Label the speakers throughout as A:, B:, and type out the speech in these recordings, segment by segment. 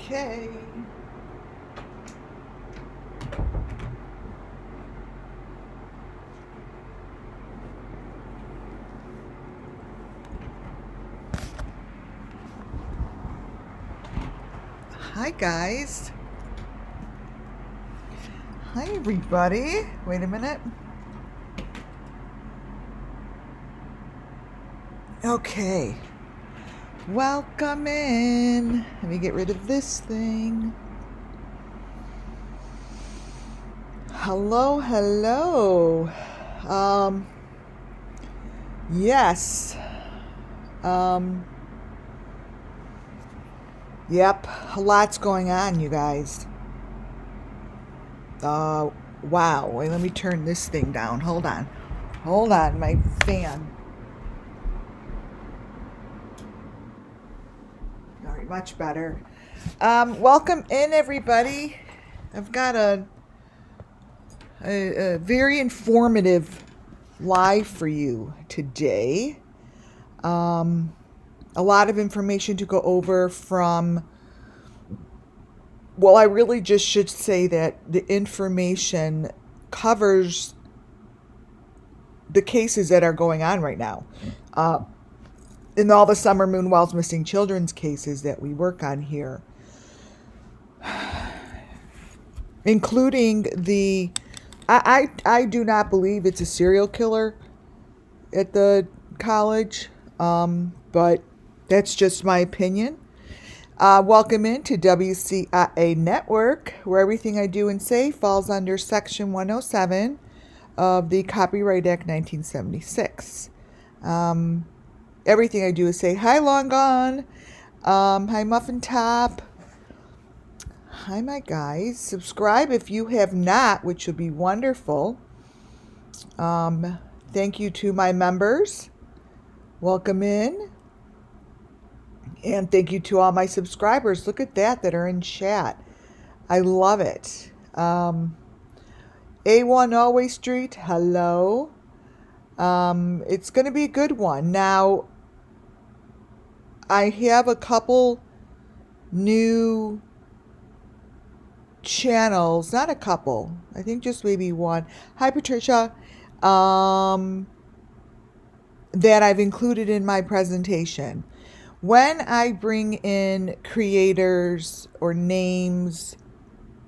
A: Okay. Hi, guys. Hi, everybody. Wait a minute. Okay. Welcome in. Let me get rid of this thing. Hello, hello. Yes. Yep. A lot's going on, you guys. Wow. Wait, let me turn this thing down. Hold on. Hold on, my fan. All right, much better. Welcome in, everybody. I've got a very informative live for you today. A lot of information to go over from, well, I really just should say that the information covers the cases that are going on right now. In all the SUMMERWELLS missing children's cases that we work on here. Including the, I do not believe it's a serial killer at the college, but that's just my opinion. Welcome into WCIA Network, where everything I do and say falls under Section 107 of the Copyright Act 1976. Everything I do is say, hi, Long Gone. Hi, Muffin Top. Hi, my guys. Subscribe if you have not, which would be wonderful. Thank you to my members. Welcome in. And thank you to all my subscribers. Look at that are in chat. I love it. A1 Always Street, hello. It's going to be a good one. Now, I have a couple new channels. Not a couple. I think just maybe one. Hi, Patricia. That I've included in my presentation. When I bring in creators or names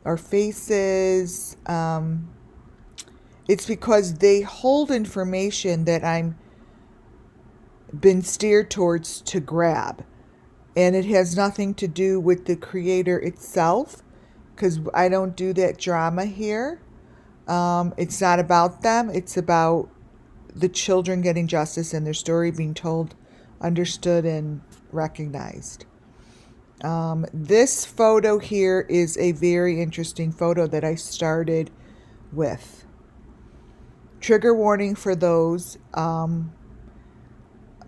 A: or faces, it's because they hold information that I'm been steered towards to grab. And it has nothing to do with the creator itself, because I don't do that drama here. It's not about them. It's about the children getting justice and their story being told, understood, and recognized. This photo here is a very interesting photo that I started with. Trigger warning for those,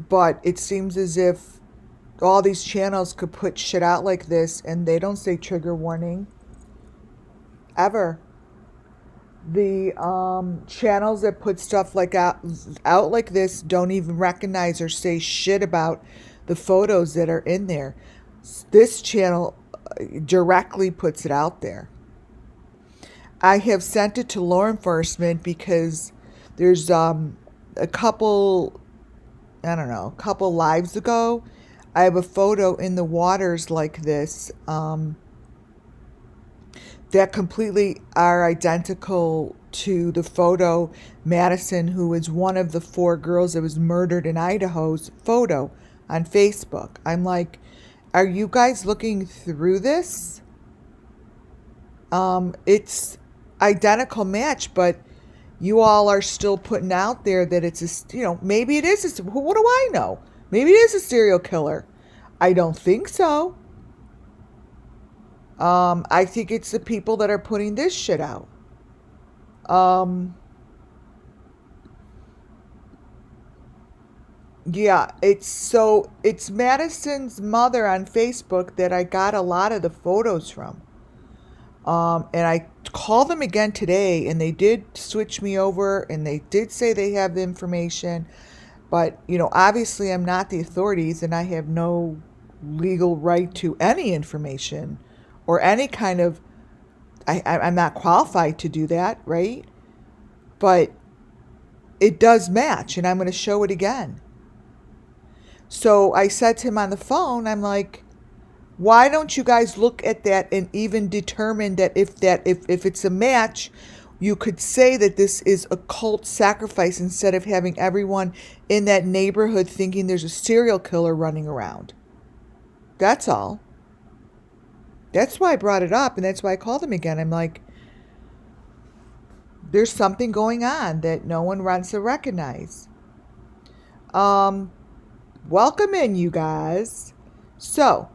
A: but it seems as if all these channels could put shit out like this and they don't say trigger warning ever. The channels that put stuff like out like this don't even recognize or say shit about the photos that are in there. This channel directly puts it out there. I have sent it to law enforcement because there's a couple lives ago, I have a photo in the waters like this that completely are identical to the photo Madison, who is one of the 4 girls that was murdered in Idaho's photo on Facebook. I'm like, are you guys looking through this? It's identical match, but you all are still putting out there that it's a, maybe it is, what do I know? Maybe it is a serial killer. I don't think so. I think it's the people that are putting this shit out. Yeah, it's Madison's mother on Facebook that I got a lot of the photos from. And I called them again today, and they did switch me over, and they did say they have the information. But, obviously I'm not the authorities, and I have no legal right to any information or any kind of, I'm not qualified to do that, right? But it does match, and I'm going to show it again. So I said to him on the phone, I'm like, why don't you guys look at that and even determine that if it's a match, you could say that this is a cult sacrifice instead of having everyone in that neighborhood thinking there's a serial killer running around. That's all. That's why I brought it up, and that's why I called him again. I'm like, there's something going on that no one wants to recognize. Welcome in, you guys. So,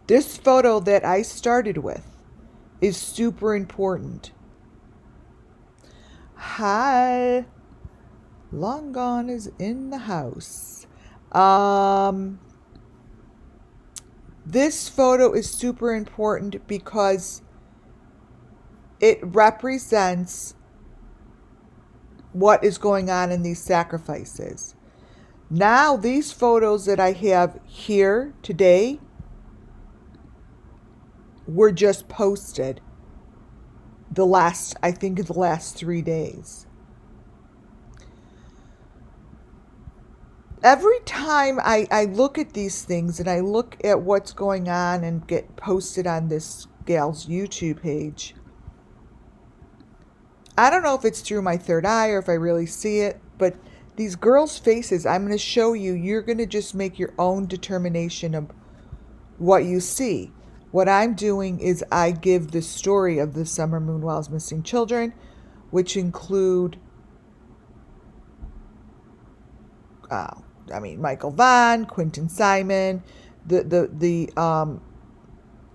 A: this photo that I started with is super important. Hi. Long Gone is in the house. This photo is super important because it represents what is going on in these sacrifices. Now, these photos that I have here today were just posted the last 3 days. Every time I look at these things and I look at what's going on and get posted on this gal's YouTube page, I don't know if it's through my third eye or if I really see it, but these girls' faces, I'm going to show you, you're going to just make your own determination of what you see. What I'm doing is I give the story of the Summer Moon Wells missing children, which include Michael Vaughn, Quentin Simon, the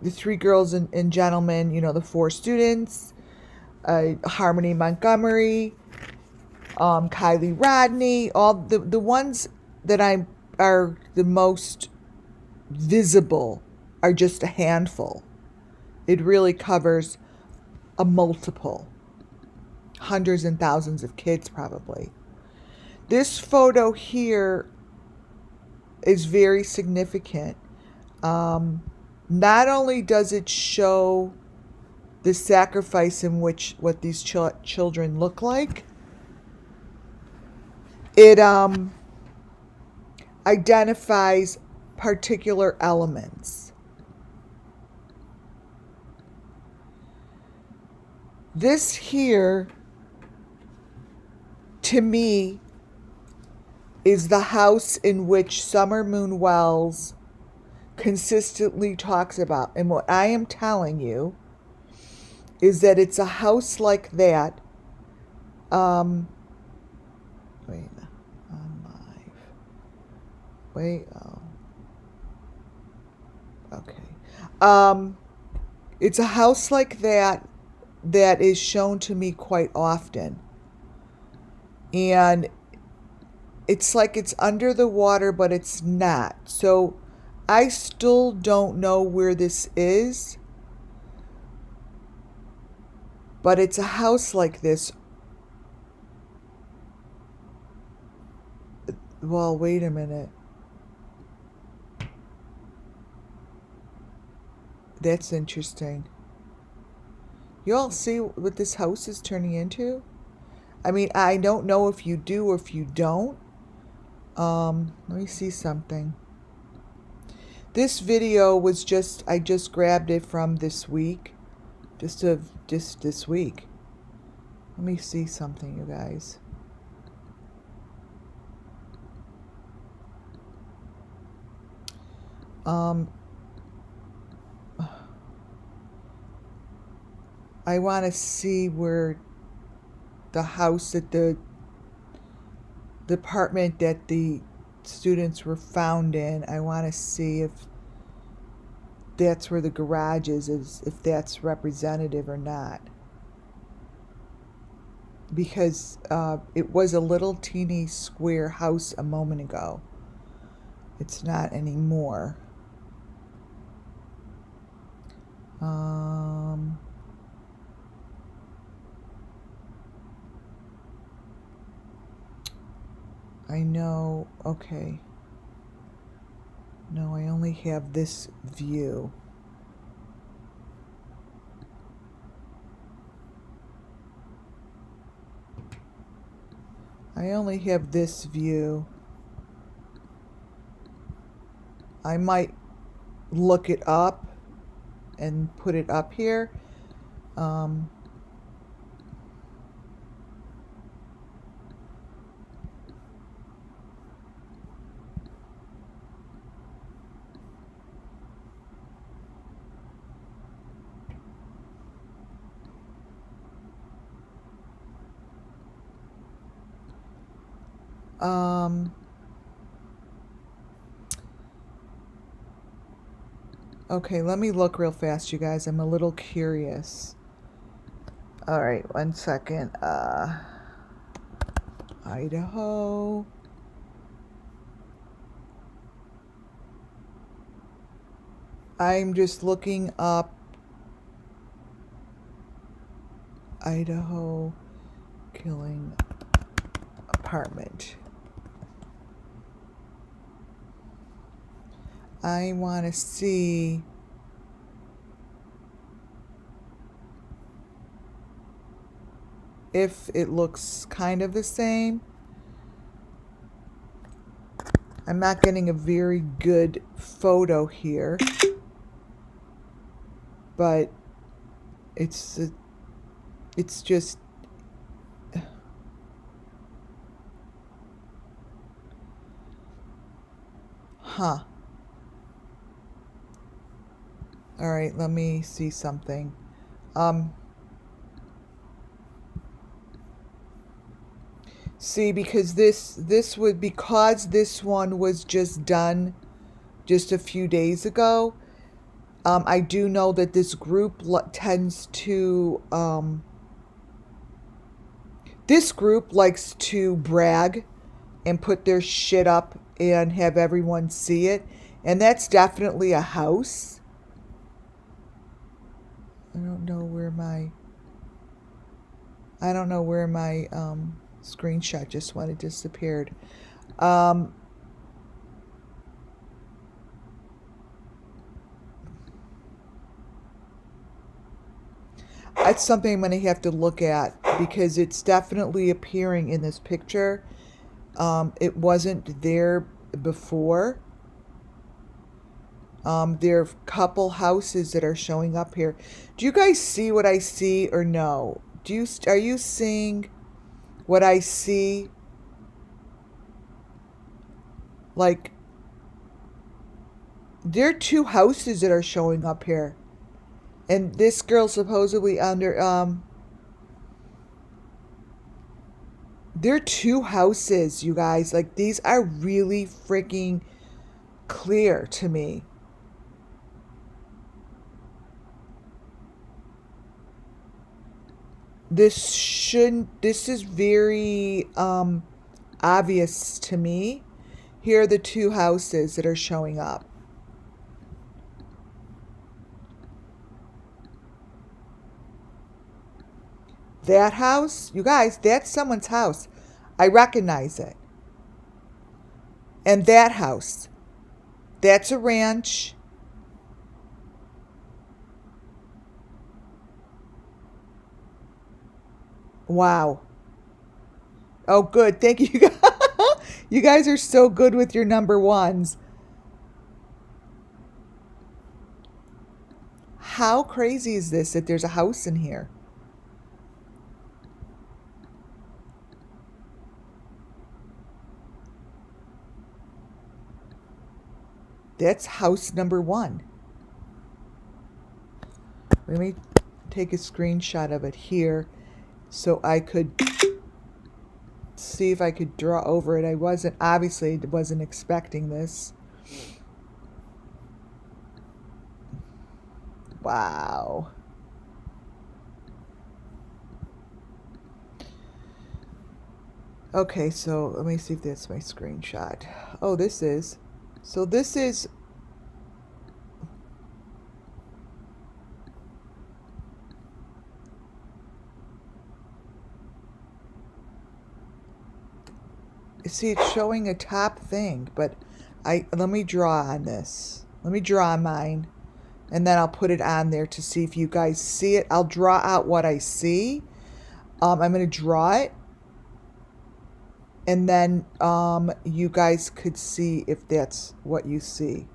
A: 3 girls and gentlemen, the 4 students, Harmony Montgomery, Kylie Rodney, all the ones that are the most visible are just a handful. It really covers a multiple, hundreds and thousands of kids probably. This photo here is very significant. Not only does it show the sacrifice in which what these children look like, it identifies particular elements. This here, to me, is the house in which Summer Moon Wells consistently talks about. And what I am telling you is that it's a house like that. Wait, I'm live. Wait, okay. It's a house like that is shown to me quite often. And it's like it's under the water, but it's not. So I still don't know where this is. But it's a house like this. Well, wait a minute. That's interesting. You all see what this house is turning into? I mean, I don't know if you do or if you don't. Let me see something. This video was I just grabbed it from this week. Just this week. Let me see something, you guys. I want to see where the house at the apartment that the students were found in. I want to see if that's where the garage is, if that's representative or not. Because it was a little teeny square house a moment ago. It's not anymore. I know, okay. No, I only have this view. I only have this view. I might look it up and put it up here. Um, okay, let me look real fast, you guys. I'm a little curious. All right, 1 second. Idaho. I'm just looking up Idaho killing apartment. I want to see if it looks kind of the same. I'm not getting a very good photo here, but it's just huh. All right, let me see something. See, because this would, because this one was just done just a few days ago. I do know that this group tends to this group likes to brag and put their shit up and have everyone see it, and that's definitely a house. I don't know where my screenshot just went. It disappeared. That's something I'm going to have to look at because it's definitely appearing in this picture. It wasn't there before. There are a couple houses that are showing up here. Do you guys see what I see or no? Are you seeing what I see? Like, there are 2 houses that are showing up here. And this girl supposedly under, there are 2 houses, you guys. Like, these are really freaking clear to me. This is very obvious to me. Here are the 2 houses that are showing up. That house, you guys, that's someone's house. I recognize it. And that house, that's a ranch. Wow. Oh, good. Thank you. You guys are so good with your number ones. How crazy is this that there's a house in here? That's house number 1. Let me take a screenshot of it here so I could see if I could draw over it. I obviously wasn't expecting this. Wow. Okay, so let me see if that's my screenshot. Oh, this is. So this is. See, it's showing a top thing, but let me draw on this. Let me draw on mine, and then I'll put it on there to see if you guys see it. I'll draw out what I see. I'm going to draw it. And then you guys could see if that's what you see.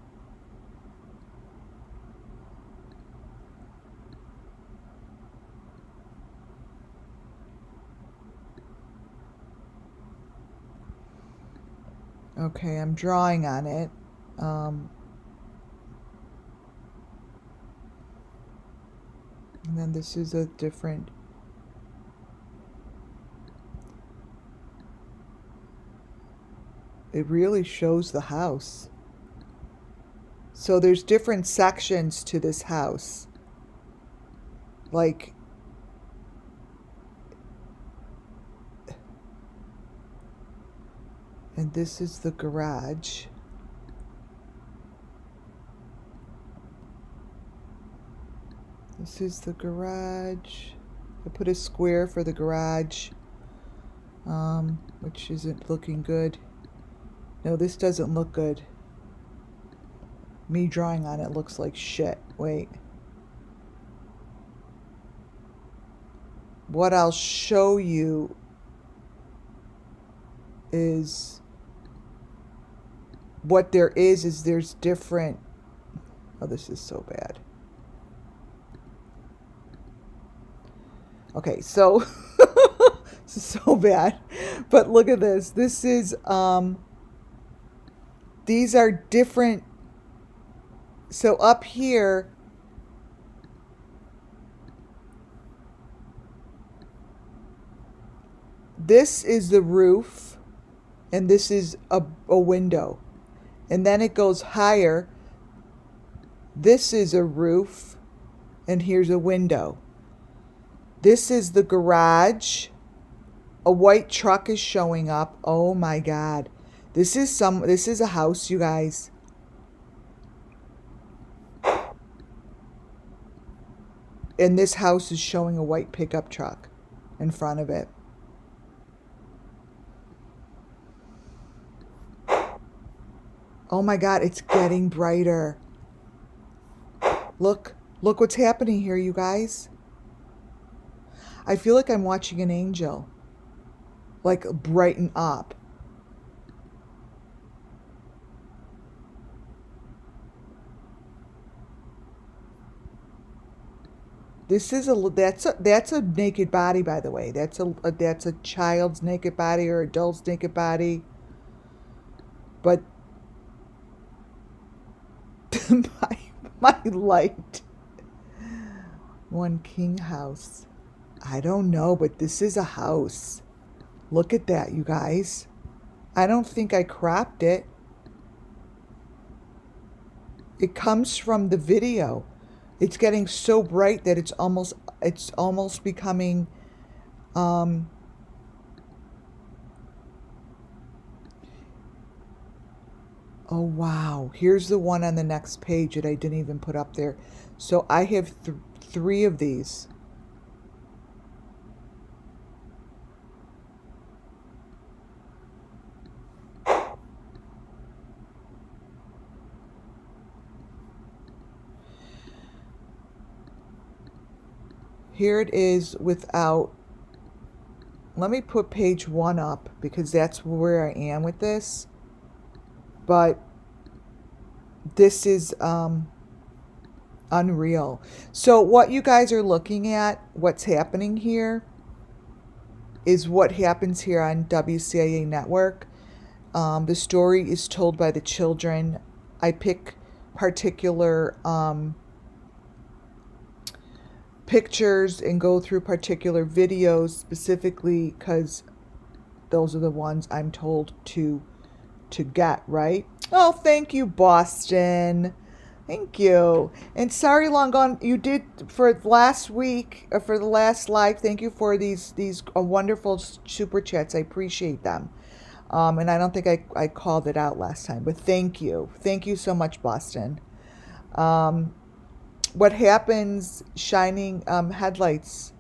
A: Okay, I'm drawing on it. And then this is a different... It really shows the house. So there's different sections to this house. Like... And this is the garage. This is the garage. I put a square for the garage, which isn't looking good. No, this doesn't look good. Me drawing on it looks like shit. Wait. What I'll show you is... What there is there's different... Oh, this is so bad. Okay, so... This is so bad. But look at this. This is... These are different... So up here... This is the roof. And this is a window. And then it goes higher. This is a roof. And here's a window. This is the garage. A white truck is showing up. Oh my God. This is a house, you guys. And this house is showing a white pickup truck in front of it. Oh my God, it's getting brighter. Look what's happening here, you guys. I feel like I'm watching an angel. Like brighten up. This is that's a naked body, by the way. That's a child's naked body or adult's naked body. But my light. One king house. I don't know, but this is a house. Look at that, you guys. I don't think I cropped it. It comes from the video. It's getting so bright that it's almost becoming oh wow, here's the one on the next page that I didn't even put up there. So I have three of these. Here it is without... Let me put page 1 up because that's where I am with this. But this is unreal. So what you guys are looking at, what's happening here, is what happens here on WCIA Network. The story is told by the children. I pick particular pictures and go through particular videos specifically because those are the ones I'm told to get, right? Oh, thank you, Boston. Thank you. And sorry, Long Gone, you did for last week, for the last live, thank you for these wonderful super chats. I appreciate them. And I don't think I called it out last time, but thank you. Thank you so much, Boston. What happens, shining headlights.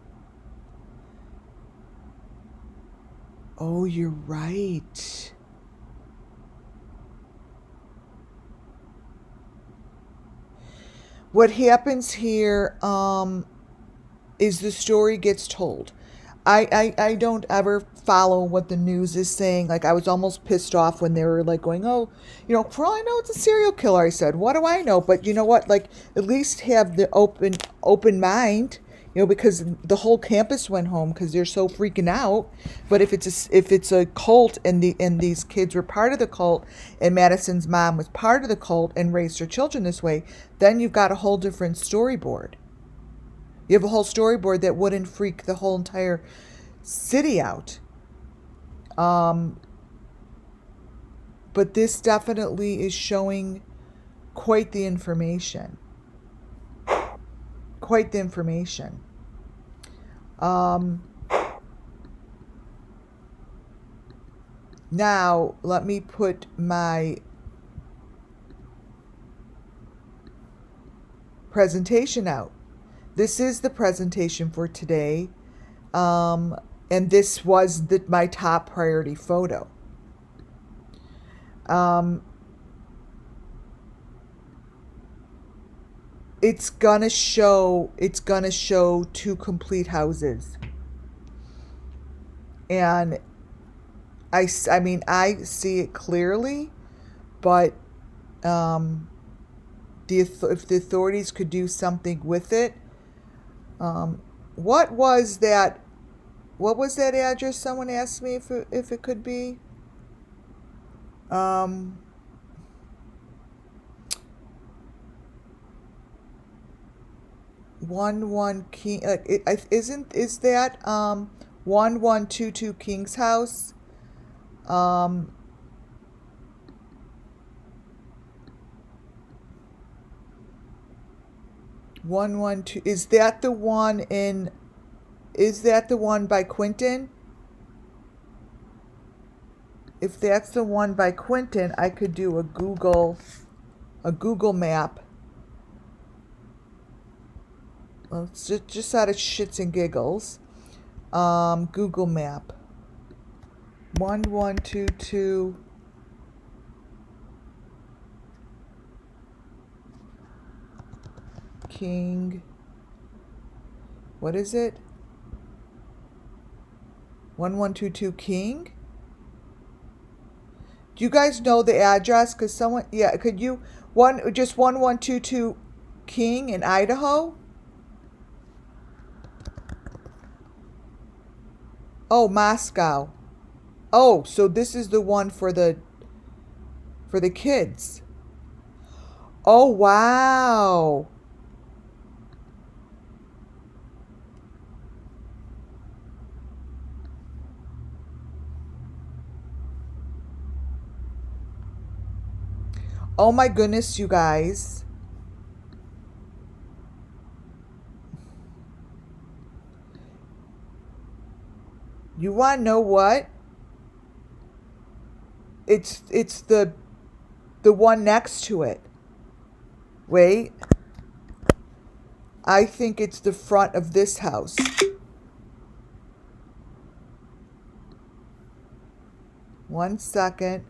A: Oh, you're right. What happens here is the story gets told. I don't ever follow what the news is saying. Like, I was almost pissed off when they were like going, oh, for all I know, it's a serial killer. I said, what do I know? But you know what? Like, at least have the open mind, because the whole campus went home because they're so freaking out. But if it's a cult and these kids were part of the cult, and Madison's mom was part of the cult and raised her children this way, then you've got a whole different storyboard. You have a whole storyboard that wouldn't freak the whole entire city out. But this definitely is showing quite the information. Quite the information. Now, let me put my presentation out. This is the presentation for today, and this was my top priority photo. It's gonna show two complete houses, and I mean I see it clearly, but if the authorities could do something with it. What was that address? Someone asked me if it could be. 11 King. Is that 1122 King's house? 112. Is that the one by Quinton? If that's the one by Quinton, I could do a Google map. Well, it's just out of shits and giggles. Google map. 1122 King. What is it? 1122 King? Do you guys know the address? Because someone, could you, just 1122 King in Idaho? Oh, Moscow. Oh, so this is the one for the kids. Oh, wow. Oh my goodness, you guys. You want to know what? It's the one next to it. Wait. I think it's the front of this house. One second.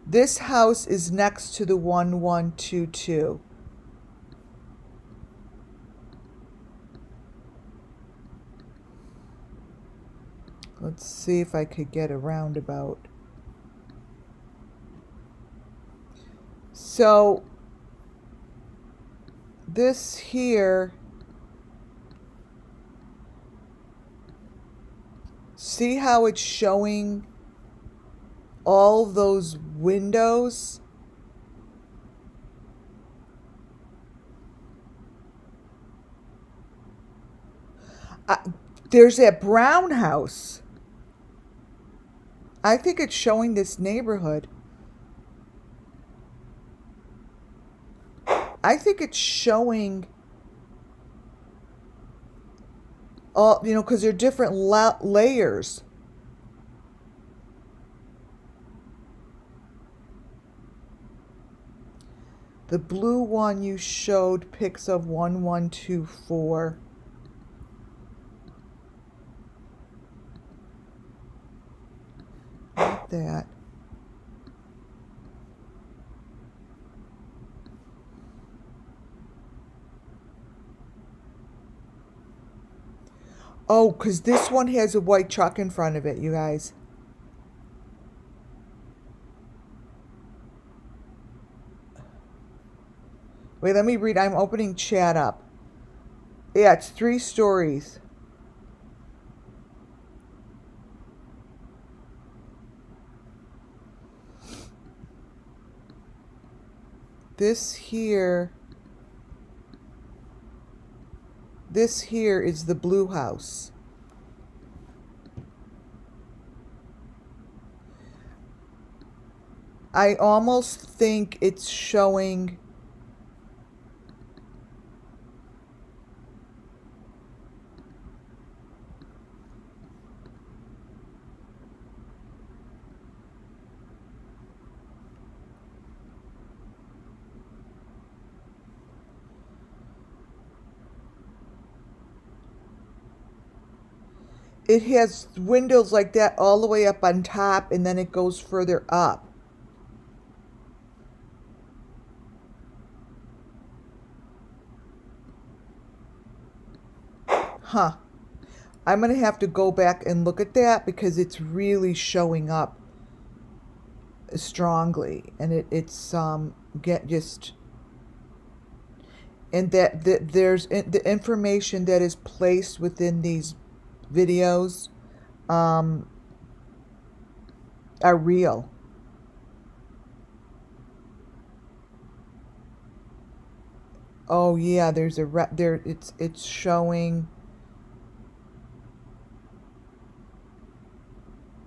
A: This house is next to the 1122. Let's see if I could get a roundabout. So this here, see how it's showing all those windows? There's that brown house. I think it's showing this neighborhood. I think it's showing all, because they're different layers. The blue one you showed pics of 1124. Like that. Oh, because this one has a white truck in front of it, you guys. Wait, let me read. I'm opening chat up. Yeah, it's 3 stories. This here is the blue house. I almost think it's showing it has windows like that all the way up on top, and then it goes further up. Huh. I'm going to have to go back and look at that because it's really showing up strongly, and it's get just, and that there's the information that is placed within these videos are real. Oh yeah, there's a there. It's showing.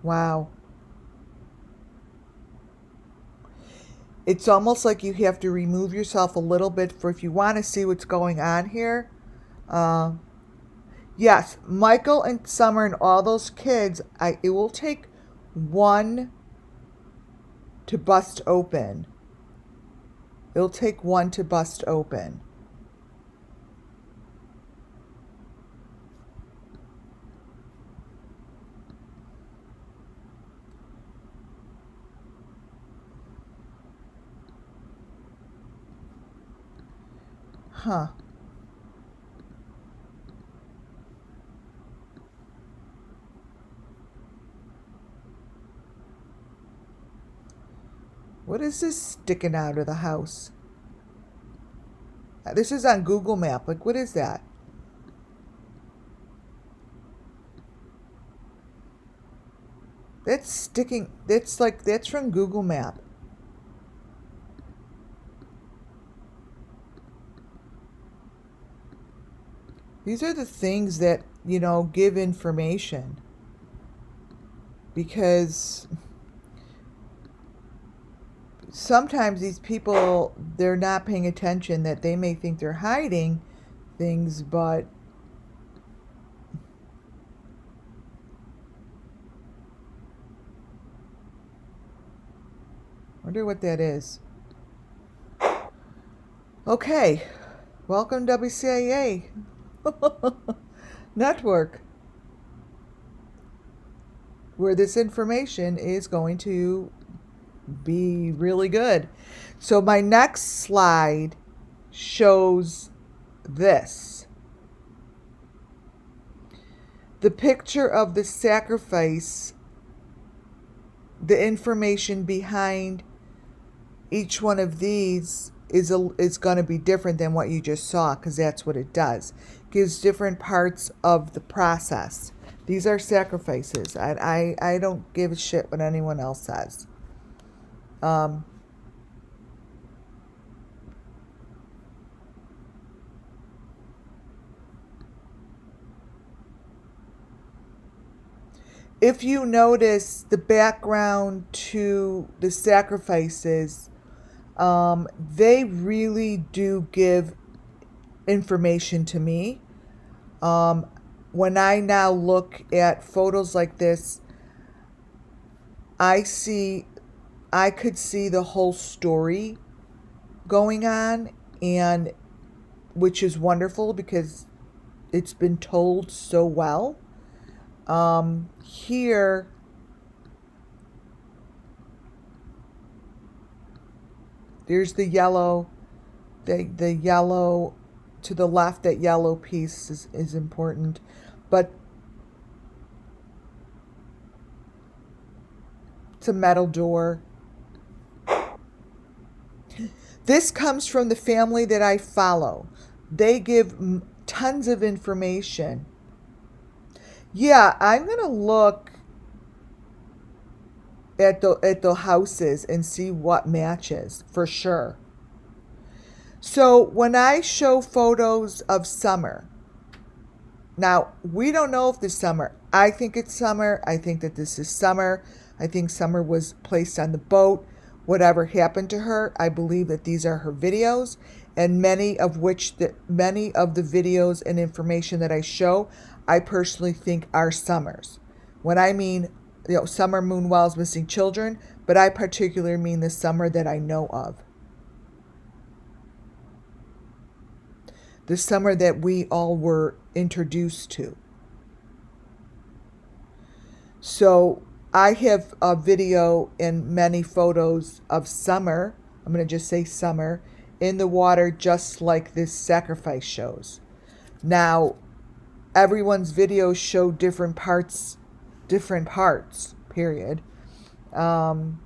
A: Wow. It's almost like you have to remove yourself a little bit for if you want to see what's going on here. Yes, Michael and Summer and all those kids. It will take one to bust open. It'll take one to bust open. Huh. What is this sticking out of the house? This is on Google Map. Like, what is that? That's sticking. That's like, that's from Google Map. These are the things that, you know, give information. Because sometimes these people, they're not paying attention, that they may think they're hiding things, but wonder what that is. Okay, welcome WCIA network, where this information is going to be really good. So my next slide shows this. The picture of the sacrifice, the information behind each one of these is going to be different than what you just saw, because that's what it does. Gives different parts of the process. These are sacrifices. I don't give a shit what anyone else says. If you notice the background to the sacrifices, they really do give information to me. When I now look at photos like this, I could see the whole story going on, and which is wonderful because it's been told so well. Here, there's the yellow, the yellow to the left. That yellow piece is important, but It's a metal door. This comes from the family that I follow. They give tons of information. Yeah, I'm going to look at the houses and see what matches for sure. So when I show photos of summer, now we don't know if this summer, I think it's summer. I think that this is summer. I think Summer was placed on the boat. Whatever happened to her, I believe that these are her videos, and many of the videos and information that I show, I personally think are Summer's. When I mean, Summer Moonwell's missing children, but I particularly mean the Summer that I know of. The Summer that we all were introduced to. So I have a video and many photos of Summer, I'm going to just say Summer, in the water just like this sacrifice shows. Now, everyone's videos show different parts, period. And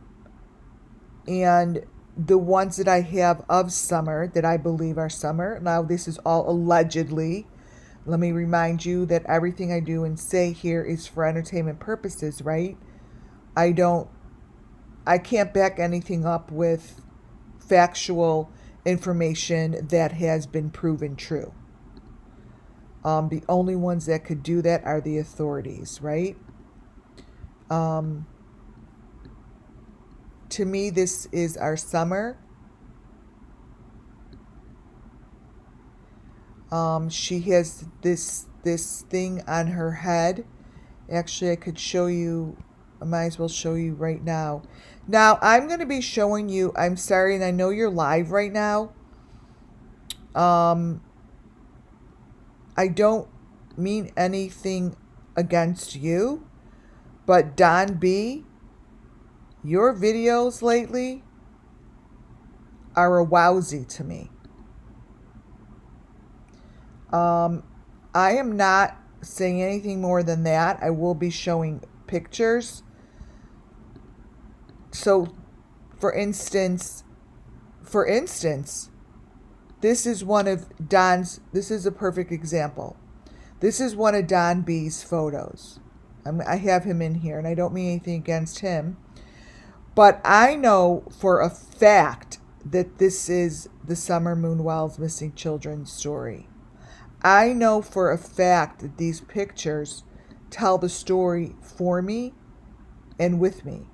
A: the ones that I have of Summer, that I believe are Summer, now this is all allegedly. Let me remind you that everything I do and say here is for entertainment purposes, right? I can't back anything up with factual information that has been proven true. The only ones that could do that are the authorities, right? To me, this is our Summer. She has this thing on her head. Actually, I could show you. I might as well show you right now. Now, I'm going to be showing you, I'm sorry, and I know you're live right now. I don't mean anything against you, but Don B, your videos lately are a wowsy to me. I am not saying anything more than that. I will be showing pictures. So, for instance, this is one of Don's, this is a perfect example. This is one of Don B's photos. I have him in here, and I don't mean anything against him. But I know for a fact that this is the Summer Moonwell's missing children story. I know for a fact that these pictures tell the story for me and with me.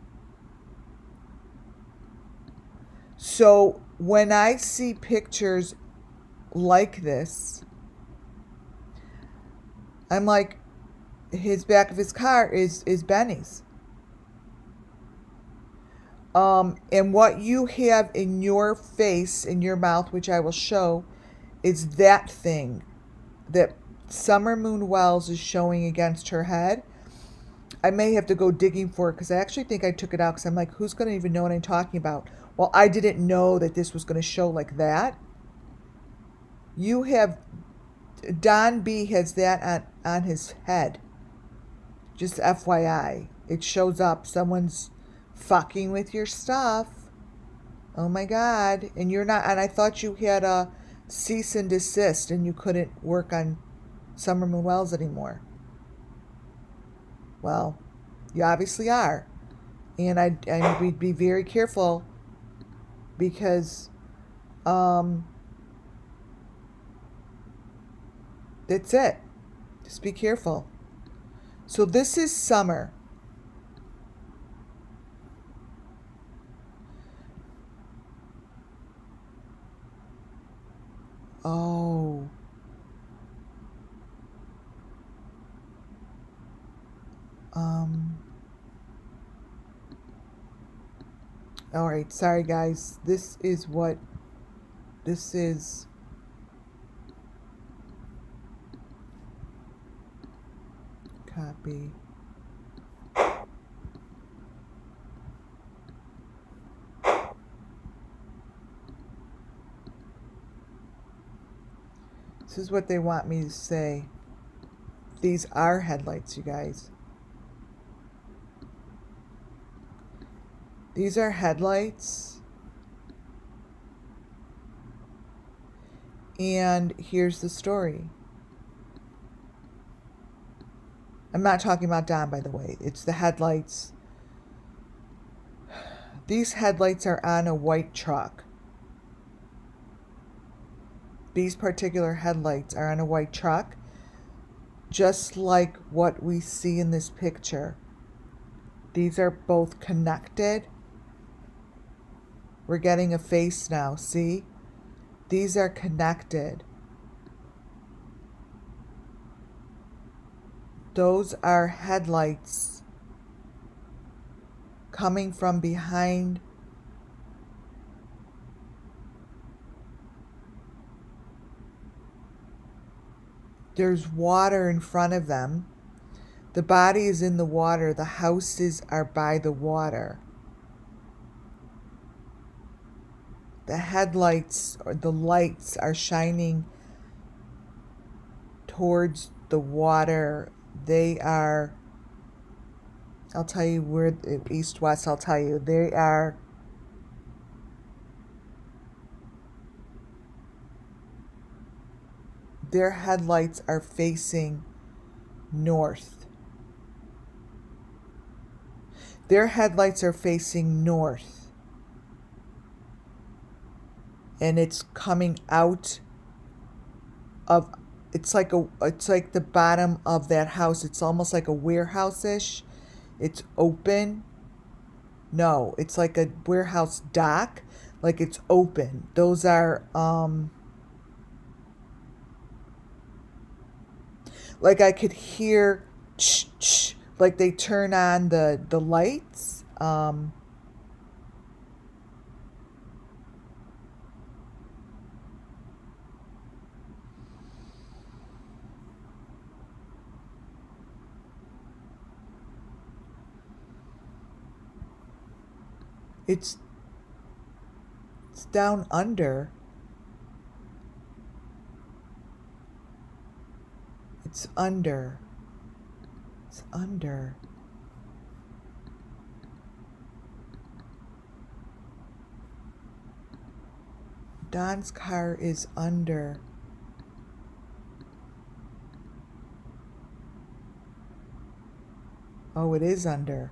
A: So when I see pictures like this, I'm like, his back of his car is Benny's. And what you have in your face, in your mouth, which I will show, is that thing that Summer Moonwells is showing against her head. I may have to go digging for it because I actually think I took it out because I'm like, who's going to even know what I'm talking about? Well, I didn't know that this was going to show like that. You have, Don B has that on his head. Just FYI. It shows up. Someone's fucking with your stuff. Oh my God. And you're not, and I thought you had a cease and desist and you couldn't work on Summer Moonwells anymore. Well, you obviously are. And we'd be very careful because that's it. Just be careful. So this is Summer. Oh. All right, sorry guys. This is what this is. Copy. This is what they want me to say. These are headlights, you guys. These are headlights. And here's the story. I'm not talking about Don, by the way. It's the headlights. These headlights are on a white truck. These particular headlights are on a white truck, just like what we see in this picture. These are both connected. We're getting a face now, see? These are connected. Those are headlights coming from behind. There's water in front of them. The body is in the water. The houses are by the water. The headlights or the lights are shining towards the water. They are, I'll tell you where, east-west, I'll tell you. They are, their headlights are facing north. Their headlights are facing north. And it's coming out of, it's like the bottom of that house. It's almost like a warehouse-ish. It's open. No, it's like a warehouse dock. Like it's open. Those are, like I could hear, like they turn on the lights. It's down under. It's under. It's under. Don's car is under. Oh, it is under.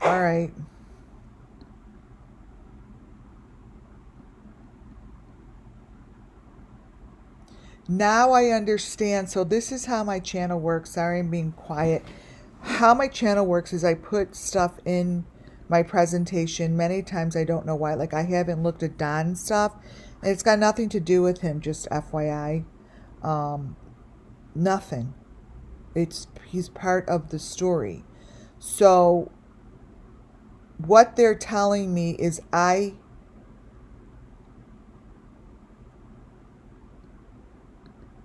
A: All right. Now I understand. So this is how my channel works. Sorry, I'm being quiet. How my channel works is I put stuff in my presentation. Many times I don't know why. Like I haven't looked at Don's stuff. And it's got nothing to do with him, just FYI. Nothing. He's part of the story. So what they're telling me is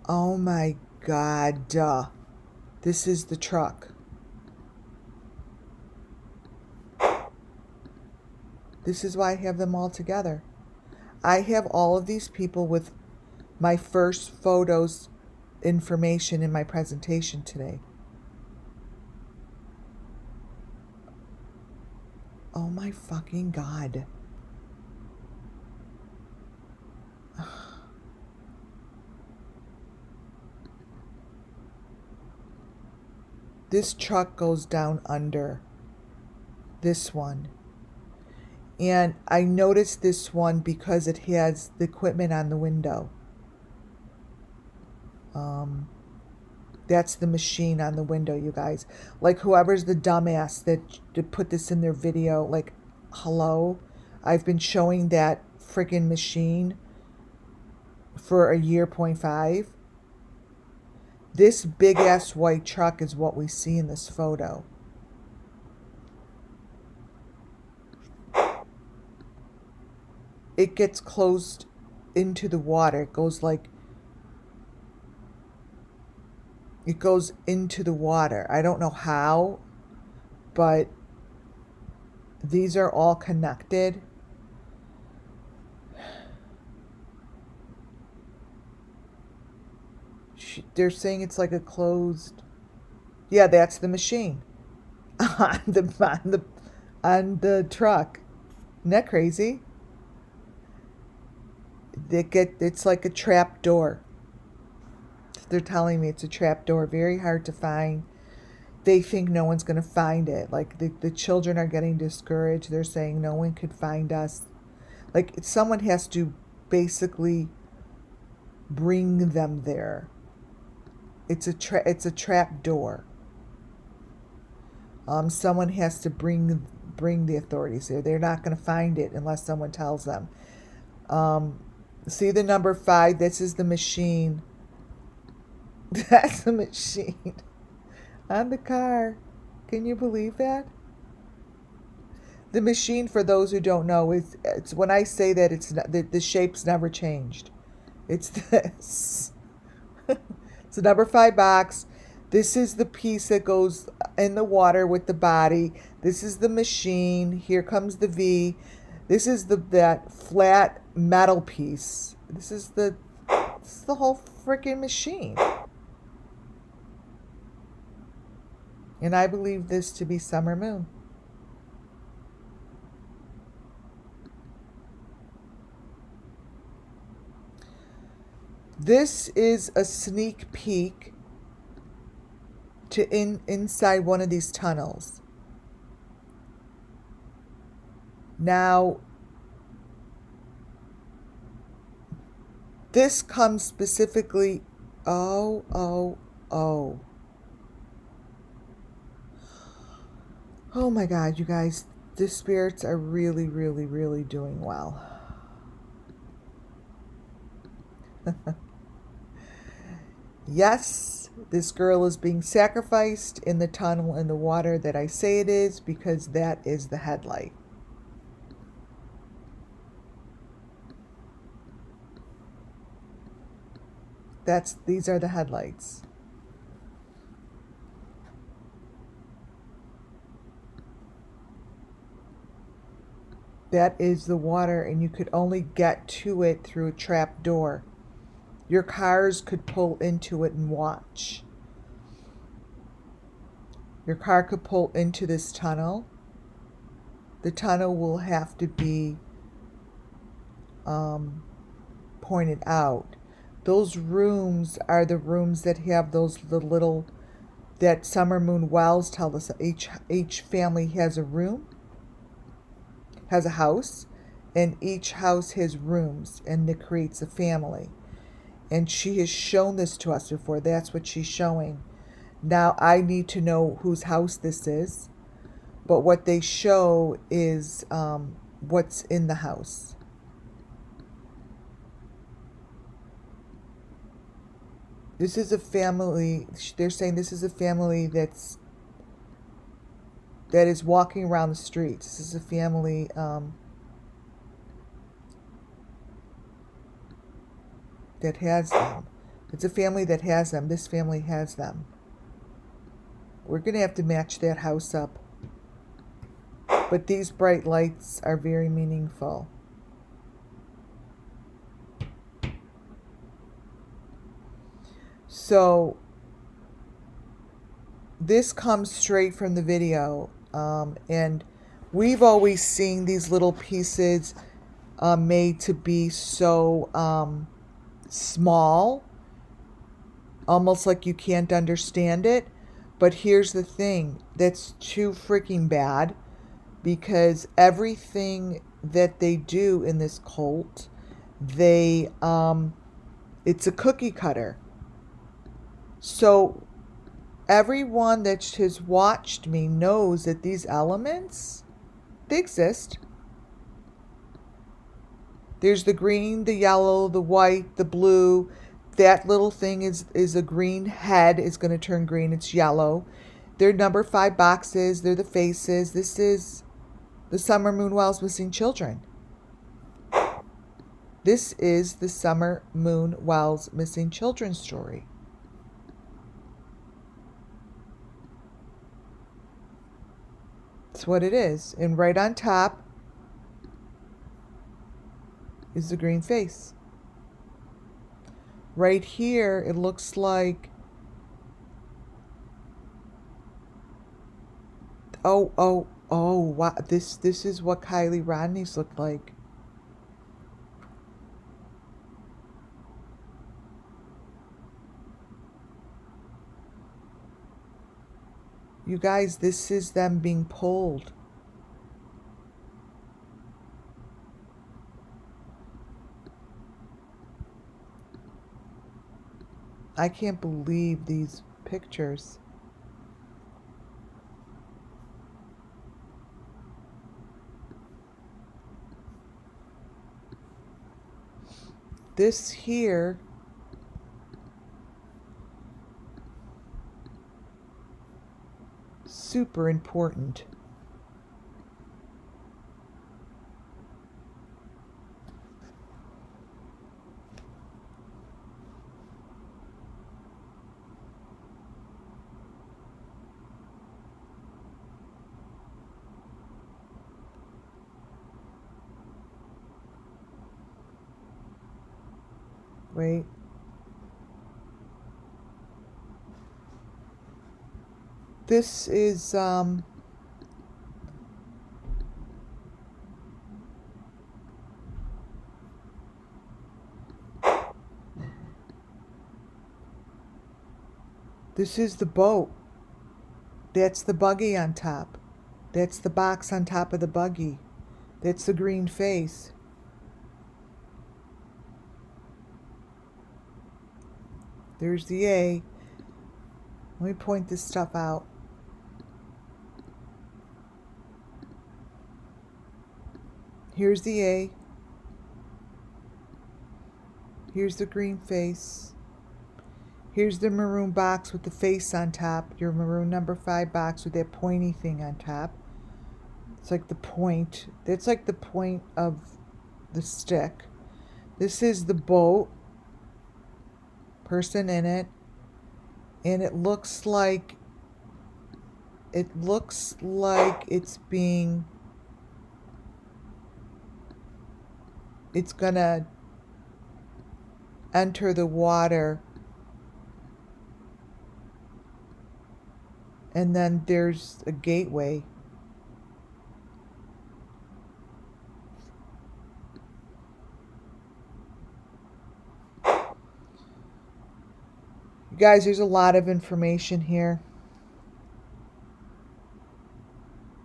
A: oh my God, this is the truck. This is why I have them all together. I have all of these people with my first photos information in my presentation today. Oh my fucking God. This truck goes down under. This one. And I noticed this one because it has the equipment on the window. That's the machine on the window, you guys. Like whoever's the dumbass that put this in their video, like, hello? I've been showing that freaking machine for a year, 0.5. This big ass white truck is what we see in this photo. It gets closed into the water. It goes like, it goes into the water. I don't know how, but these are all connected. they're saying it's like a closed. Yeah, that's the machine on the truck. Isn't that crazy? It's like a trap door. They're telling me it's a trap door, very hard to find. They think no one's going to find it. Like the children are getting discouraged. They're saying no one could find us. Like someone has to basically bring them there. It's a trap door. Someone has to bring the authorities there. They're not going to find it unless someone tells them. See the number 5? This is the machine. That's the machine on the car. Can you believe that? The machine, for those who don't know, it's when I say that, it's not, the shape's never changed. It's this. It's a number 5 box. This is the piece that goes in the water with the body. This is the machine. Here comes the V. This is that flat metal piece. This is the whole freaking machine. And I believe this to be Summer Moon. This is a sneak peek to inside one of these tunnels. Now, this comes specifically. Oh my God, you guys, the spirits are really, really, really doing well. Yes, this girl is being sacrificed in the tunnel in the water that I say it is, because that is the headlight. These are the headlights. That is the water, and you could only get to it through a trap door. Your cars could pull into it and watch. Your car could pull into this tunnel. The tunnel will have to be pointed out. Those rooms are the rooms that have the little, that Summer Moon Wells tell us each family has a room, has a house, and each house has rooms, and it creates a family. And she has shown this to us before. That's what she's showing. Now I need to know whose house this is, but what they show is what's in the house. This is a family. They're saying this is a family that is walking around the streets. This is a family that has them. It's a family that has them. This family has them. We're going to have to match that house up. But these bright lights are very meaningful. So this comes straight from the video. And we've always seen these little pieces made to be so small, almost like you can't understand it. But here's the thing, that's too freaking bad, because everything that they do in this cult, it's a cookie cutter. So everyone that has watched me knows that these elements, they exist. There's the green, the yellow, the white, the blue. That little thing is a green head. It's going to turn green. It's yellow. They're number 5 boxes. They're the faces. This is the Summer Moon Wells Missing Children. This is the Summer Moon Wells Missing Children story. That's what it is. And right on top is the green face. Right here, it looks like, oh, wow, this is what Kylie Rodney's look like. You guys, this is them being pulled. I can't believe these pictures. This here super important. Wait. This is this is the boat. That's the buggy on top. That's the box on top of the buggy. That's the green face. There's the A. Let me point this stuff out. Here's the A. Here's the green face. Here's the maroon box with the face on top. Your maroon number 5 box with that pointy thing on top. It's like the point. That's like the point of the stick. This is the boat. Person in it. And it looks like it's being, it's gonna enter the water. And then there's a gateway. You guys, there's a lot of information here.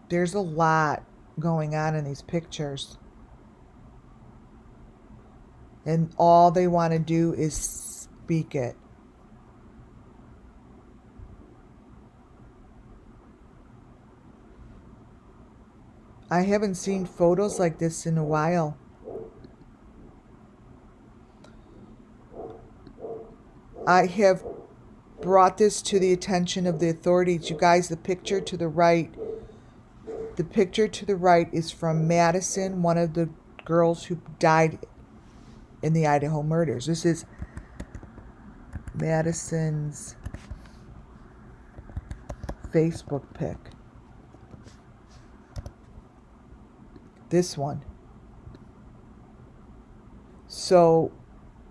A: There's a lot going on in these pictures. And all they want to do is speak it. I haven't seen photos like this in a while. I have brought this to the attention of the authorities. You guys, the picture to the right is from Madison, one of the girls who died in the Idaho murders. This is Madison's Facebook pic. This one. So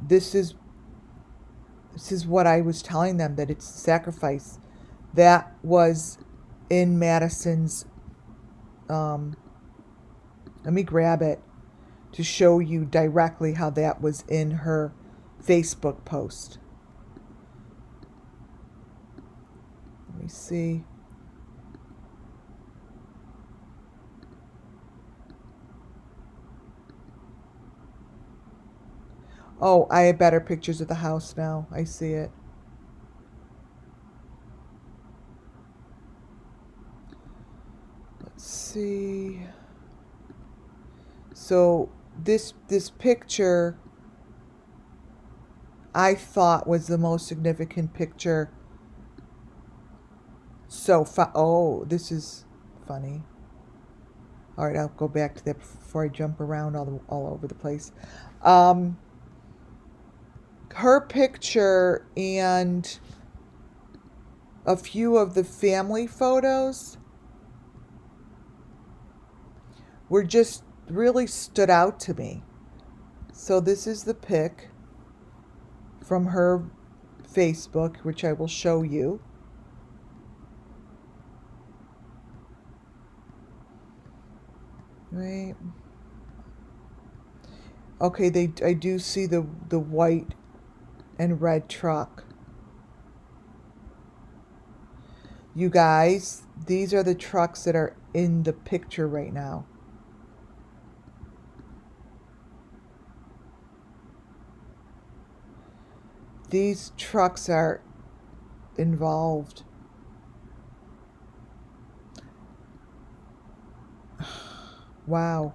A: this is what I was telling them, that it's sacrifice. That was in Madison's, let me grab it to show you directly how that was in her Facebook post. Let me see. Oh, I have better pictures of the house now. I see it. Let's see. So this picture I thought was the most significant picture. So oh, this is funny. All right, I'll go back to that before I jump around all over the place. Her picture and a few of the family photos were just really stood out to me. So this is the pic from her Facebook, which I will show you. Right. Okay, I do see the white and red truck. You guys, these are the trucks that are in the picture right now. These trucks are involved. Wow.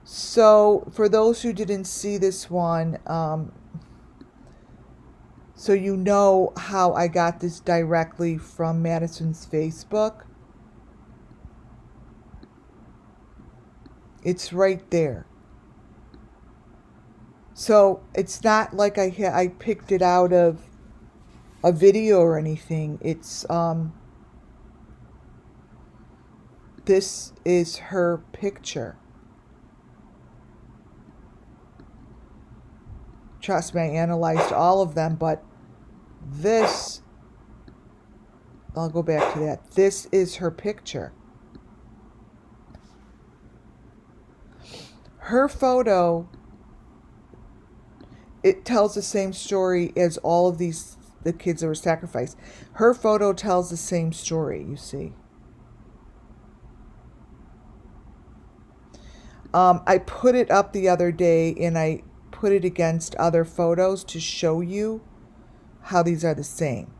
A: So, for those who didn't see this one, so you know how I got this directly from Madison's Facebook. It's right there. So it's not like I picked it out of a video or anything. It's this is her picture. Trust me, I analyzed all of them, but this, I'll go back to that. This is her picture. Her photo, it tells the same story as all of the kids that were sacrificed. Her photo tells the same story, you see. I put it up the other day and I put it against other photos to show you how these are the same.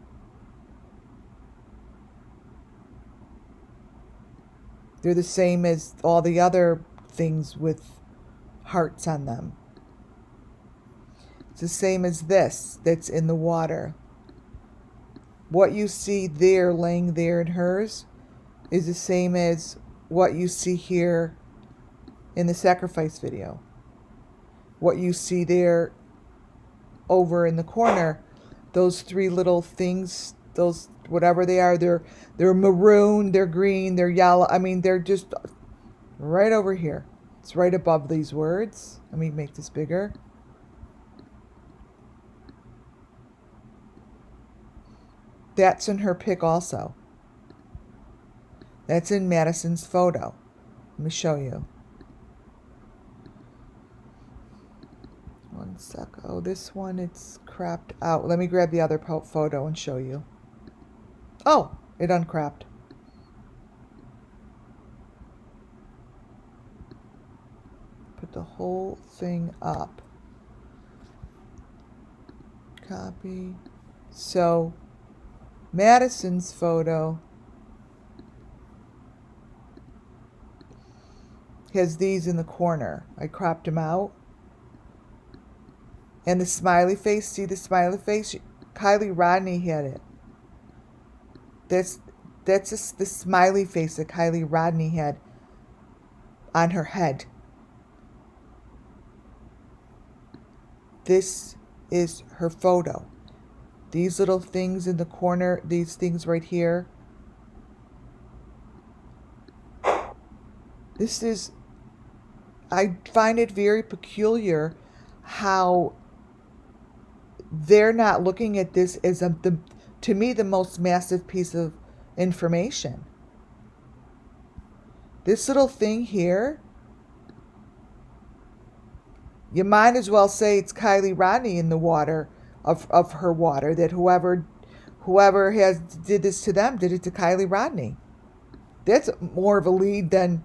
A: They're the same as all the other things with hearts on them. It's the same as this that's in the water. What you see there laying there in hers is the same as what you see here in the sacrifice video. What you see there over in the corner, those three little things, those whatever they are, they're maroon, they're green, they're yellow. I mean, they're just right over here. It's right above these words. Let me make this bigger. That's in her pic also. That's in Madison's photo. Let me show you. One sec. Oh, this one, it's cropped out. Let me grab the other photo and show you. Oh, it uncropped. Put the whole thing up. Copy. So, Madison's photo has these in the corner. I cropped them out. And the smiley face, see the smiley face? Kylie Rodney had it. That's the smiley face that Kylie Rodney had on her head. This is her photo. These little things in the corner, these things right here. This is, I find it very peculiar how they're not looking at this as to me, the most massive piece of information. This little thing here, you might as well say it's Kylie Rodney in the water of her water, that whoever did this to them did it to Kylie Rodney. That's more of a lead than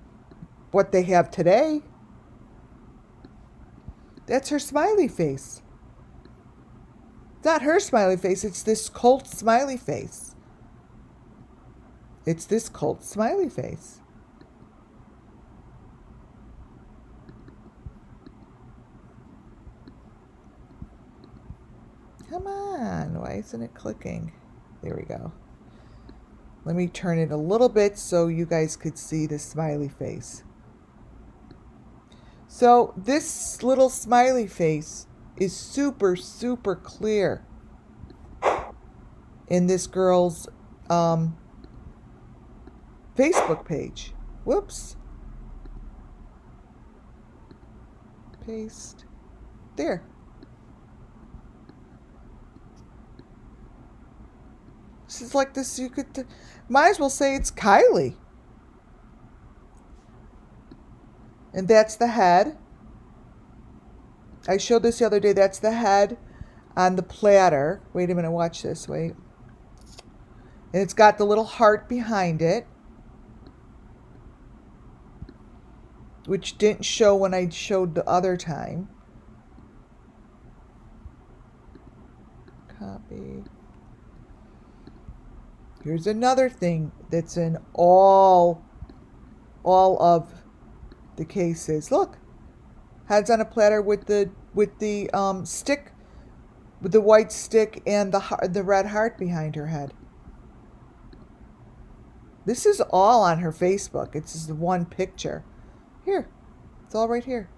A: what they have today. That's her smiley face. It's not her smiley face, it's this cult smiley face. It's this cult smiley face. Come on, why isn't it clicking? There we go. Let me turn it a little bit so you guys could see the smiley face. So this little smiley face is super, super clear in this girl's Facebook page. Whoops. paste. There. This is like this, you could, might as well say it's Kylie. And that's the head. I showed this the other day. That's the head on the platter. Wait a minute, watch this, wait. And it's got the little heart behind it, which didn't show when I showed the other time. Copy. Here's another thing that's in all of the cases. Look, heads on a platter with the stick, with the white stick and the red heart behind her head. This is all on her Facebook. It's just one picture. Here, it's all right here.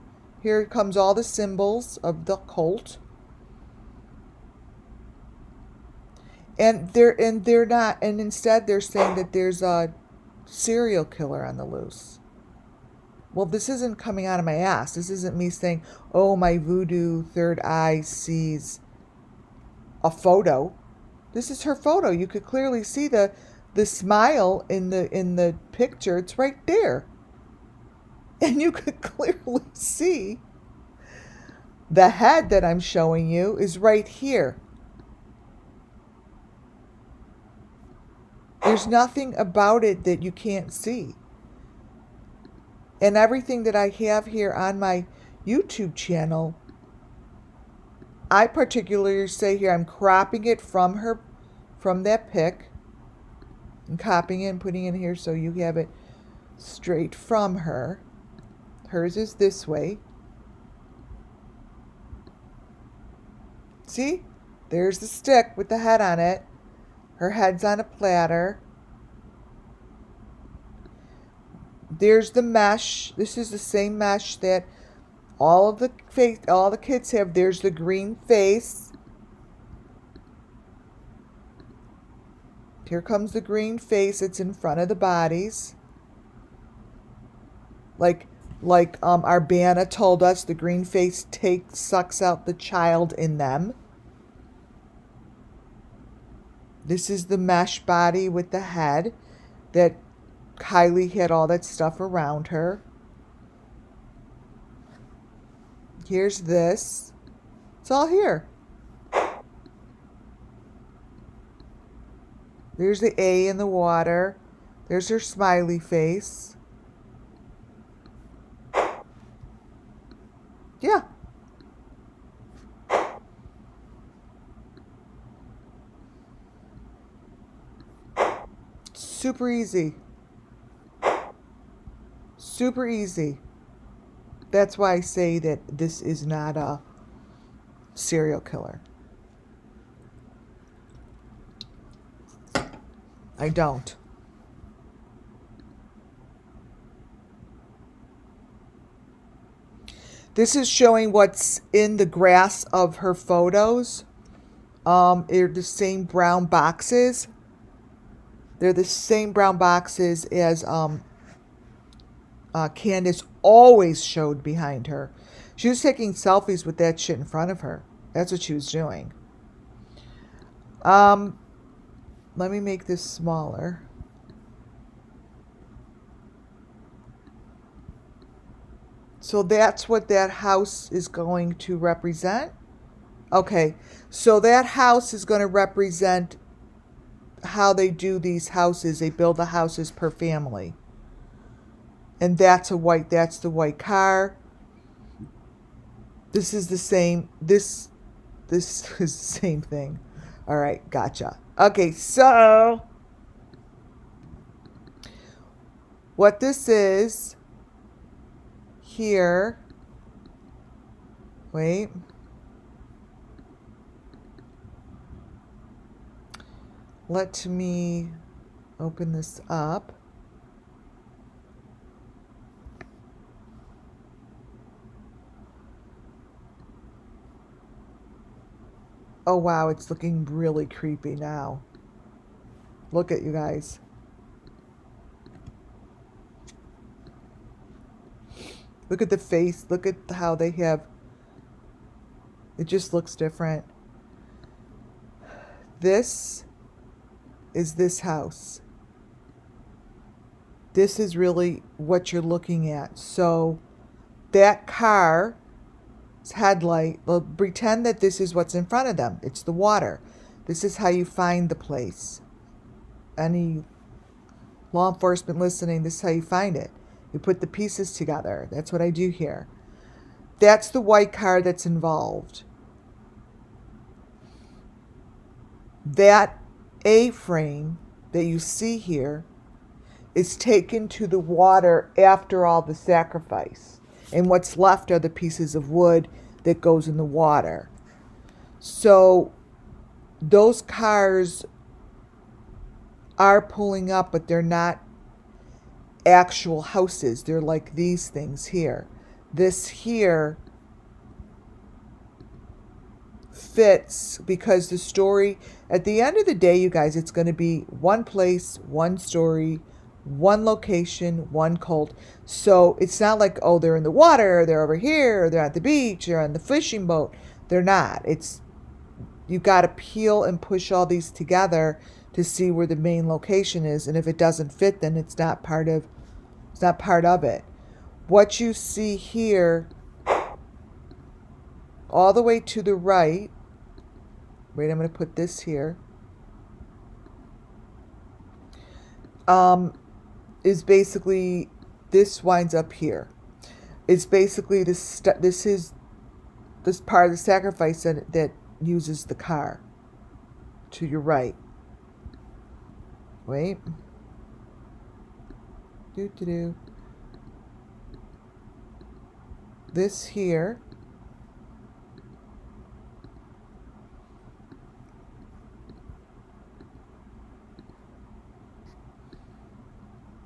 A: Here comes all the symbols of the cult. And they're not, and instead they're saying that there's a serial killer on the loose. Well, this isn't coming out of my ass. This isn't me saying, oh, my voodoo third eye sees a photo. This is her photo. You could clearly see the smile in the picture. It's right there. And you could clearly see the head that I'm showing you is right here. There's nothing about it that you can't see. And everything that I have here on my YouTube channel, I particularly say here, I'm cropping it from that pic, and copying it and putting it in here so you have it straight from her. Hers is this way. See? There's the stick with the head on it. Her head's on a platter. There's the mesh. This is the same mesh that all the kids have. There's the green face. Here comes the green face. It's in front of the bodies. Like Arbana told us, the green face sucks out the child in them. This is the mesh body with the head that Kylie had all that stuff around her. Here's this. It's all here. There's the A in the water. There's her smiley face. Yeah. Super easy. Super easy. That's why I say that this is not a serial killer. I don't. This is showing what's in the grass of her photos. They're the same brown boxes. They're the same brown boxes as Candace always showed behind her. She was taking selfies with that shit in front of her. That's what she was doing. Let me make this smaller. So that's what that house is going to represent. Okay, so that house is going to represent how they do these houses. They build the houses per family. And that's the white car. This is the same, this is the same thing. All right, gotcha. Okay, so what this is here, wait. Let me open this up. Oh, wow, it's looking really creepy now. Look at you guys. Look at the face. Look at how they have, it just looks different. This is this house. This is really what you're looking at. So that car's headlight, well, pretend that this is what's in front of them. It's the water. This is how you find the place. Any law enforcement listening, this is how you find it. You put the pieces together. That's what I do here. That's the white car that's involved. That A-frame that you see here is taken to the water after all the sacrifice. And what's left are the pieces of wood that goes in the water. So those cars are pulling up, but they're not actual houses. They're like these things here. This here fits because the story, at the end of the day, you guys, it's going to be one place, one story, one location, one cult. So it's not like, oh, they're in the water, or they're over here, or they're at the beach, or on the fishing boat. They're not. It's, you got to peel and push all these together to see where the main location is. And if it doesn't fit, then it's not part of it. What you see here, all the way to the right, wait, I'm going to put this here, is basically, this winds up here. It's basically this is this part of the sacrifice that uses the car to your right. Wait. This here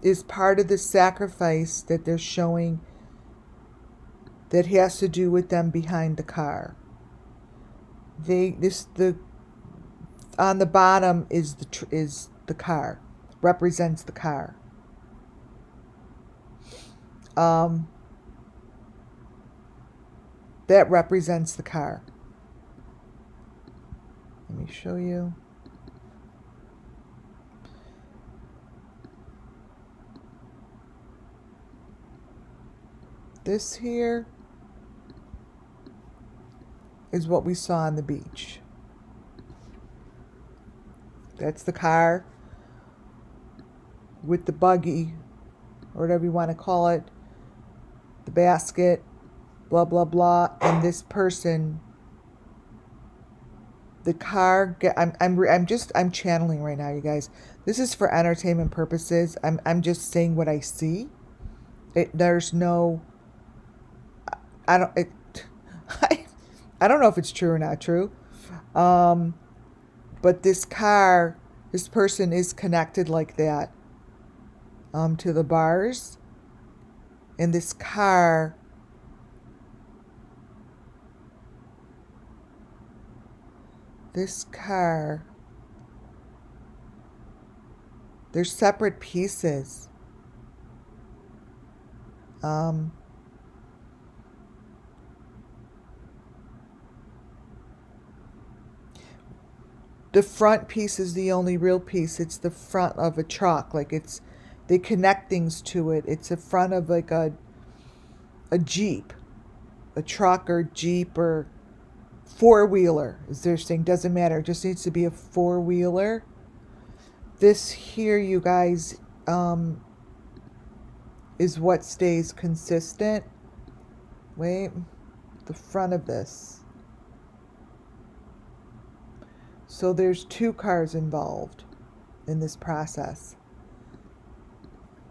A: is part of the sacrifice that they're showing that has to do with them behind the car. On the bottom is the car, represents the car. That represents the car. Let me show you. This here is what we saw on the beach. That's the car with the buggy, or whatever you want to call it, the basket, blah, blah, blah, and this person, the car, I'm channeling right now, you guys. This is for entertainment purposes. I'm just saying what I see. There's no, I don't know if it's true or not true. But this car, this person is connected like that to the bars. And this car they're separate pieces. The front piece is the only real piece. It's the front of a truck. Like they connect things to it. It's the front of like a Jeep, a truck or Jeep or four-wheeler, as they're saying. Doesn't matter. It just needs to be a four-wheeler. This here, you guys, is what stays consistent. Wait, the front of this. So there's two cars involved in this process.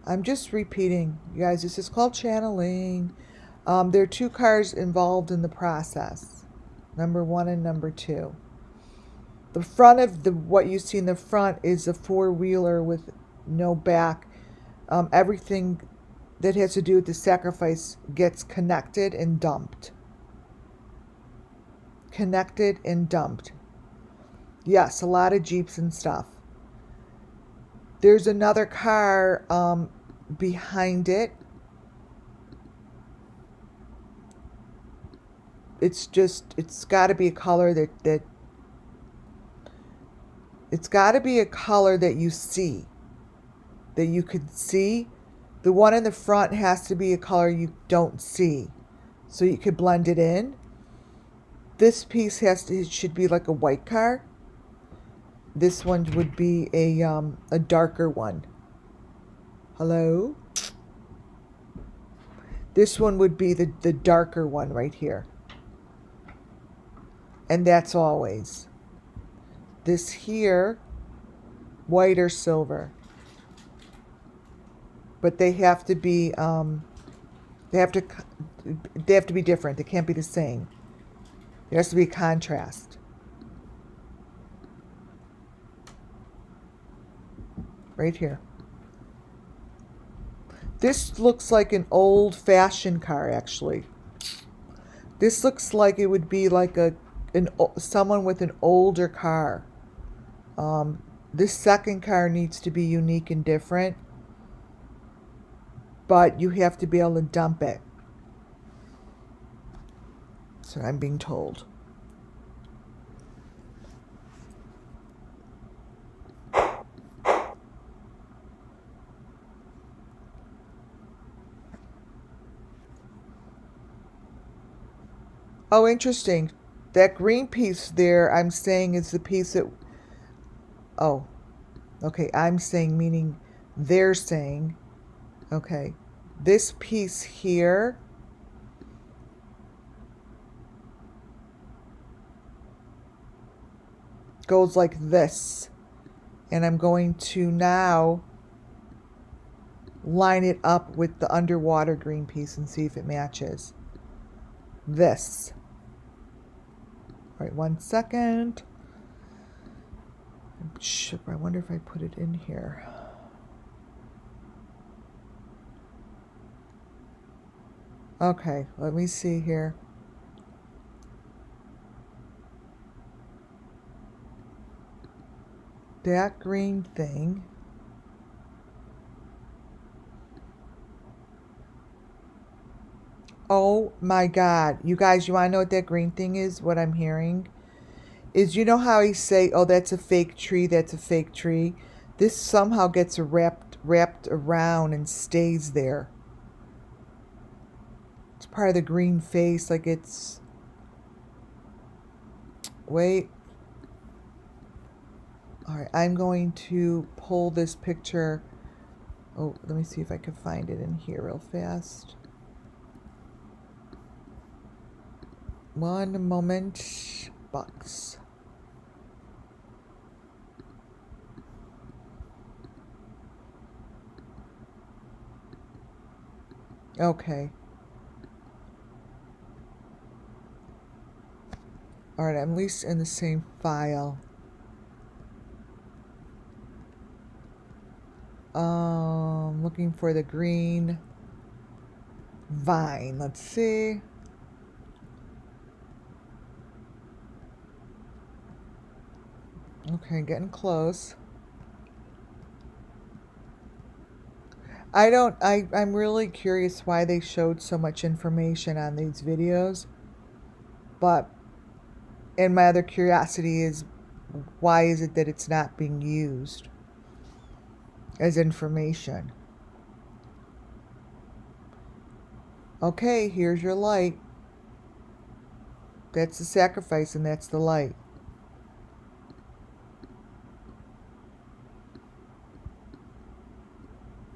A: I'm just repeating, you guys, this is called channeling. There are two cars involved in the process. Number 1 and number 2. The front of what you see in the front is a four-wheeler with no back. Everything that has to do with the sacrifice gets connected and dumped. Connected and dumped. Yes, a lot of Jeeps and stuff. There's another car behind it. it's got to be a color that it's got to be a color that you see, that you can see. The one in the front has to be a color you don't see, so you could blend it in. This piece it should be like a white car. This one would be a darker one. Hello? This one would be the darker one right here. And that's always. This here, white or silver. But they have to be they have to be different. They can't be the same. There has to be a contrast. Right here. This looks like an old-fashioned car, actually. This looks like it would be like someone with an older car. This second car needs to be unique and different, but you have to be able to dump it. So I'm being told. Oh, interesting. That green piece there, I'm saying, is the piece that... Oh, okay. I'm saying, meaning they're saying. Okay. This piece here goes like this. And I'm going to now line it up with the underwater green piece and see if it matches. This. All right, 1 second. I wonder if I put it in here. Okay, let me see here. That green thing. Oh my God. You guys, you want to know what that green thing is? What I'm hearing is, you know how he say, oh, that's a fake tree, that's a fake tree? This somehow gets wrapped around and stays there. It's part of the green face, like it's... Wait. All right, I'm going to pull this picture. Oh, let me see if I can find it in here real fast. One moment, box. Okay. All right, I'm at least in the same file. Looking for the green vine. Let's see. Okay, getting close. I'm really curious why they showed so much information on these videos. And my other curiosity is, why is it that it's not being used as information? Okay, here's your light. That's the sacrifice, and that's the light.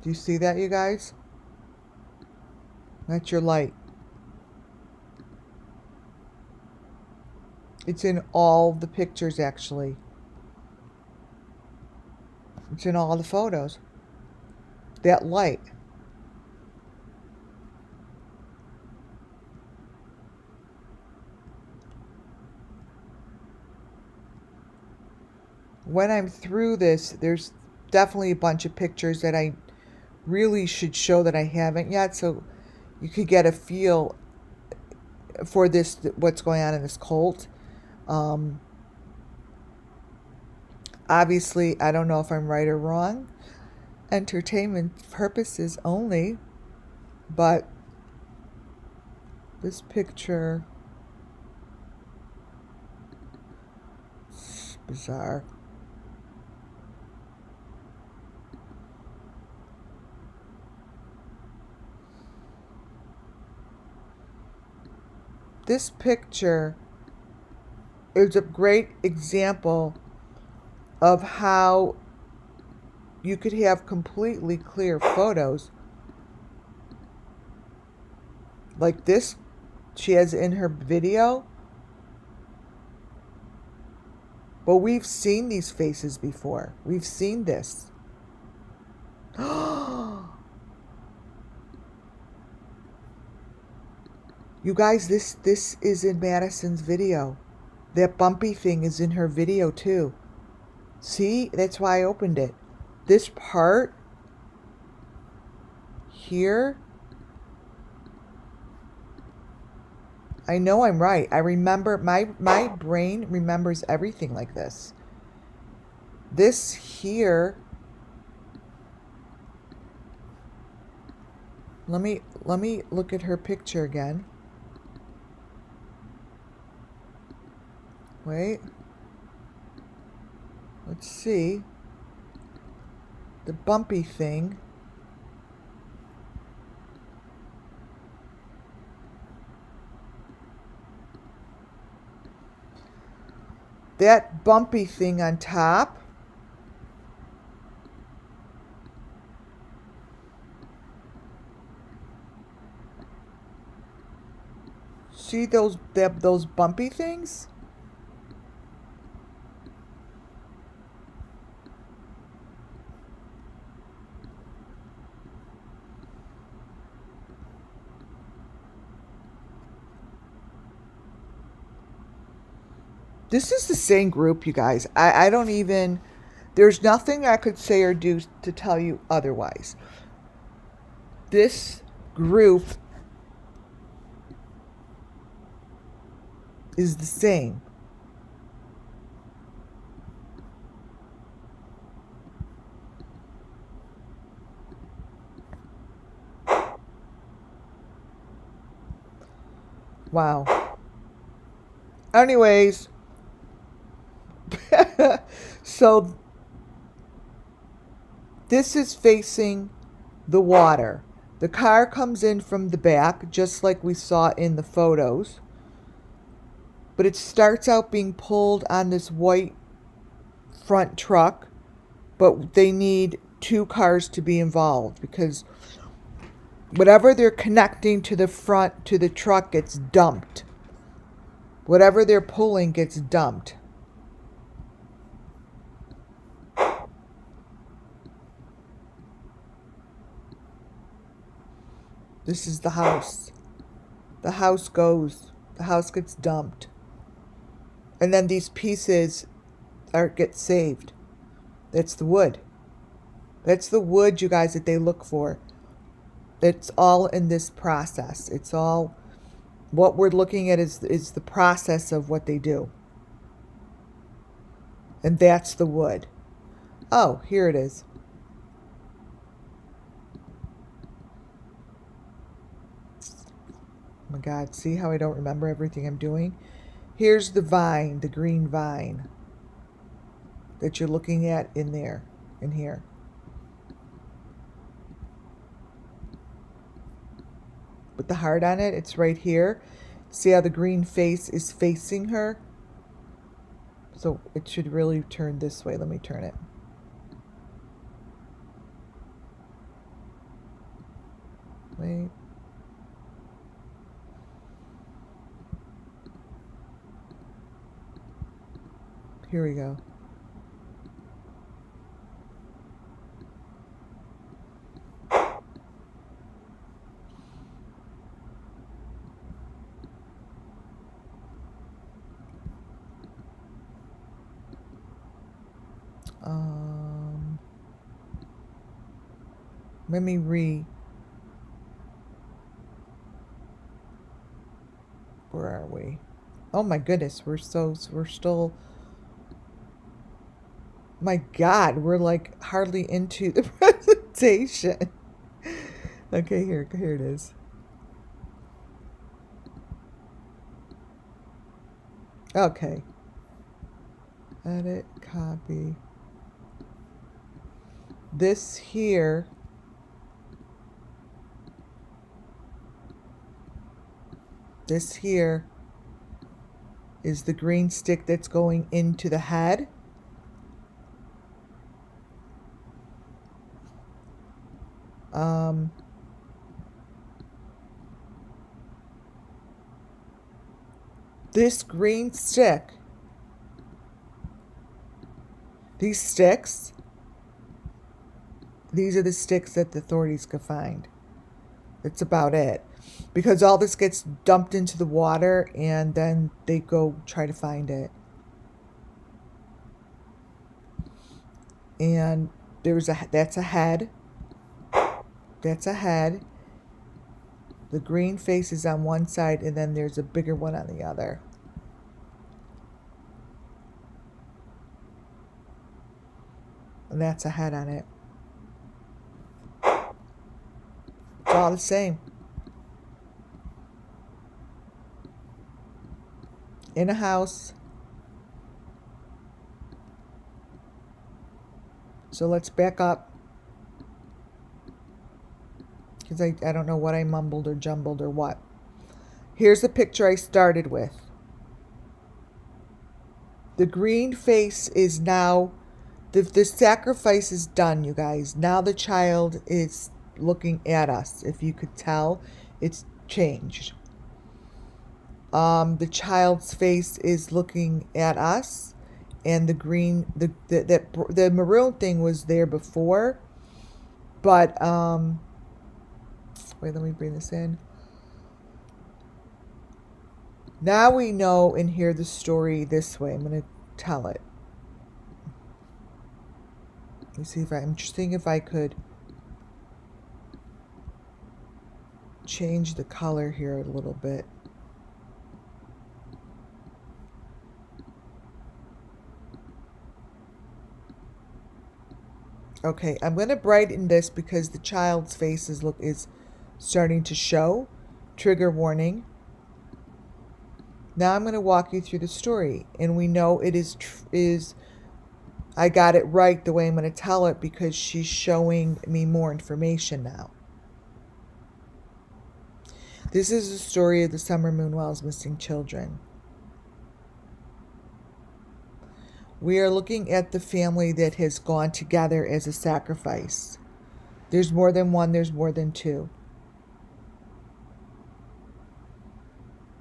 A: Do you see that, you guys? That's your light. It's in all the pictures, actually. It's in all the photos. That light. When I'm through this, there's definitely a bunch of pictures that I really should show that I haven't yet, so you could get a feel for this, what's going on in this cult. Obviously, I don't know if I'm right or wrong. Entertainment purposes only. But this picture bizarre. This picture is a great example of how you could have completely clear photos like this she has in her video. But we've seen these faces before. We've seen this. You guys, this is in Madison's video. That bumpy thing is in her video too. See? That's why I opened it. This part here, I know I'm right. I remember, my brain remembers everything like this. This here, let me look at her picture again. Wait. Let's see. The bumpy thing. That bumpy thing on top. See those bumpy things? This is the same group, you guys. I don't even, there's nothing I could say or do to tell you otherwise. This group is the same. Wow. Anyways, so this is facing the water. The car comes in from the back, just like we saw in the photos. But it starts out being pulled on this white front truck. But they need 2 cars to be involved because whatever they're connecting to the front, to the truck, gets dumped. Whatever they're pulling gets dumped. This is the house. The house goes. The house gets dumped. And then these pieces get saved. That's the wood. That's the wood, you guys, that they look for. It's all in this process. It's all, what we're looking at is the process of what they do. And that's the wood. Oh, here it is. Oh my God, see how I don't remember everything I'm doing? Here's the vine, the green vine that you're looking at in there, in here. With the heart on it, it's right here. See how the green face is facing her? So it should really turn this way. Let me turn it. Wait. Here we go. Let me where are we? Oh my goodness, we're still, my God, we're like hardly into the presentation. Okay, here it is. Okay. Edit, copy. This here is the green stick that's going into the head. This green stick, these sticks, these are the sticks that the authorities could find. That's about it. Because all this gets dumped into the water and then they go try to find it. And that's a head. That's a head. The green face is on one side and then there's a bigger one on the other. And that's a head on it. It's all the same. In a house. So let's back up. Because I don't know what I mumbled or jumbled or what. Here's the picture I started with. The green face is now, the sacrifice is done, you guys. Now the child is looking at us. If you could tell, it's changed. The child's face is looking at us, and the green, the maroon thing was there before, but wait, let me bring this in. Now we know and hear the story this way. I'm going to tell it. Let me see if I'm seeing if I could change the color here a little bit. Okay, I'm going to brighten this because the child's face is starting to show. Trigger warning. Now I'm going to walk you through the story, and we know it is I got it right the way I'm going to tell it because she's showing me more information now. This is the story of the SUMMERWELLS missing children. We are looking at the family that has gone together as a sacrifice. There's more than one, there's more than two.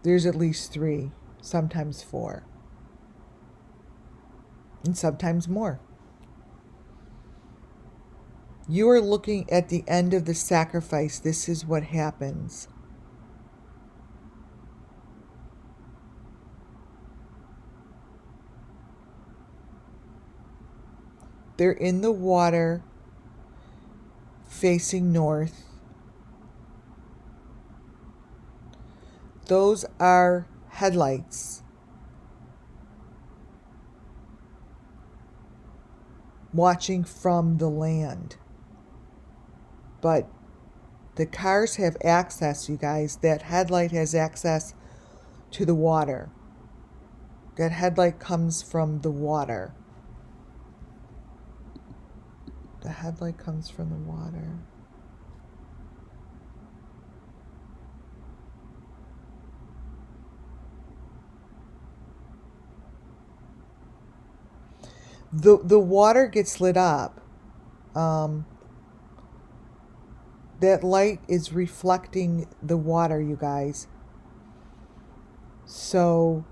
A: There's at least 3, sometimes 4. And sometimes more. You are looking at the end of the sacrifice. This is what happens. They're in the water, facing north. Those are headlights. Watching from the land. But the cars have access, you guys. That headlight has access to the water. That headlight comes from the water. The headlight comes from the water. The water gets lit up. That light is reflecting the water, you guys. So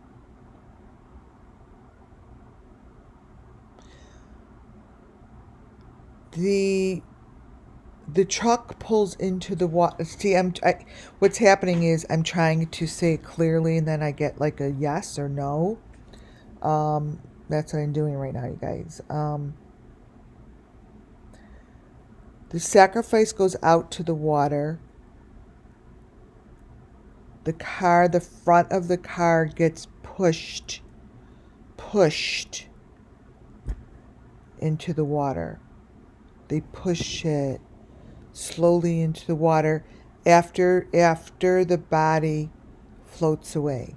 A: the truck pulls into the water. See, what's happening is I'm trying to say it clearly, and then I get like a yes or no. That's what I'm doing right now, you guys. The sacrifice goes out to the water. The front of the car gets pushed into the water. They push it slowly into the water after the body floats away.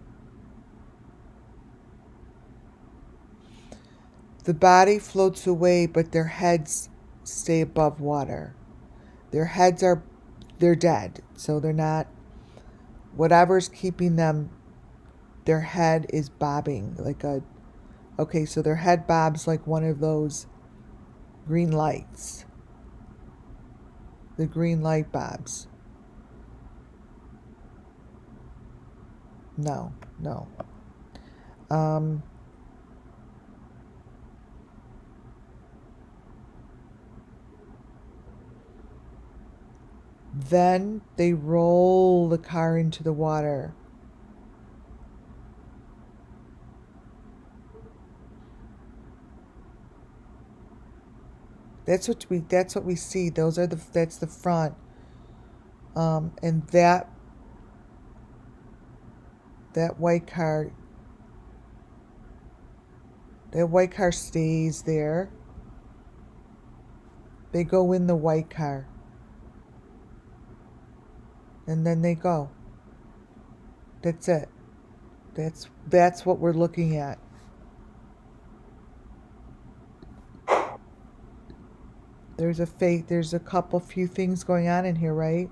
A: The body floats away, but their heads stay above water. Their heads are, they're dead. So they're not, whatever's keeping them, their head is bobbing like a, okay, so their head bobs like one of those green lights. The green light bobs. No, no. Then they roll the car into the water. That's what we see. Those are that's the front. And that white car, stays there. They go in the white car. And then they go. That's it. That's what we're looking at. There's a few things going on in here, right?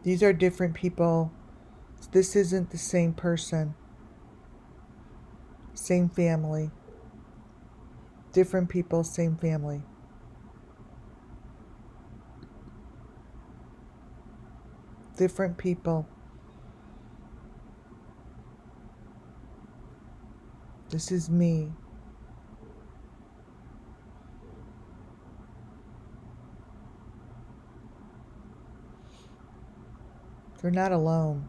A: These are different people. This isn't the same person. Same family. Different people, same family. Different people. This is me. They're not alone.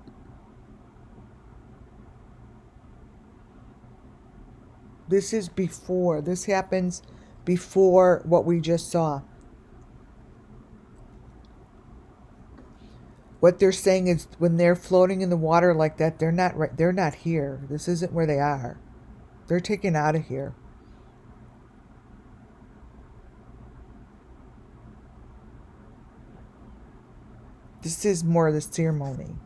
A: This is before. This happens before what we just saw. What they're saying is when they're floating in the water like that, they're not here. This isn't where they are. They're taken out of here. This is more of the ceremony.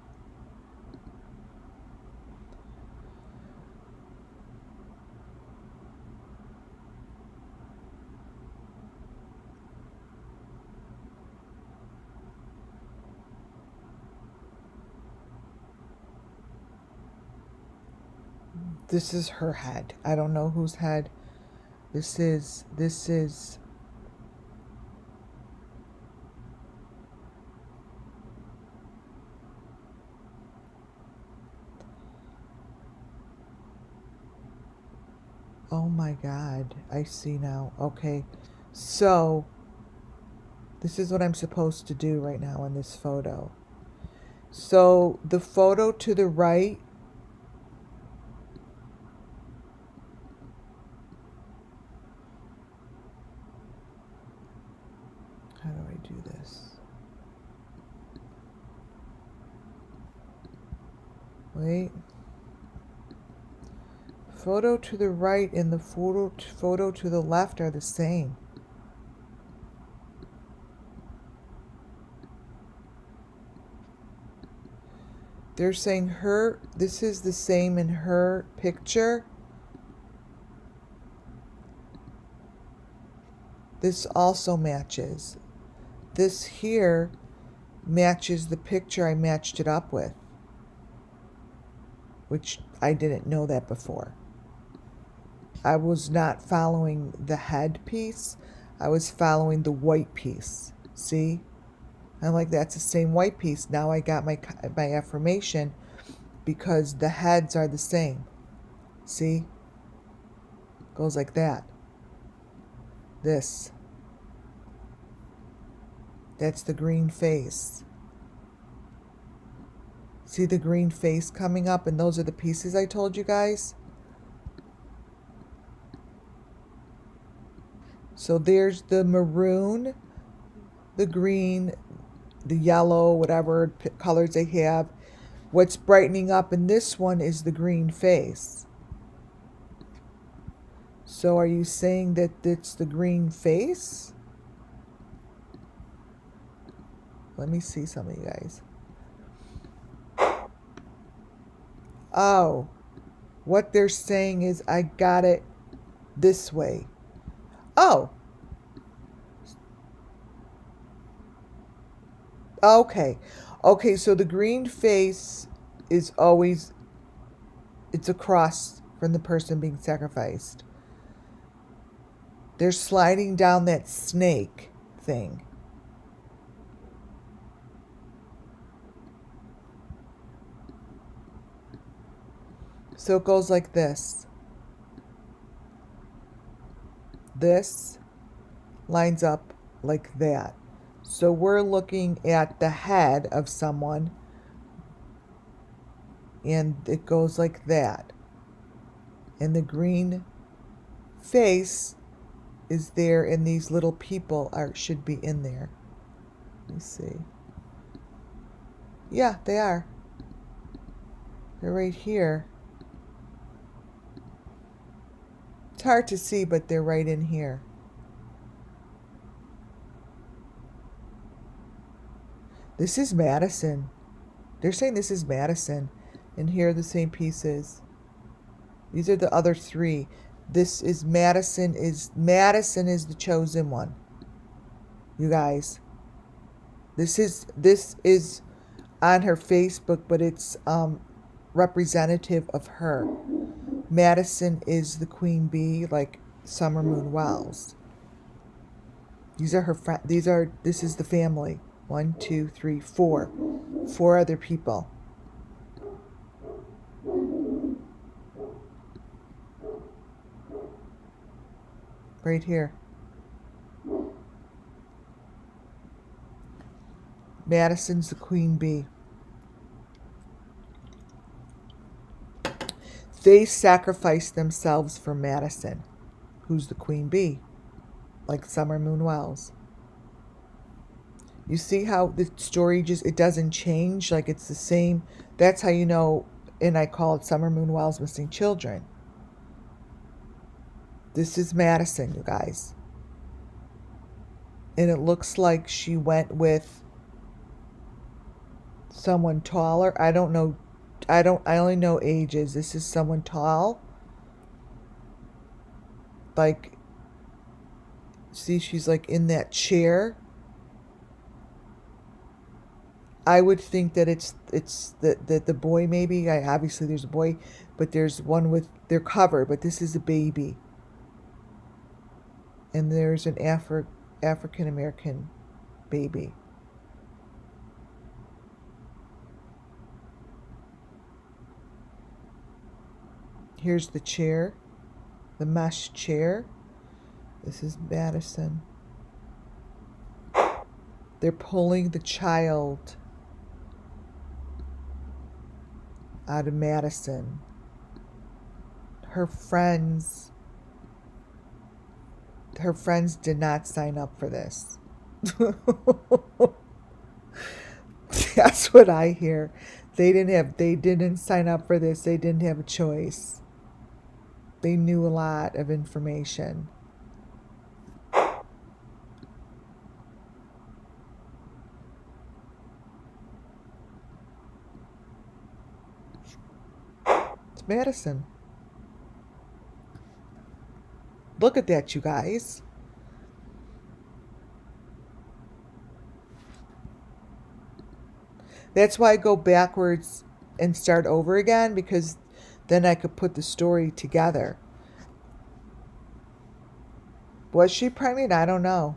A: This is her head. I don't know whose head. This is. Oh my God. I see now. Okay. So, this is what I'm supposed to do right now in this photo. So, the photo to the right, how do I do this? Wait. Photo to the right and the photo to the left are the same. They're saying this is the same in her picture. This also matches. This here matches the picture I matched it up with, which I didn't know that before. I was not following the head piece. I was following the white piece. See? I'm like, that's the same white piece. Now I got my affirmation because the heads are the same. See? Goes like that. This. That's the green face. See the green face coming up? And those are the pieces I told you guys. So there's the maroon, the green, the yellow, whatever colors they have. What's brightening up in this one is the green face. So are you saying that it's the green face? Let me see some of you guys. Oh, what they're saying is I got it this way. Oh. Okay. Okay, so the green face is always, it's a cross from the person being sacrificed. They're sliding down that snake thing. So it goes like this. This lines up like that. So we're looking at the head of someone, and it goes like that. And the green face is there, and these little people should be in there. Let me see. Yeah, they are. They're right here. It's hard to see, but they're right in here. This is Madison. They're saying this is Madison. And here are the same pieces. These are the other three. This is Madison is the chosen one. You guys. This is on her Facebook, but it's representative of her. Madison is the queen bee, like Summer Moon Wells. These are her friends. This is the family. 1, 2, 3, 4. 4 other people. Right here. Madison's the queen bee. They sacrificed themselves for Madison, who's the queen bee, like Summer Moon Wells. You see how the story it doesn't change, like it's the same. That's how you know, and I call it Summer Moon Wells Missing Children. This is Madison, you guys. And it looks like she went with someone taller. I don't know. I only know ages. This is someone tall. Like, see, she's like in that chair. I would think that it's the boy maybe. Obviously there's a boy, but there's one with, they're covered, but this is a baby. And there's an African American baby. Here's the chair, the mesh chair. This is Madison. They're pulling the child out of Madison. Her friends did not sign up for this. That's what I hear. They didn't sign up for this. They didn't have a choice. They knew a lot of information. It's Madison. Look at that, you guys. That's why I go backwards and start over again, because then I could put the story together. Was she pregnant? I don't know.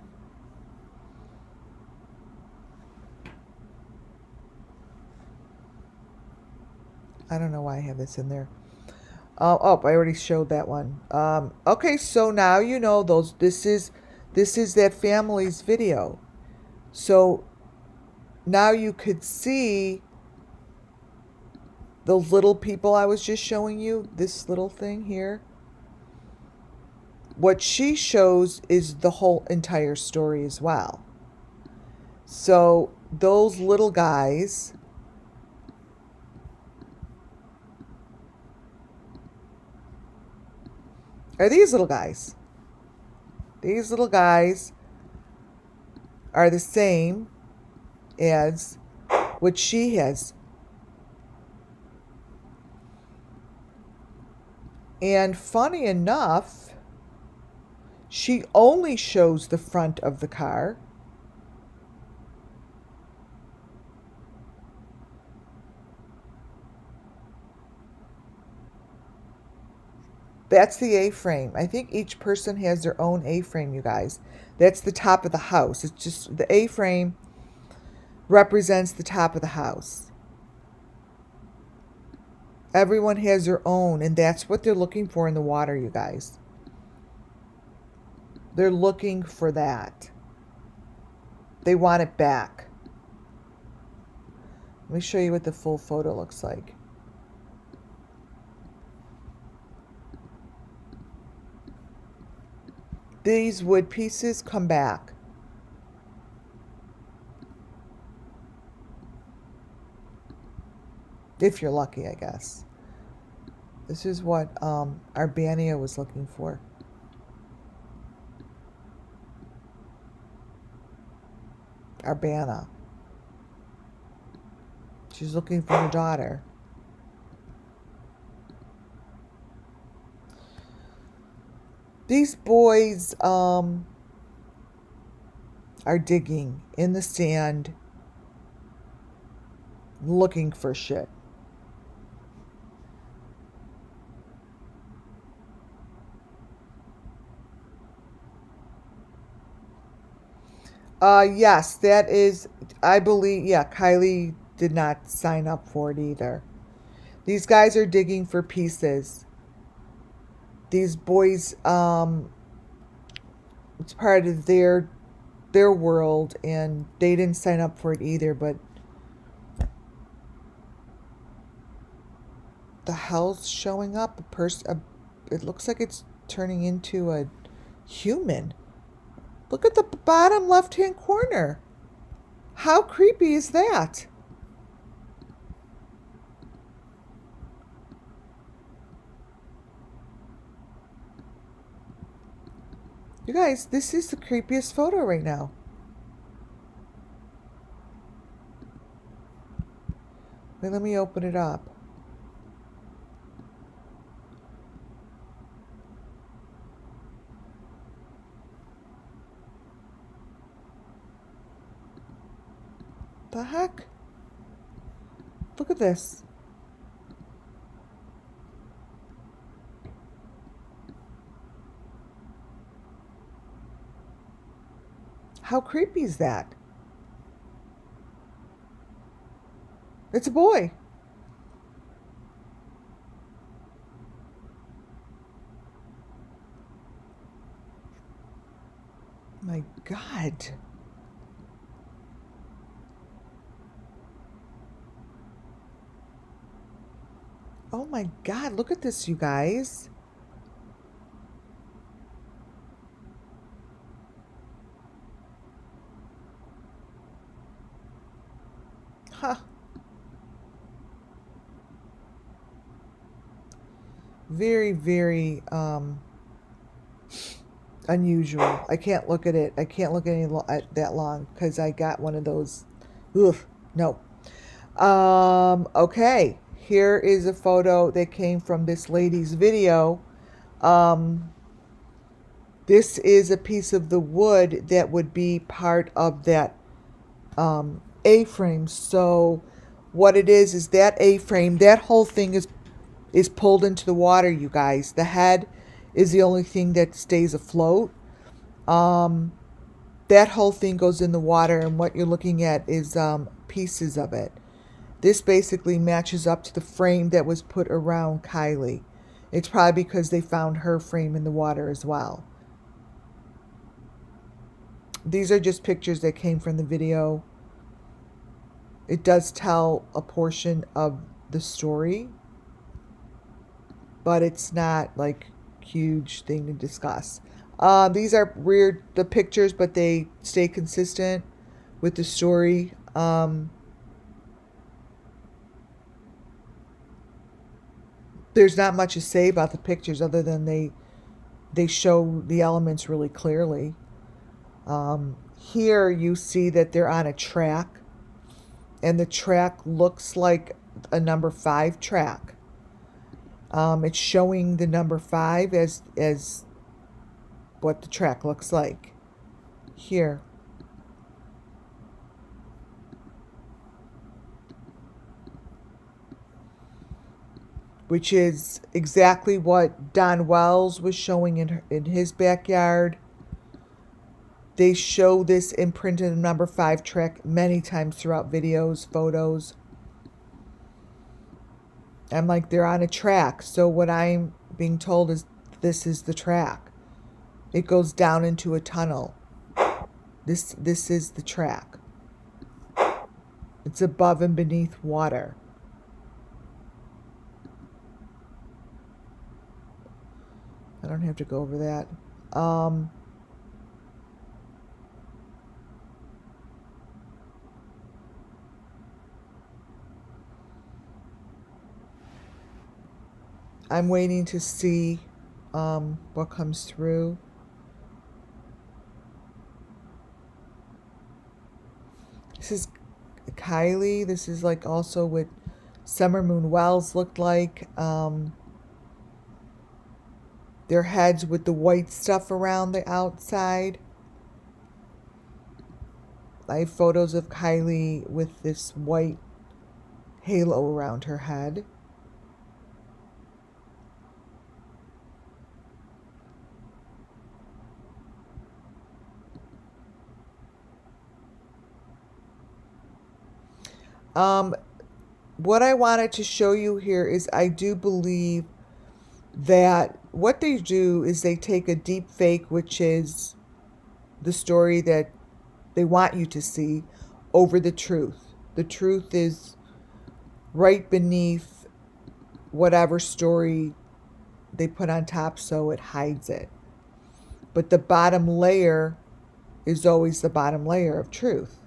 A: I don't know why I have this in there. Oh, I already showed that one. Okay, so now you know this is that family's video. So now you could see those little people I was just showing you, this little thing here. What she shows is the whole entire story as well. So those little guys are these little guys. These little guys are the same as what she has. And funny enough, she only shows the front of the car. That's the A-frame. I think each person has their own A-frame, you guys. That's the top of the house. It's just the A-frame represents the top of the house. Everyone has their own, and that's what they're looking for in the water, you guys. They're looking for that. They want it back. Let me show you what the full photo looks like. These wood pieces come back. If you're lucky, I guess. This is what Arbania was looking for. Arbana. She's looking for her daughter. These boys are digging in the sand, looking for shit. Yes, that is, I believe, yeah, Kylie did not sign up for it either. These guys are digging for pieces. These boys, it's part of their world, and they didn't sign up for it either, but the hell's showing up? It looks like it's turning into a human. Look at the bottom left-hand corner. How creepy is that? You guys, this is the creepiest photo right now. Wait, let me open it up. The heck? Look at this. How creepy is that? It's a boy. My God. Oh my God, look at this, you guys. Huh. Very, very unusual. I can't look at it. I can't look at that long because I got one of those. Ugh, no. Okay. Here is a photo that came from this lady's video. This is a piece of the wood that would be part of that A-frame. So what it is that A-frame, that whole thing is pulled into the water, you guys. The head is the only thing that stays afloat. That whole thing goes in the water, and what you're looking at is pieces of it. This basically matches up to the frame that was put around Kylie. It's probably because they found her frame in the water as well. These are just pictures that came from the video. It does tell a portion of the story, but it's not like huge thing to discuss. These are weird, the pictures, but they stay consistent with the story. There's not much to say about the pictures other than they show the elements really clearly. Here you see that they're on a track. And the track looks like a number 5 track. It's showing the number 5 as what the track looks like here. Which is exactly what Don Wells was showing in his backyard. They show this imprint in the number 5 track many times throughout videos, photos. I'm like, they're on a track. So what I'm being told is this is the track. It goes down into a tunnel. This is the track. It's above and beneath water. I don't have to go over that. I'm waiting to see what comes through. This is Kylie. This is like also what Summer Moon Wells looked like. Their heads with the white stuff around the outside. I have photos of Kylie with this white halo around her head. What I wanted to show you here is I do believe that what they do is they take a deep fake, which is the story that they want you to see, over the truth. The truth is right beneath whatever story they put on top, so it hides it. But the bottom layer is always the bottom layer of truth.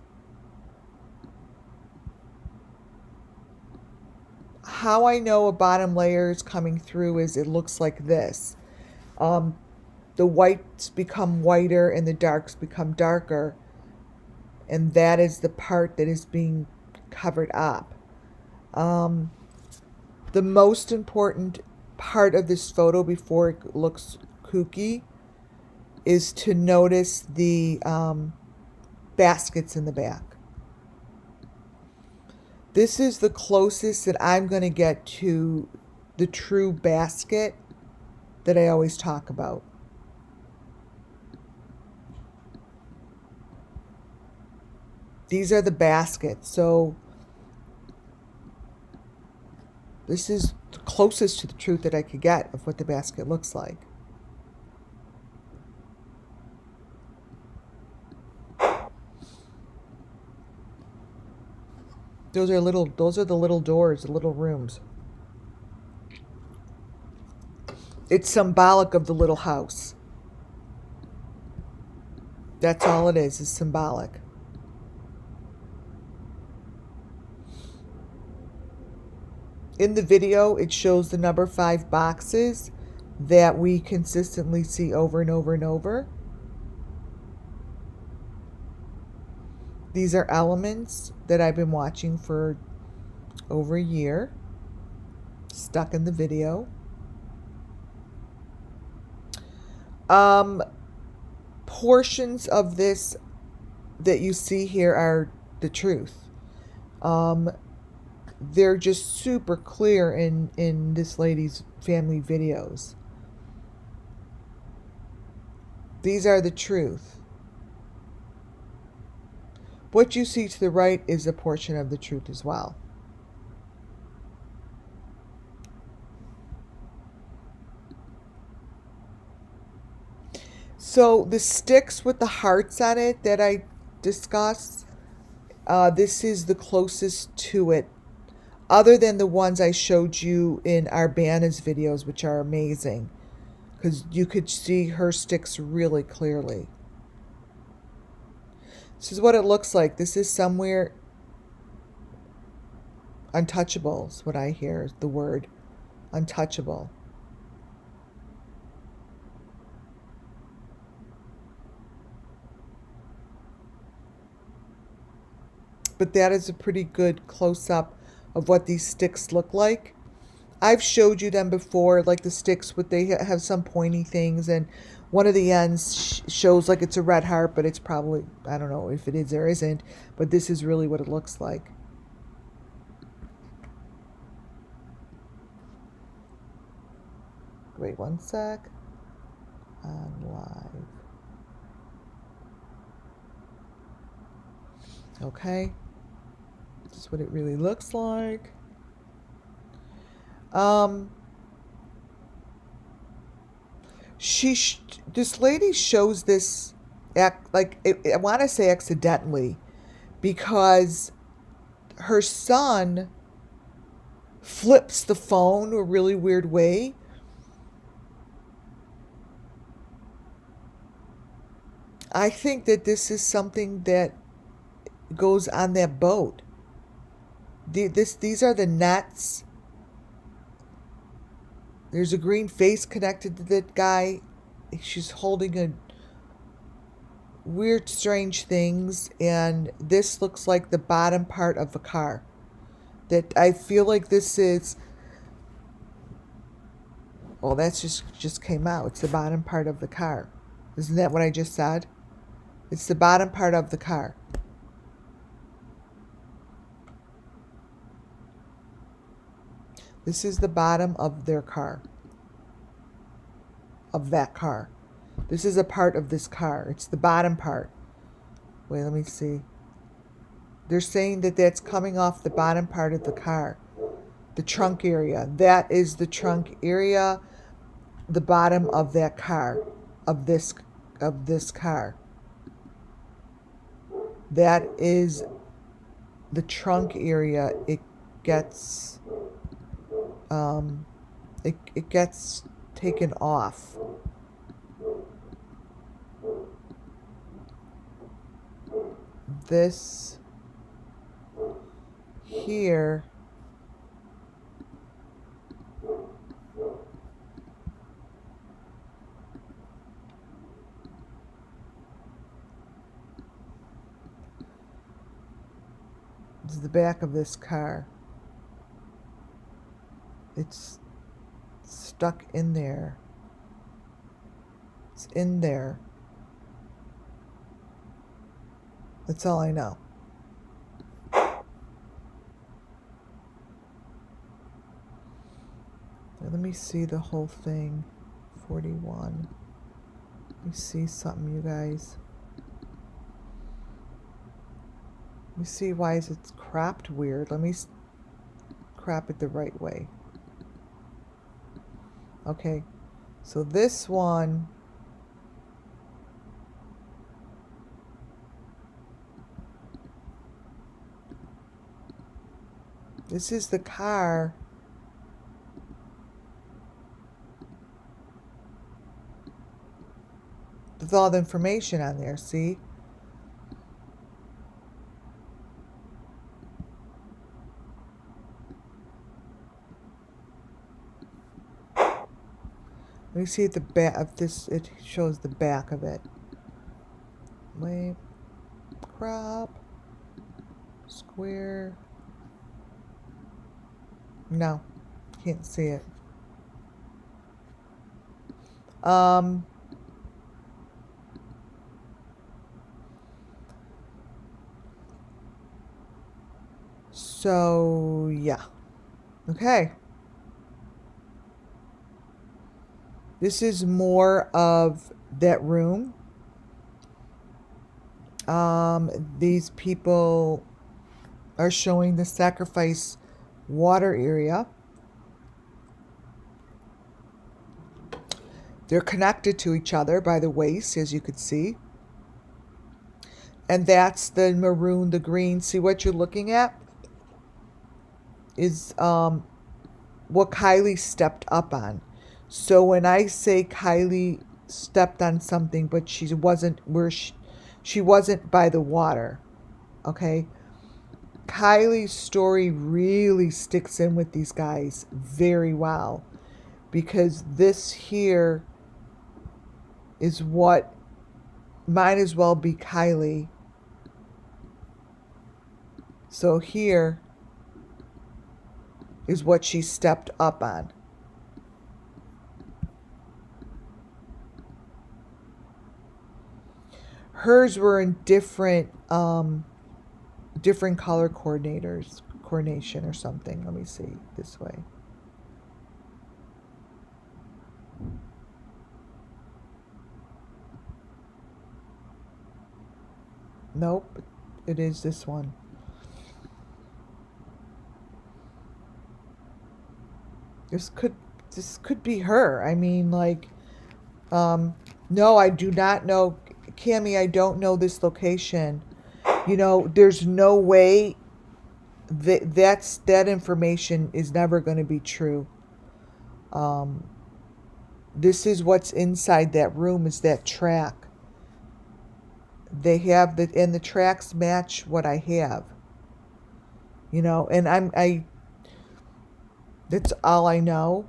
A: How I know a bottom layer is coming through is it looks like this. The whites become whiter and the darks become darker. And that is the part that is being covered up. The most important part of this photo before it looks kooky is to notice the baskets in the back. This is the closest that I'm going to get to the true basket that I always talk about. These are the baskets. So this is the closest to the truth that I could get of what the basket looks like. Those are the little doors, the little rooms. It's symbolic of the little house. That's all it is symbolic. In the video, it shows the number 5 boxes that we consistently see over and over and over. These are elements that I've been watching for over a year, stuck in the video. Portions of this that you see here are the truth. They're just super clear in this lady's family videos. These are the truth. What you see to the right is a portion of the truth as well. So the sticks with the hearts on it that I discussed, this is the closest to it, other than the ones I showed you in Arbana's videos, which are amazing, because you could see her sticks really clearly. This is what it looks like. This is somewhere untouchable is what I hear, the word untouchable. but that is a pretty good close-up of what these sticks look like. I've showed you them before, like the sticks with they have some pointy things, and one of the ends shows like it's a red heart, but it's probably, I don't know if it is or isn't, but this is really what it looks like. Wait one sec. On live. Okay. This is what it really looks like. This lady shows this I want to say accidentally, because her son flips the phone a really weird way. I think that this is something that goes on that boat. These are the nets. There's a green face connected to that guy. She's holding a weird, strange things, and this looks like the bottom part of a car. That I feel like this is. Well, that's just came out. It's the bottom part of the car. Isn't that what I just said? It's the bottom part of the car. This is the bottom of their car. Of that car. This is a part of this car. It's the bottom part. Wait, let me see. They're saying that that's coming off the bottom part of the car. The trunk area. That is the trunk area. The bottom of that car. Of this car. That is the trunk area. It gets it gets taken off. This here is the back of this car. It's stuck in there. It's in there. That's all I know. Let me see the whole thing. 41. Let me see something, you guys. Let me see, why is it cropped weird? Let me crop it the right way. Okay, so this one, this is the car. With all the information on there, see? Let me see at the back of this, it shows the back of it. Wait, crop, square. No, can't see it. So, yeah. Okay. This is more of that room. These people are showing the sacrifice water area. They're connected to each other by the waist, as you could see. And that's the maroon, the green. See what you're looking at? Is what Kylie stepped up on. So when I say Kylie stepped on something, but she wasn't where she wasn't by the water, okay? Kylie's story really sticks in with these guys very well, because this here is what might as well be Kylie. So here is what she stepped up on. Hers were in different different color coordination or something. Let me see this way. Nope, it is this one. This could be her. I mean, like, no, I do not know, Cammie. I don't know this location. You know, there's no way that information is never going to be true. This is what's inside that room, is that track. They have and the tracks match what I have. You know, and that's all I know.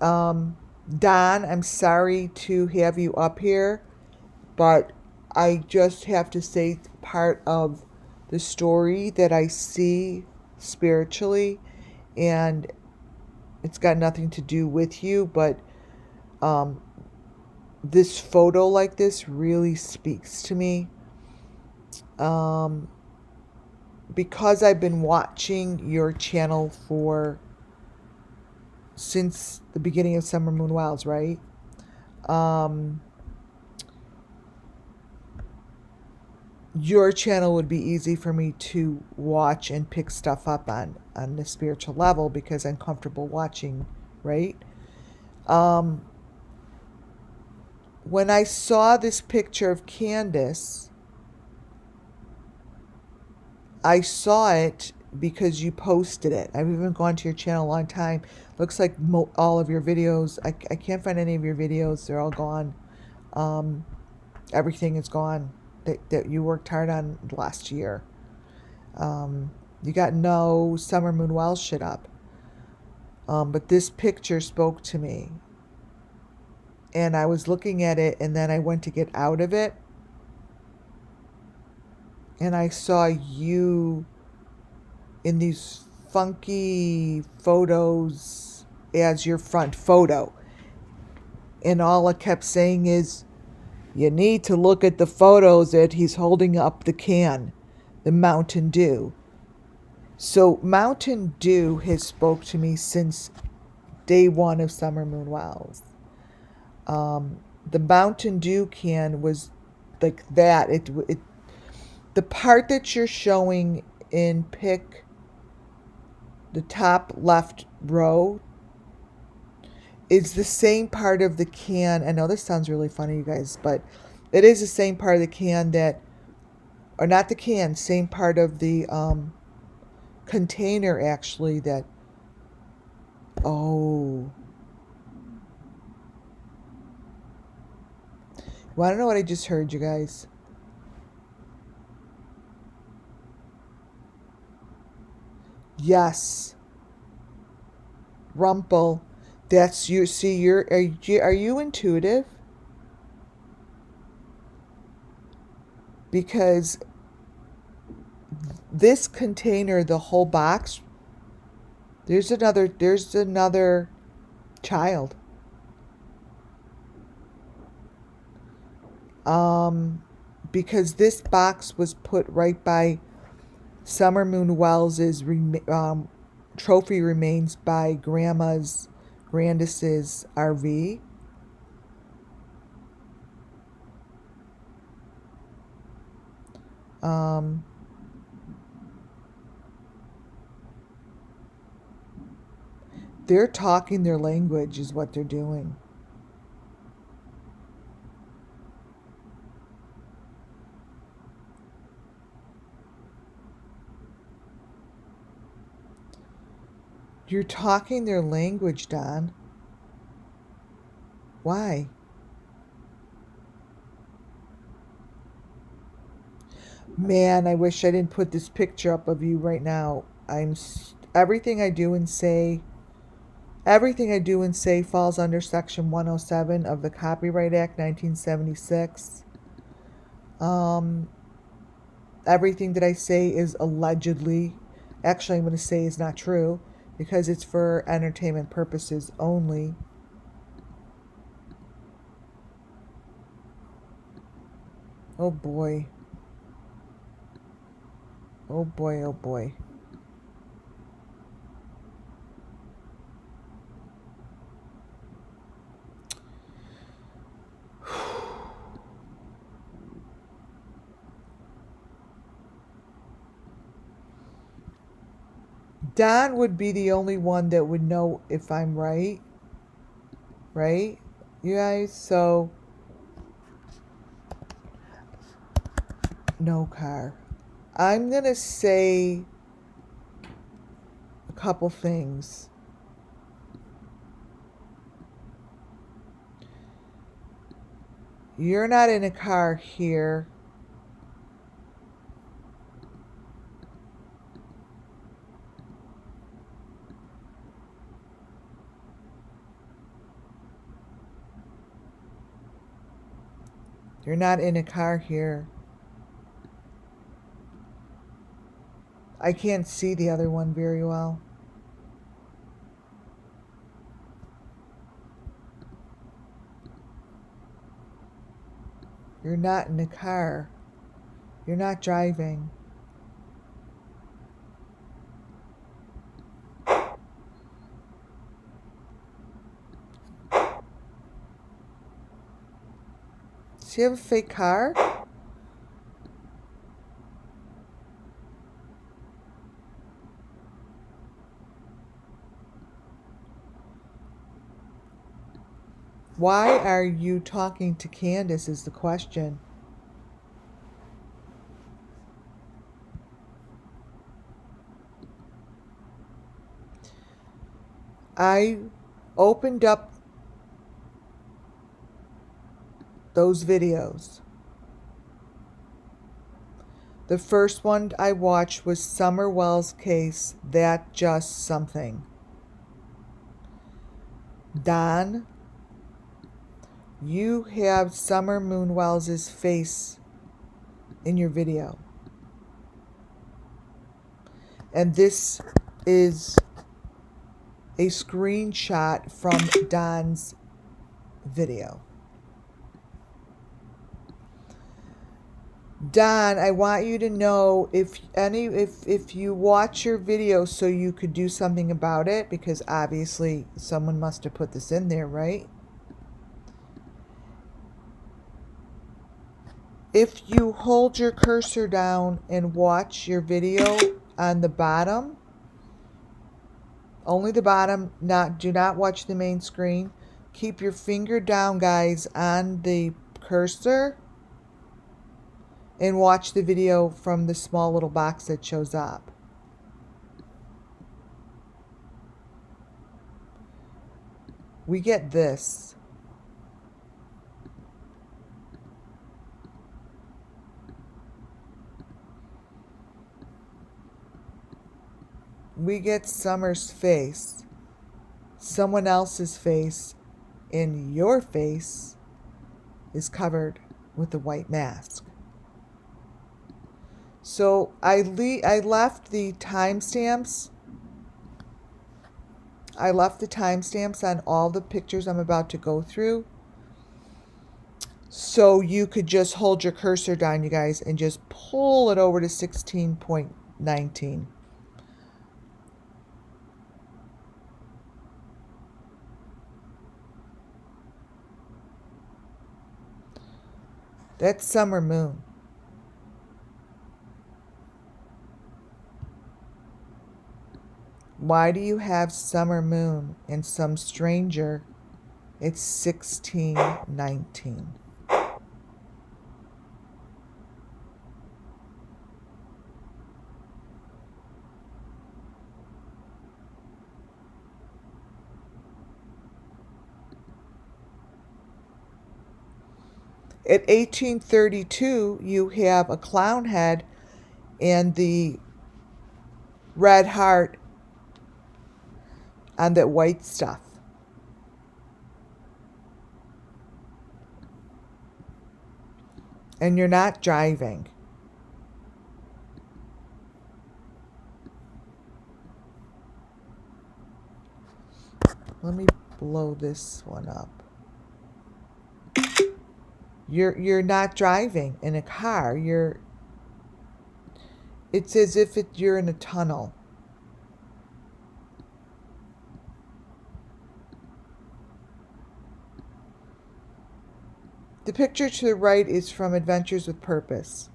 A: Don, I'm sorry to have you up here, but I just have to say, part of the story that I see spiritually, and it's got nothing to do with you, but this photo like this really speaks to me. Because I've been watching your channel since the beginning of Summer Moon Wells, right? Your channel would be easy for me to watch and pick stuff up on the spiritual level, because I'm comfortable watching, right? When I saw this picture of Candace, I saw it because you posted it. I've even gone to your channel a long time. Looks like all of your videos. I can't find any of your videos. They're all gone. Everything is gone that you worked hard on last year. You got no Summer Moon Wells shit up. But this picture spoke to me. And I was looking at it, and then I went to get out of it. And I saw you in these funky photos as your front photo. And all I kept saying is, you need to look at the photos that he's holding up the can, the Mountain Dew. So Mountain Dew has spoke to me since day one of Summer Moon Wells. The Mountain Dew can was like that. The part that you're showing in the top left row, is the same part of the can. I know this sounds really funny, you guys, but it is the same part of the can or not the can, same part of the container, actually, that, oh. You want to know what I just heard, you guys? Yes. Rumple. That's you. See, are you intuitive? Because this container, the whole box, there's another child. Because this box was put right by Summer Moon Wells's trophy remains by Grandis's RV. They're talking their language is what they're doing. You're talking their language, Don. Why? Man, I wish I didn't put this picture up of you right now. Everything I do and say falls under Section 107 of the Copyright Act 1976. everything that I say is allegedly, actually I'm going to say is not true, because it's for entertainment purposes only. Oh boy. Oh boy, oh boy. Don would be the only one that would know if I'm right. Right? You guys? So, no car. I'm going to say a couple things. You're not in a car here. You're not in a car here. I can't see the other one very well. You're not in a car. You're not driving. Does he have a fake car? Why are you talking to Candace is the question. I opened up those videos. The first one I watched was SUMMERWELLS case, That Just Something. Don, you have Summer Moon Wells' face in your video. And this is a screenshot from Don's video. Don, I want you to know if you watch your video so you could do something about it, because obviously someone must have put this in there, right? If you hold your cursor down and watch your video on the bottom, only the bottom, do not watch the main screen. Keep your finger down, guys, on the cursor and watch the video from the small little box that shows up. We get this. We get Summer's face, someone else's face, and your face is covered with a white mask. So I left the timestamps. I left the timestamps on all the pictures I'm about to go through, so you could just hold your cursor down, you guys, and just pull it over to 16.19. That's Summer Moon. Why do you have Summer Moon and some stranger? It's 1619. At 1832, you have a clown head and the red heart on that white stuff. And you're not driving. Let me blow this one up. You're not driving in a car. It's as if you're in a tunnel. The picture to the right is from Adventures with Purpose.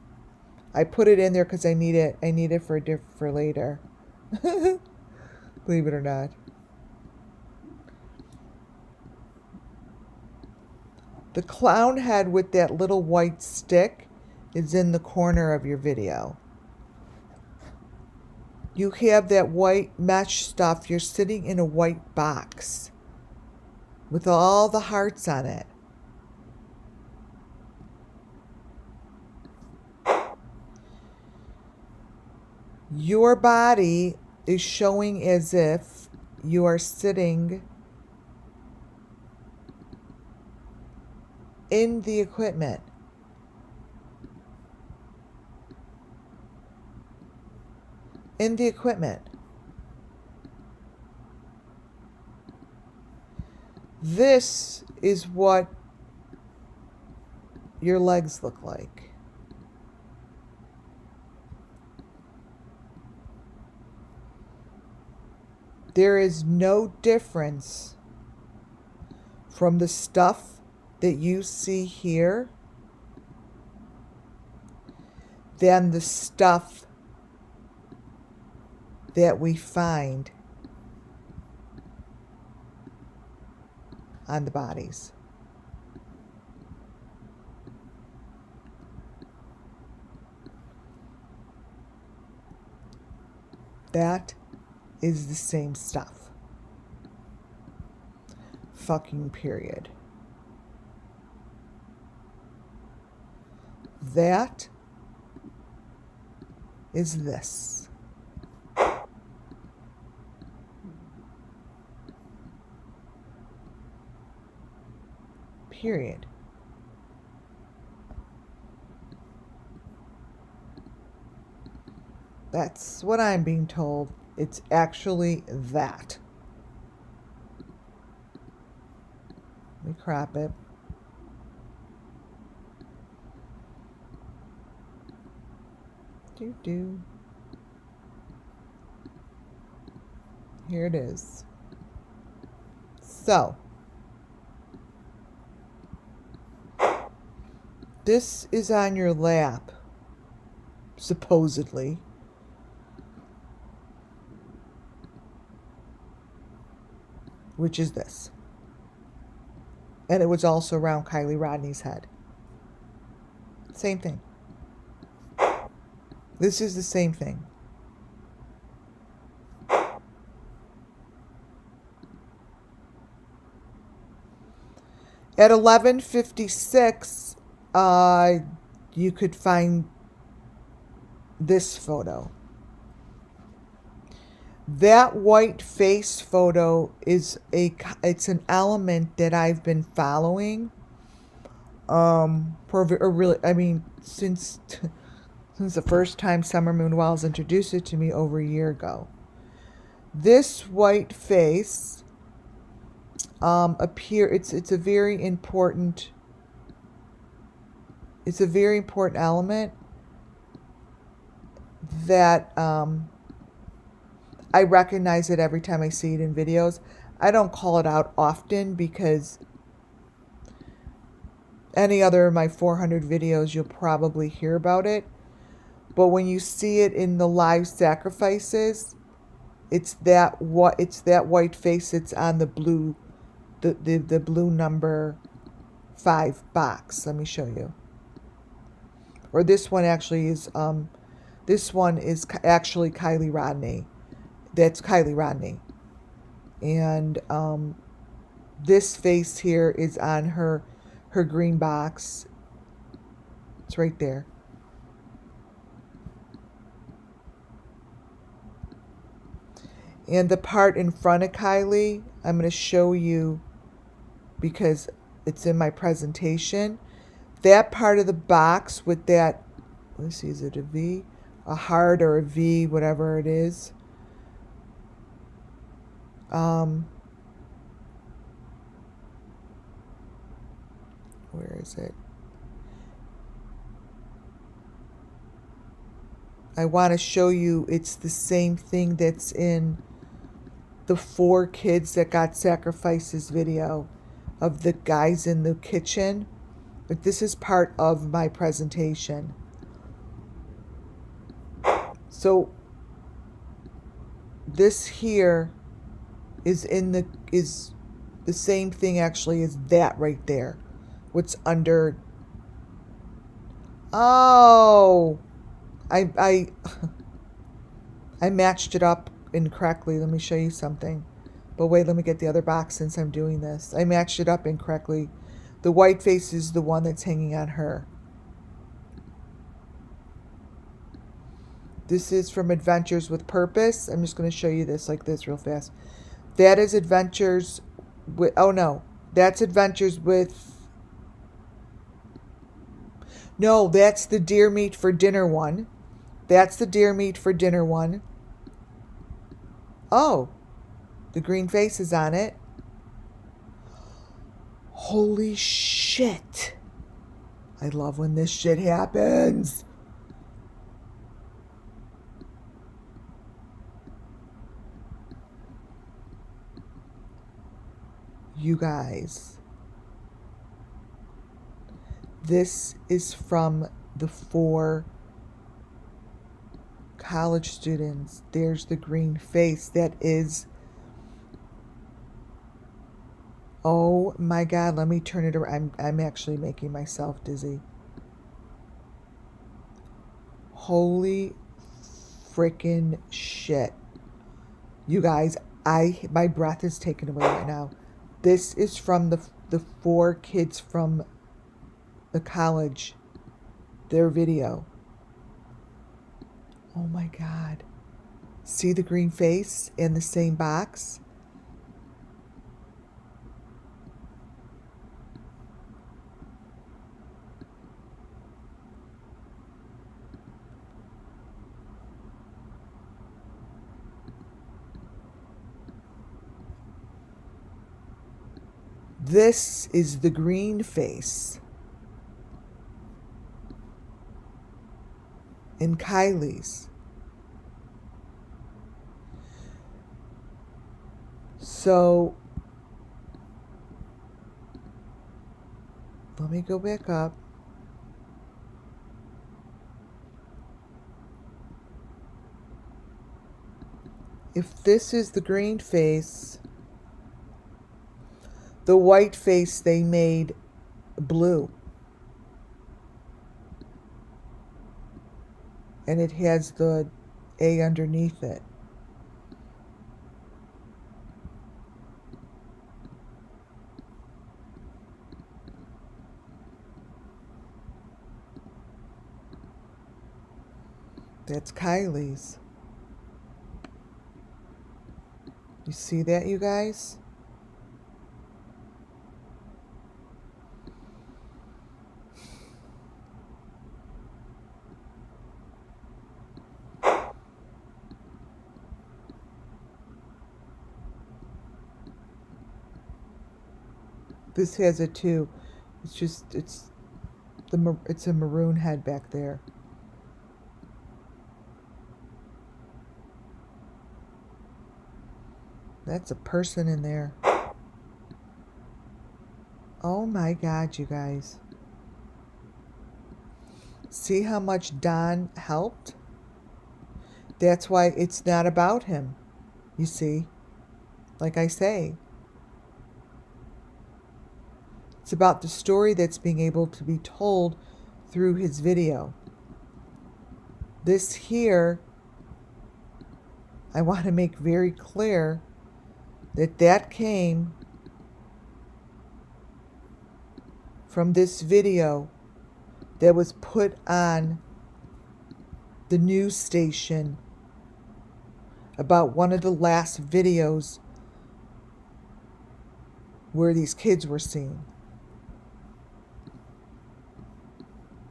A: I put it in there because I need it. I need it for later. Believe it or not. The clown head with that little white stick is in the corner of your video. You have that white mesh stuff. You're sitting in a white box with all the hearts on it. Your body is showing as if you are sitting in the equipment. In the equipment. This is what your legs look like. There is no difference from the stuff that you see here than the stuff that we find on the bodies. That is the same stuff. Fucking period. That is this. Period. That's what I'm being told. It's actually that. Let me crop it. Here it is. So, this is on your lap, supposedly. Which is this. And it was also around Kylie Rodney's head. Same thing. This is the same thing. At 11:56, you could find this photo. That white face photo is it's an element that I've been following since the first time SUMMERWELLS introduced it to me over a year ago. This white face it's a very important element that I recognize it every time I see it in videos. I don't call it out often because any other of my 400 videos, you'll probably hear about it. But when you see it in the live sacrifices, it's that white face that's on the blue, the blue number 5 box. Let me show you. Or this one actually is actually Kylie Rodney. That's Kylie Rodney. And this face here is on her green box. It's right there. And the part in front of Kylie, I'm going to show you because it's in my presentation. That part of the box with that, let's see, is it a V? A heart or a V, whatever it is. Where is it? I want to show you it's the same thing that's in the 4 kids that got sacrifices video of the guys in the kitchen. But this is part of my presentation. So this here is the same thing actually as that right there. What's under? Oh, I matched it up incorrectly. Let me show you something. But wait, let me get the other box since I'm doing this. I matched it up incorrectly. The white face is the one that's hanging on her. This is from Adventures with Purpose. I'm just going to show you this like this real fast. That is Adventures with, oh no, that's Adventures with, no, that's the deer meat for dinner one. That's the deer meat for dinner one. Oh, the green face is on it. Holy shit. I love when this shit happens. You guys. This is from the 4 college students. There's the green face. That is... Oh my God, let me turn it around. I'm actually making myself dizzy. Holy freaking shit. You guys, my breath is taken away right now. This is from the 4 kids from the college, their video. Oh my God. See the green face in the same box? This is the green face in Kylie's. So let me go back up. If this is the green face, the white face they made blue. And it has the A underneath it. That's Kylie's. You see that, you guys? This has it too. It's just, it's a maroon head back there. That's a person in there. Oh my God, you guys. See how much Don helped? That's why it's not about him. You see? Like I say. It's about the story that's being able to be told through his video. This here, I want to make very clear that came from this video that was put on the news station about one of the last videos where these kids were seen.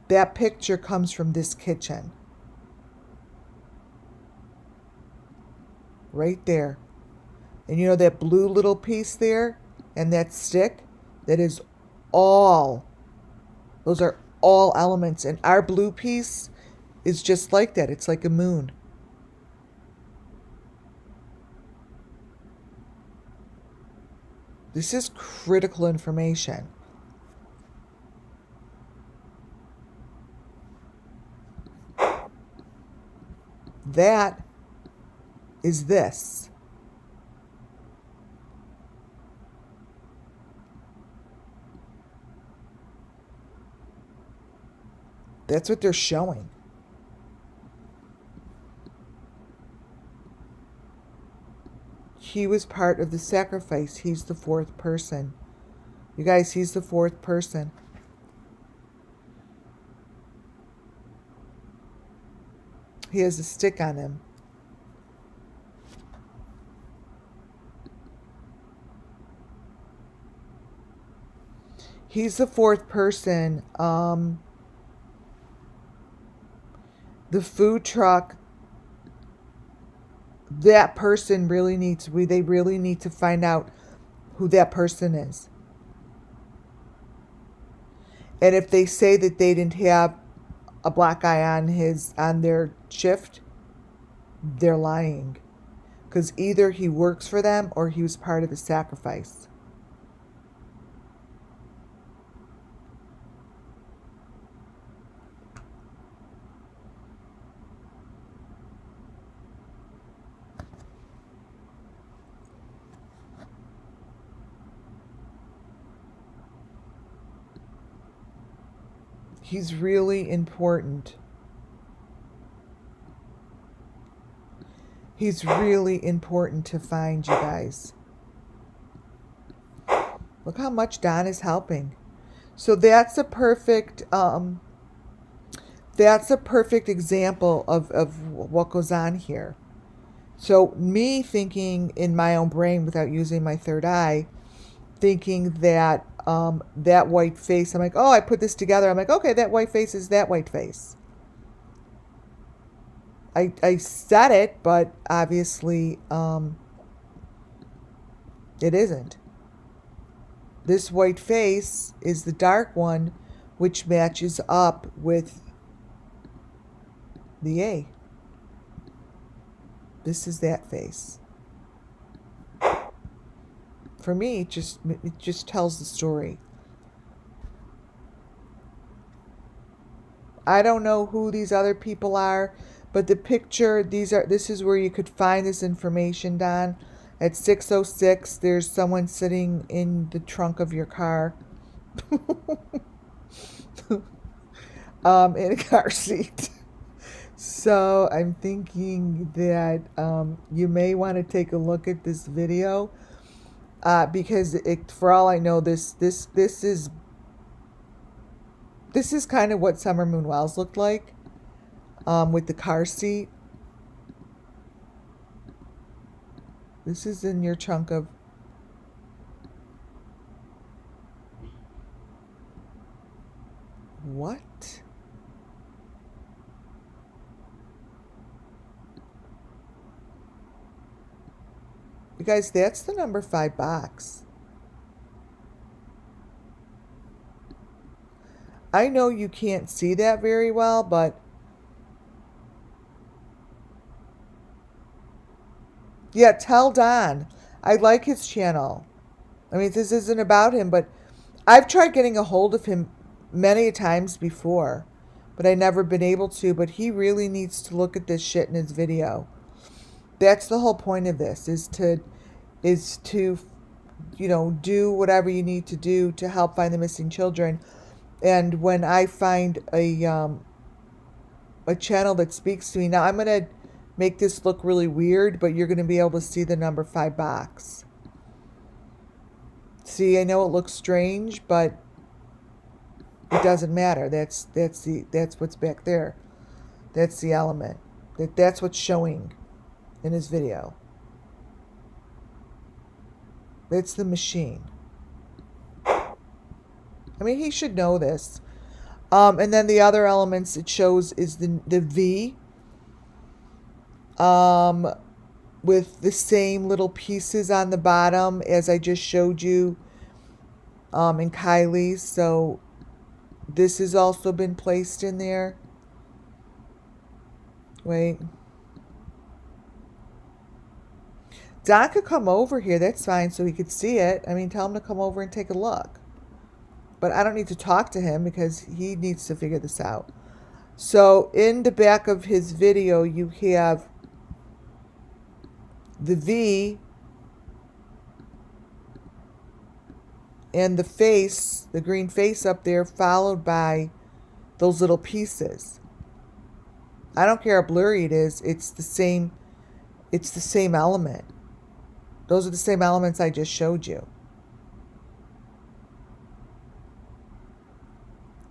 A: That picture comes from this kitchen. Right there. And you know that blue little piece there and that stick? That is all Those are all elements. And our blue piece is just like that. It's like a moon. This is critical information. That is this. That's what they're showing. He was part of the sacrifice. He's the fourth person. You guys, he's the fourth person. He has a stick on him. He's the fourth person. The food truck, that person really needs, they really need to find out who that person is. And if they say that they didn't have a black guy on their shift, they're lying. Because either he works for them or he was part of the sacrifice. He's really important. He's really important to find, you guys. Look how much Don is helping. So that's a perfect example of what goes on here. So me thinking in my own brain without using my third eye, thinking that that white face, I'm like, oh, I put this together. I'm like, okay, that white face is that white face. I said it, but obviously it isn't. This white face is the dark one, which matches up with the A. This is that face. For me, it just tells the story. I don't know who these other people are, but the picture, this is where you could find this information, Don. At 6:06, there's someone sitting in the trunk of your car. In a car seat. So I'm thinking that you may want to take a look at this video. Because for all I know, this is kind of what Summer Moon Wells looked like, with the car seat. This is in your chunk of what? You guys, that's the number 5 box. I know you can't see that very well, but yeah, tell Don. I like his channel. I mean, this isn't about him, but I've tried getting a hold of him many times before, but I never been able to. But he really needs to look at this shit in his video. That's the whole point of this, is to you know, do whatever you need to do to help find the missing children. And when I find a channel that speaks to me, now I'm gonna make this look really weird, but you're gonna be able to see the number 5 box. See, I know it looks strange, but it doesn't matter. That's what's back there. That's the element. That's what's showing in his video. It's the machine. I mean, he should know this. And then the other elements it shows is the V. With the same little pieces on the bottom as I just showed you in Kylie's. So This has also been placed in there. Wait. Don could come over here. That's fine, so he could see it. I mean, tell him to come over and take a look. But I don't need to talk to him because he needs to figure this out. So in the back of his video, you have the V and the face, the green face up there, followed by those little pieces. I don't care how blurry it is. It's the same element. Those are the same elements I just showed you.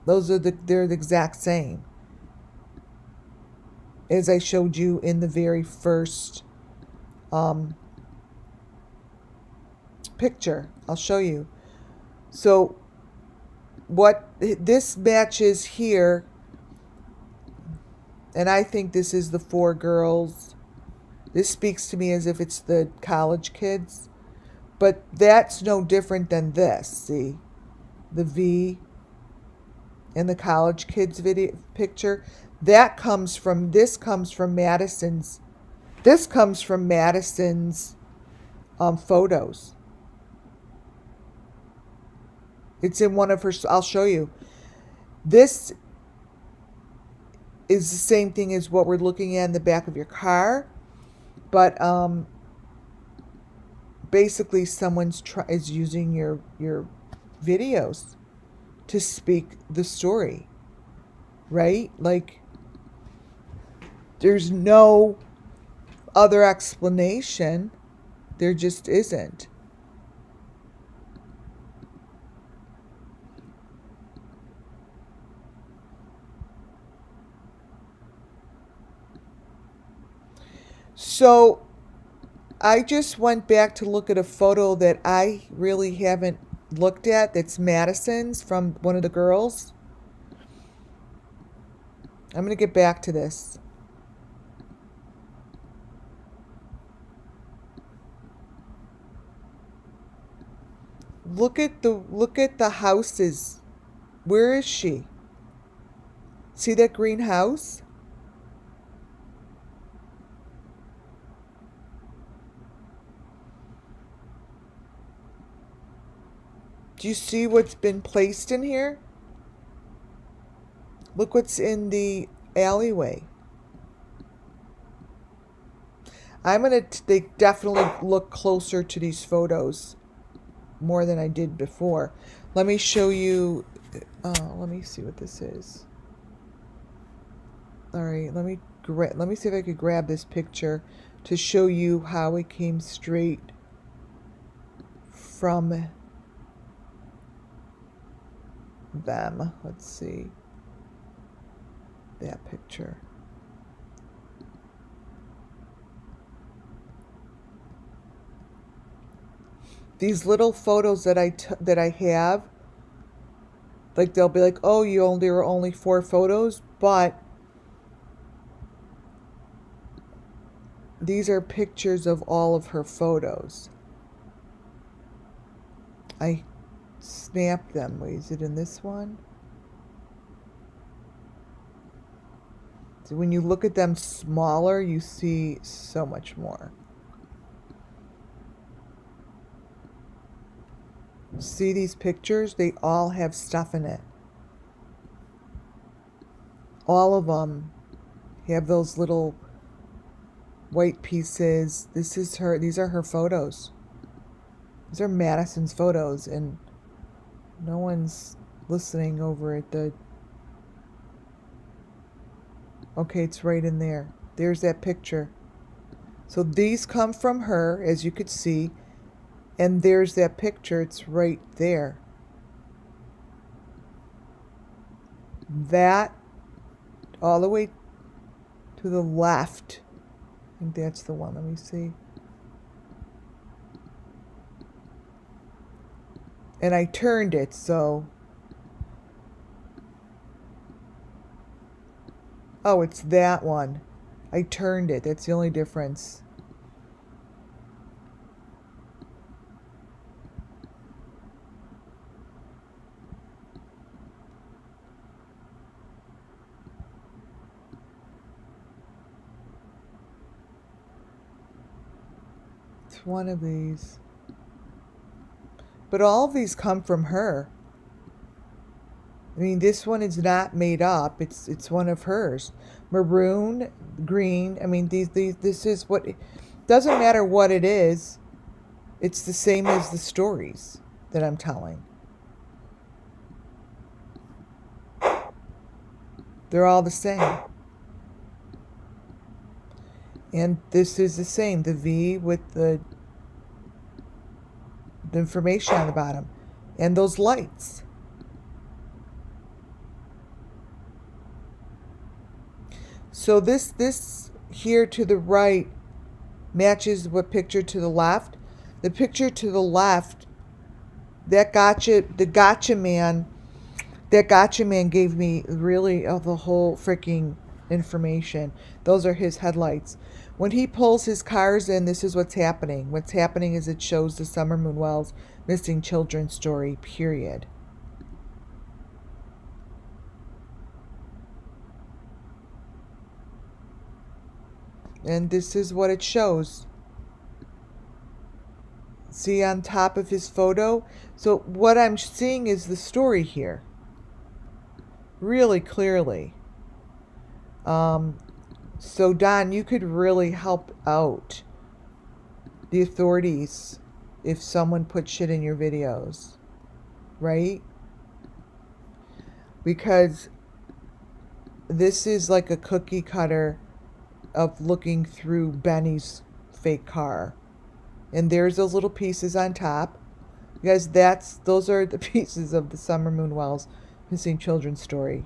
A: They're the exact same as I showed you in the very first picture. I'll show you. So what this matches here, and I think this is the 4 girls. This speaks to me as if it's the college kids, but that's no different than this. See, the V and the college kids video picture. This comes from Madison's. This comes from Madison's photos. It's in one of her. I'll show you. This is the same thing as what we're looking at in the back of your car, but basically someone is using your videos to speak the story, right? Like, there's no other explanation. There just isn't. So I just went back to look at a photo that I really haven't looked at. That's Madison's, from one of the girls. I'm going to get back to this. Look at the houses. Where is she? See that green house? Do you see what's been placed in here? Look what's in the alleyway. They definitely look closer to these photos more than I did before. Let me show you. Let me see what this is. All right, let me see if I could grab this picture to show you how it came straight from them. Let's see that picture. These little photos that I have, like, they'll be like, oh, there were only 4 photos, but these are pictures of all of her photos. I snapped them. Wait, is it in this one? So when you look at them smaller, you see so much more. See these pictures? They all have stuff in it. All of them have those little white pieces. This is her. These are her photos. These are Madison's photos, and no one's listening over at the... Okay, it's right in there. There's that picture. So these come from her, as you could see. And there's that picture. It's right there. That all the way to the left. I think that's the one. Let me see. And I turned it, so... Oh, it's that one. I turned it. That's the only difference. Which one of these? But all of these come from her. I mean, this one is not made up. It's one of hers. Maroon, green. I mean, this is what. Doesn't matter what it is. It's the same as the stories that I'm telling. They're all the same. And this is the same. The V with the information on the bottom. And those lights. So this here to the right matches what picture to the left. The picture to the left, that gotcha man gave me really the whole freaking information. Those are his headlights. When he pulls his cars in, this is what's happening. What's happening is it shows the SUMMERWELLS missing children story, period. And this is what it shows. See on top of his photo? So what I'm seeing is the story here. Really clearly. So Don, you could really help out the authorities if someone put shit in your videos. Right? Because this is like a cookie cutter of looking through Benny's fake car. And there's those little pieces on top. You guys, those are the pieces of the SUMMERWELLS missing children story.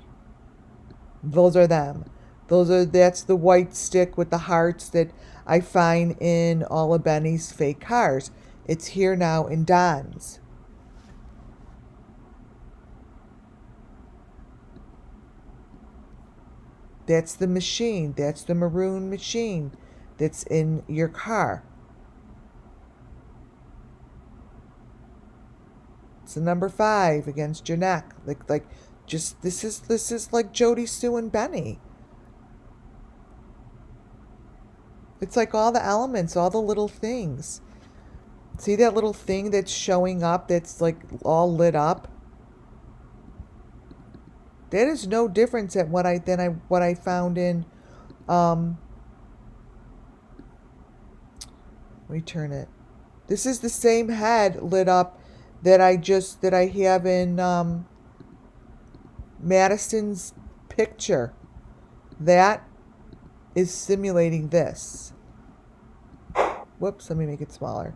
A: Those are them. That's the white stick with the hearts that I find in all of Benny's fake cars. It's here now in Don's. That's the machine. That's the maroon machine that's in your car. It's the number 5 against your neck. Like just this is like Jody, Sue, and Benny. It's like all the elements, all the little things. See that little thing that's showing up that's like all lit up? That is no difference than what I found in return it. This is the same head lit up that I have in Madison's picture. That is simulating this. Whoops, let me make it smaller.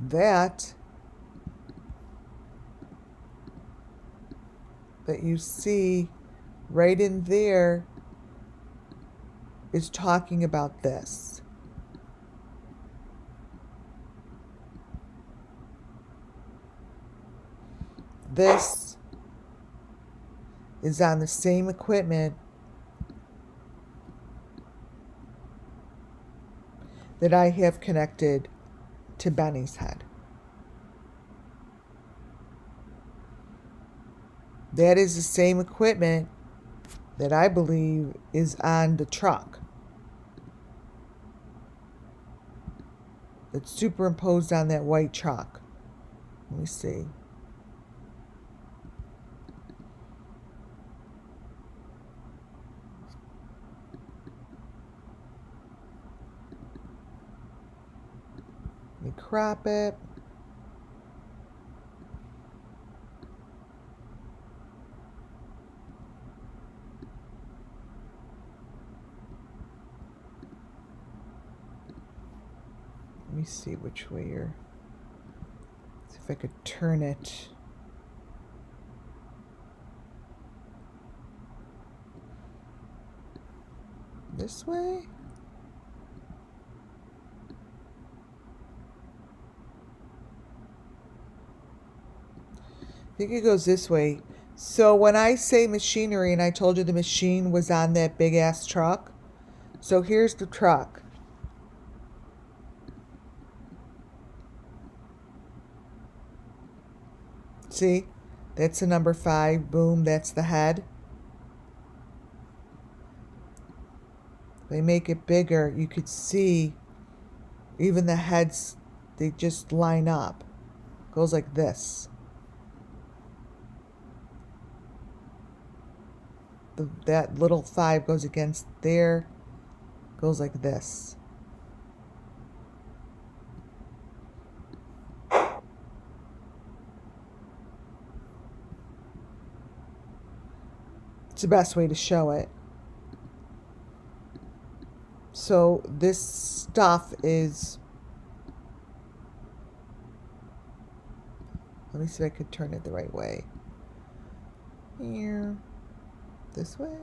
A: That you see right in there is talking about this. This is on the same equipment that I have connected to Benny's head. That is the same equipment that I believe is on the truck. It's superimposed on that white truck. Let me see. Let me crop it. Let me see which way you're. See if I could turn it. This way? I think it goes this way. So when I say machinery, and I told you the machine was on that big ass truck. So here's the truck. See? That's the number 5. Boom, that's the head. They make it bigger. You could see even the heads, they just line up. Goes like this. That little 5 goes against there. Goes like this. It's the best way to show it. So this stuff is, let me see if I could turn it the right way. Here, this way.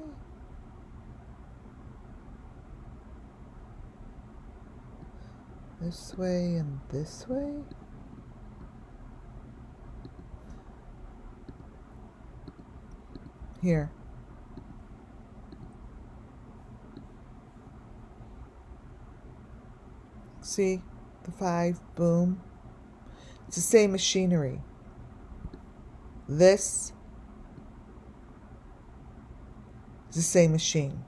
A: This way and this way. Here. See the 5, boom. It's the same machinery. This is the same machine.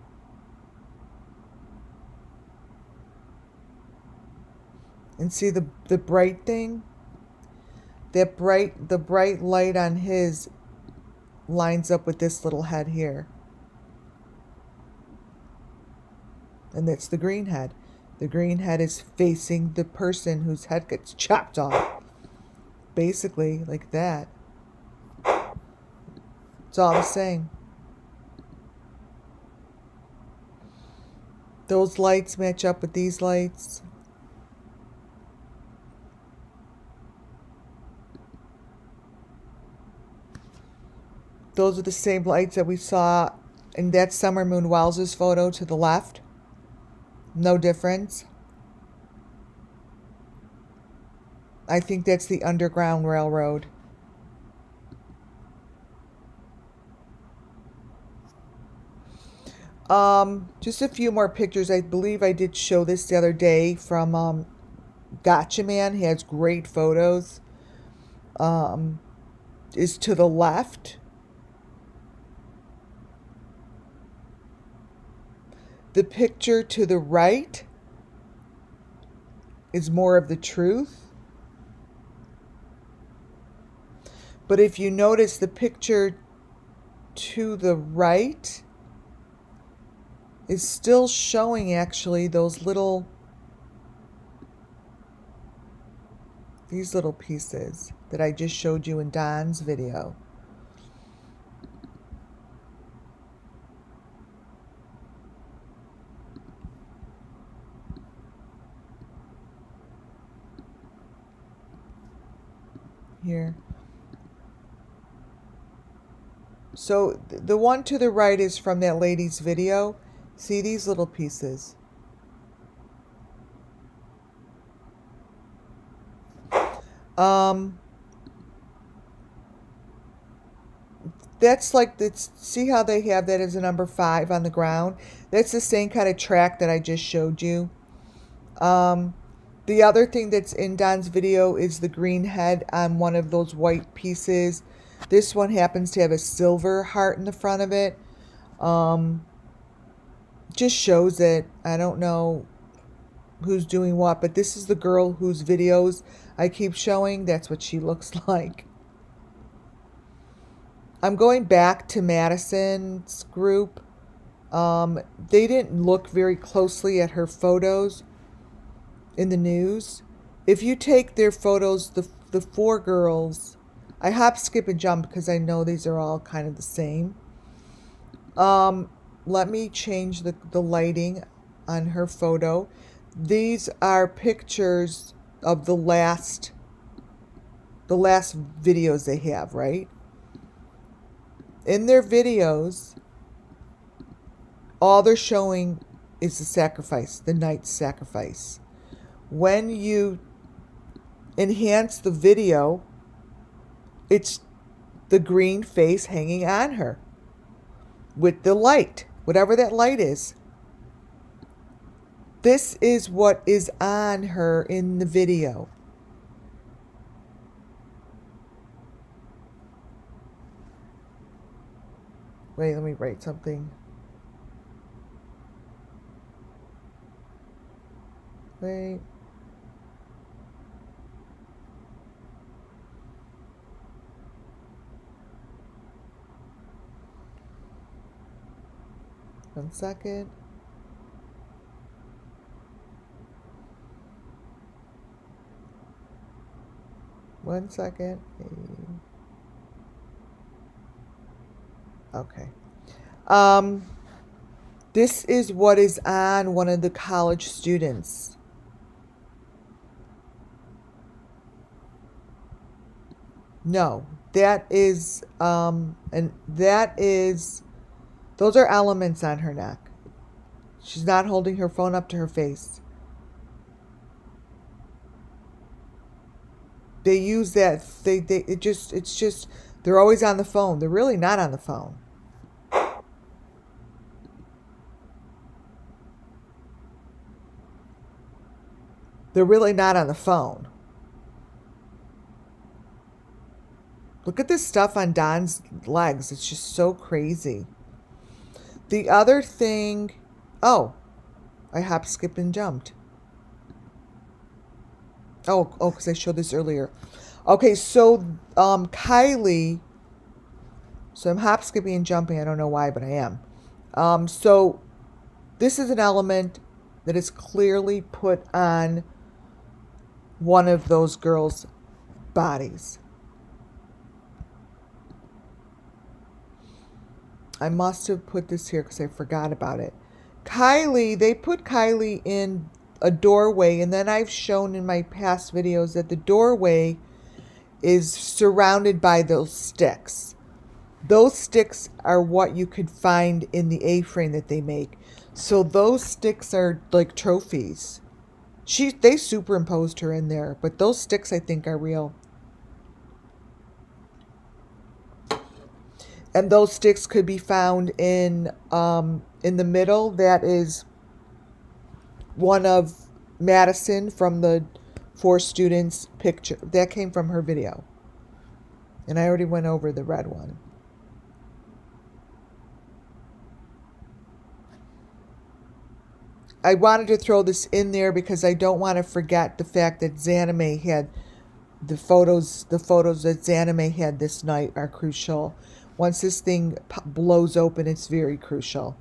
A: And see the bright thing? The bright light on his lines up with this little head here. And that's the green head. The green head is facing the person whose head gets chopped off. Basically, like that. It's all the same. Those lights match up with these lights. Those are the same lights that we saw in that Summer Moon Wells' photo to the left. No difference. I think that's the Underground Railroad. Just a few more pictures. I believe I did show this the other day from Gotcha Man. He has great photos. Is to the left. The picture to the right is more of the truth. But if you notice, the picture to the right is still showing actually those little, these little pieces that I just showed you in Don's video. Here. So the one to the right is from that lady's video. See these little pieces? That's like, see how they have that as a number 5 on the ground? That's the same kind of track that I just showed you. The other thing that's in Don's video is the green head on one of those white pieces. This one happens to have a silver heart in the front of it. Just shows it. I don't know who's doing what, but this is the girl whose videos I keep showing. That's what she looks like. I'm going back to Madison's group. They didn't look very closely at her photos in the news. If you take their photos, the 4 girls, I hop, skip, and jump because I know these are all kind of the same. Let me change the lighting on her photo. These are pictures of the last videos they have, right? In their videos, all they're showing is the sacrifice, the night's sacrifice. When you enhance the video, it's the green face hanging on her with the light, whatever that light is. This is what is on her in the video. Wait, let me write something. Wait. One second. One second. Okay. This is what is on one of the college students. No, that is, and that is, those are elements on her neck. She's not holding her phone up to her face. They use that, it's just, they're always on the phone. They're really not on the phone. They're really not on the phone. Look at this stuff on Don's legs. It's just so crazy. The other thing... Oh, I hopped, skipped, and jumped. Oh, because I showed this earlier. Okay, so Kylie... So I'm hop, skipping, and jumping. I don't know why, but I am. So this is an element that is clearly put on one of those girls' bodies. I must have put this here because I forgot about it. Kylie, they put Kylie in a doorway, and then I've shown in my past videos that the doorway is surrounded by those sticks. Those sticks are what you could find in the A-frame that they make. So those sticks are like trophies. They superimposed her in there, but those sticks I think are real. And those sticks could be found in the middle. That is one of Madison from the 4 students picture. That came from her video. And I already went over the red one. I wanted to throw this in there because I don't want to forget the fact that Zanime had the photos that Zanime had this night are crucial. Once this thing blows open, it's very crucial.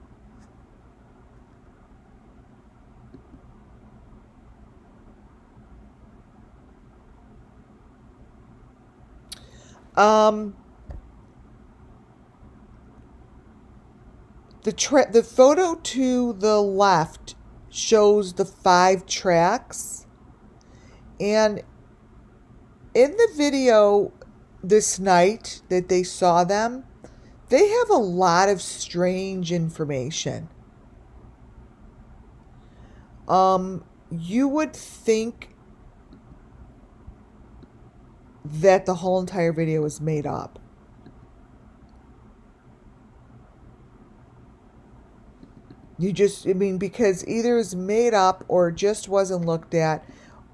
A: The photo to the left shows the 5 tracks, and in the video this night that they saw them, they have a lot of strange information. You would think that the whole entire video was made up. Because either it's made up or just wasn't looked at,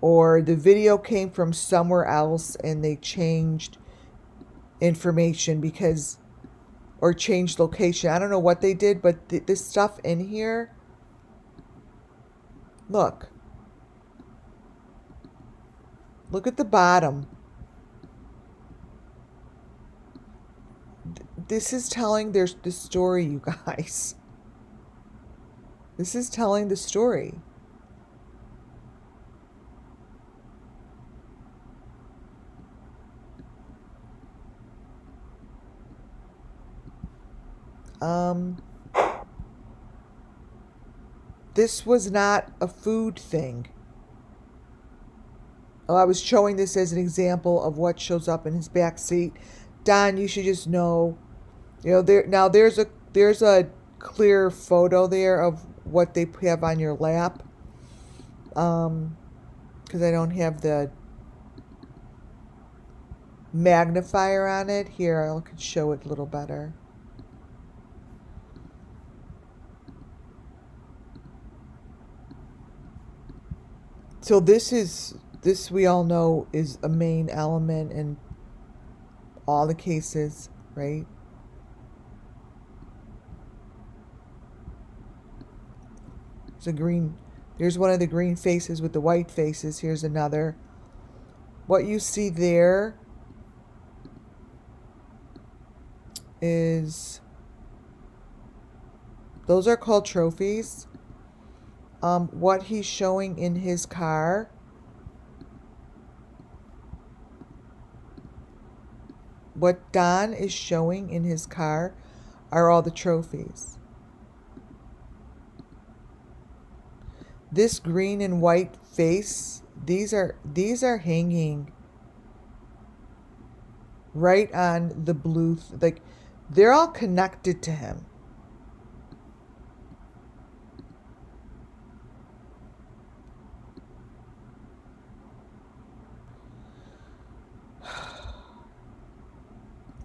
A: or the video came from somewhere else and they changed information or changed location. I don't know what they did, but this stuff in here, look at the bottom. This is telling the story, you guys. This is telling the story. This was not a food thing. Oh, I was showing this as an example of what shows up in his back seat. Don, you should just know, there's a clear photo there of what they have on your lap. Because I don't have the magnifier on it. Here, I can show it a little better. So this we all know is a main element in all the cases, right? There's a green, there's one of the green faces with the white faces. Here's another. What you see there is, those are called trophies. What he's showing in his car, what Don is showing in his car are all the trophies. This green and white face, these are hanging right on the blue, like they're all connected to him.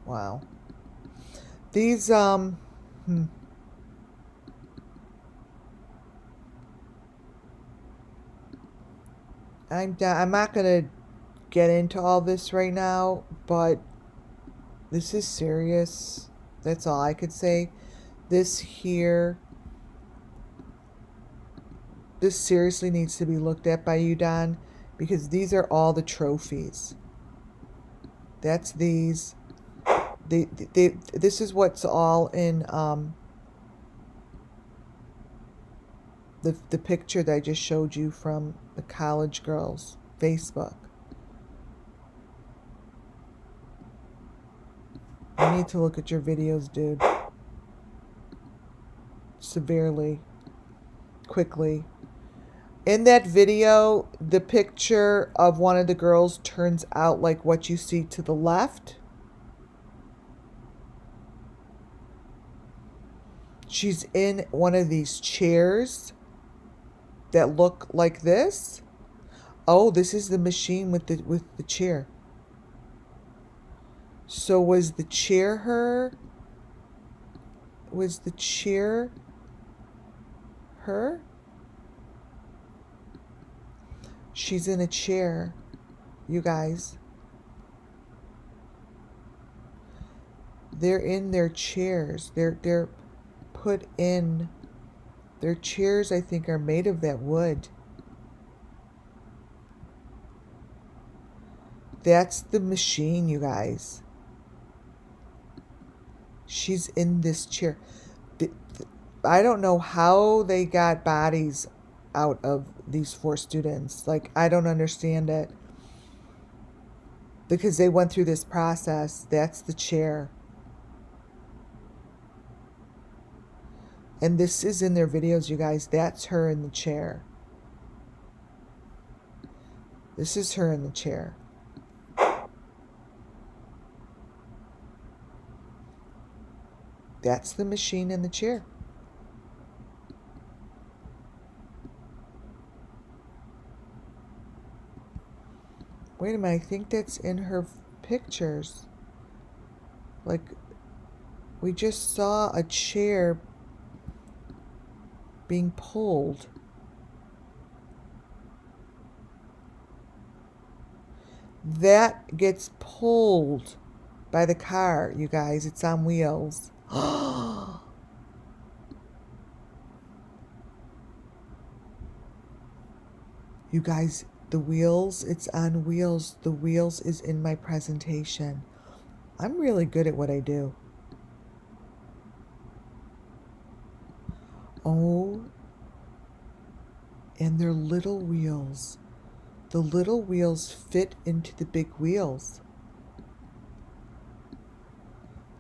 A: Wow. These I'm not gonna get into all this right now, but this is serious. That's all I could say. This here, this seriously needs to be looked at by you, Don, because these are all the trophies. That's these. This is what's all in the picture that I just showed you from the college girls' Facebook. I need to look at your videos, dude. Severely. Quickly. In that video, the picture of one of the girls turns out like what you see to the left. She's in one of these chairs that look like this. Oh, this is the machine with the chair. So was the chair her? Was the chair her? She's in a chair, you guys. They're in their chairs. They're put in their chairs. I think are made of that wood. That's the machine, you guys. She's in this chair. I don't know how they got bodies out of these 4 students. Like, I don't understand it. Because they went through this process. That's the chair. And this is in their videos, you guys. That's her in the chair. This is her in the chair. That's the machine in the chair. Wait a minute, I think that's in her pictures. Like, we just saw a chair being pulled. That gets pulled by the car, you guys. It's on wheels. You guys, the wheels, it's on wheels. The wheels is in my presentation. I'm really good at what I do. Oh, and they're little wheels. The little wheels fit into the big wheels.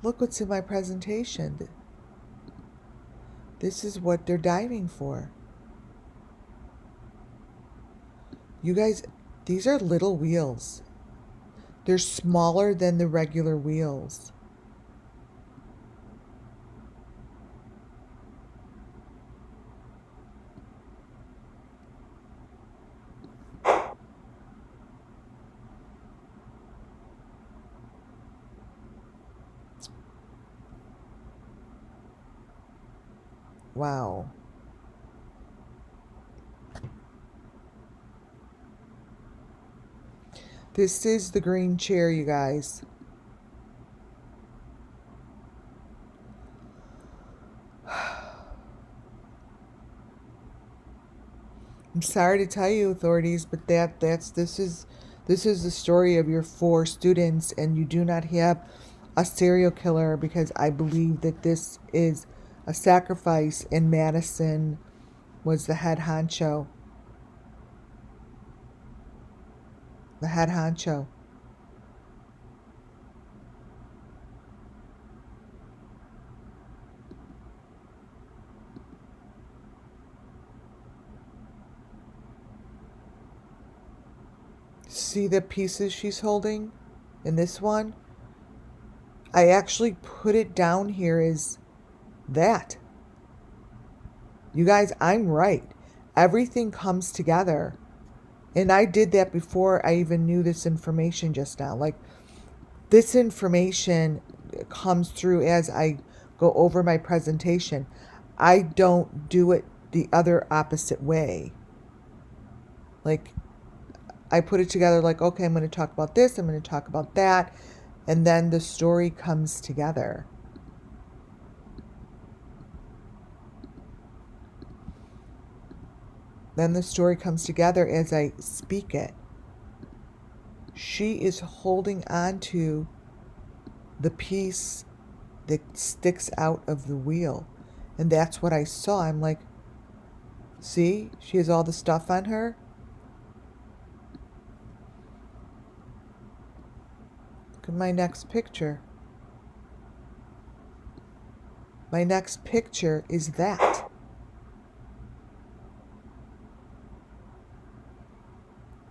A: Look what's in my presentation. This is what they're diving for. You guys, these are little wheels. They're smaller than the regular wheels. Wow. This is the green chair, you guys. sorry to tell you, authorities, but this is the story of your 4 students, and you do not have a serial killer, because I believe that this is a sacrifice, and Madison was the head honcho. The head honcho. See the pieces she's holding in this one? I actually put it down here as that. You guys, I'm right. Everything comes together. And I did that before I even knew this information just now. Like, this information comes through as I go over my presentation. I don't do it the other opposite way. Like, I put it together like, okay, I'm going to talk about this, I'm going to talk about that, and then the story comes together. Then the story comes together as I speak it. She is holding on to the piece that sticks out of the wheel. And that's what I saw. I'm like, see, she has all the stuff on her. Look at my next picture. My next picture is that.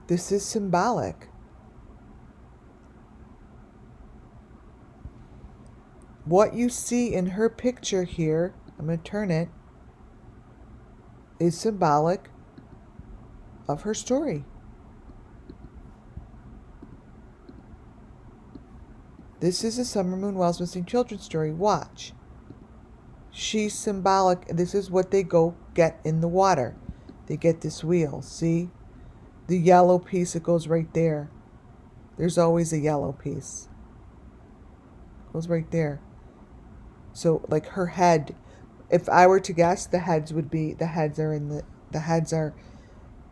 A: This is symbolic. What you see in her picture here, I'm going to turn it, is symbolic of her story. This is a Summer Moon Wells Missing Children story. Watch. She's symbolic. This is what they go get in the water. They get this wheel. See? The yellow piece, it goes right there. There's always a yellow piece. It goes right there. So, like, her head, if I were to guess, the heads are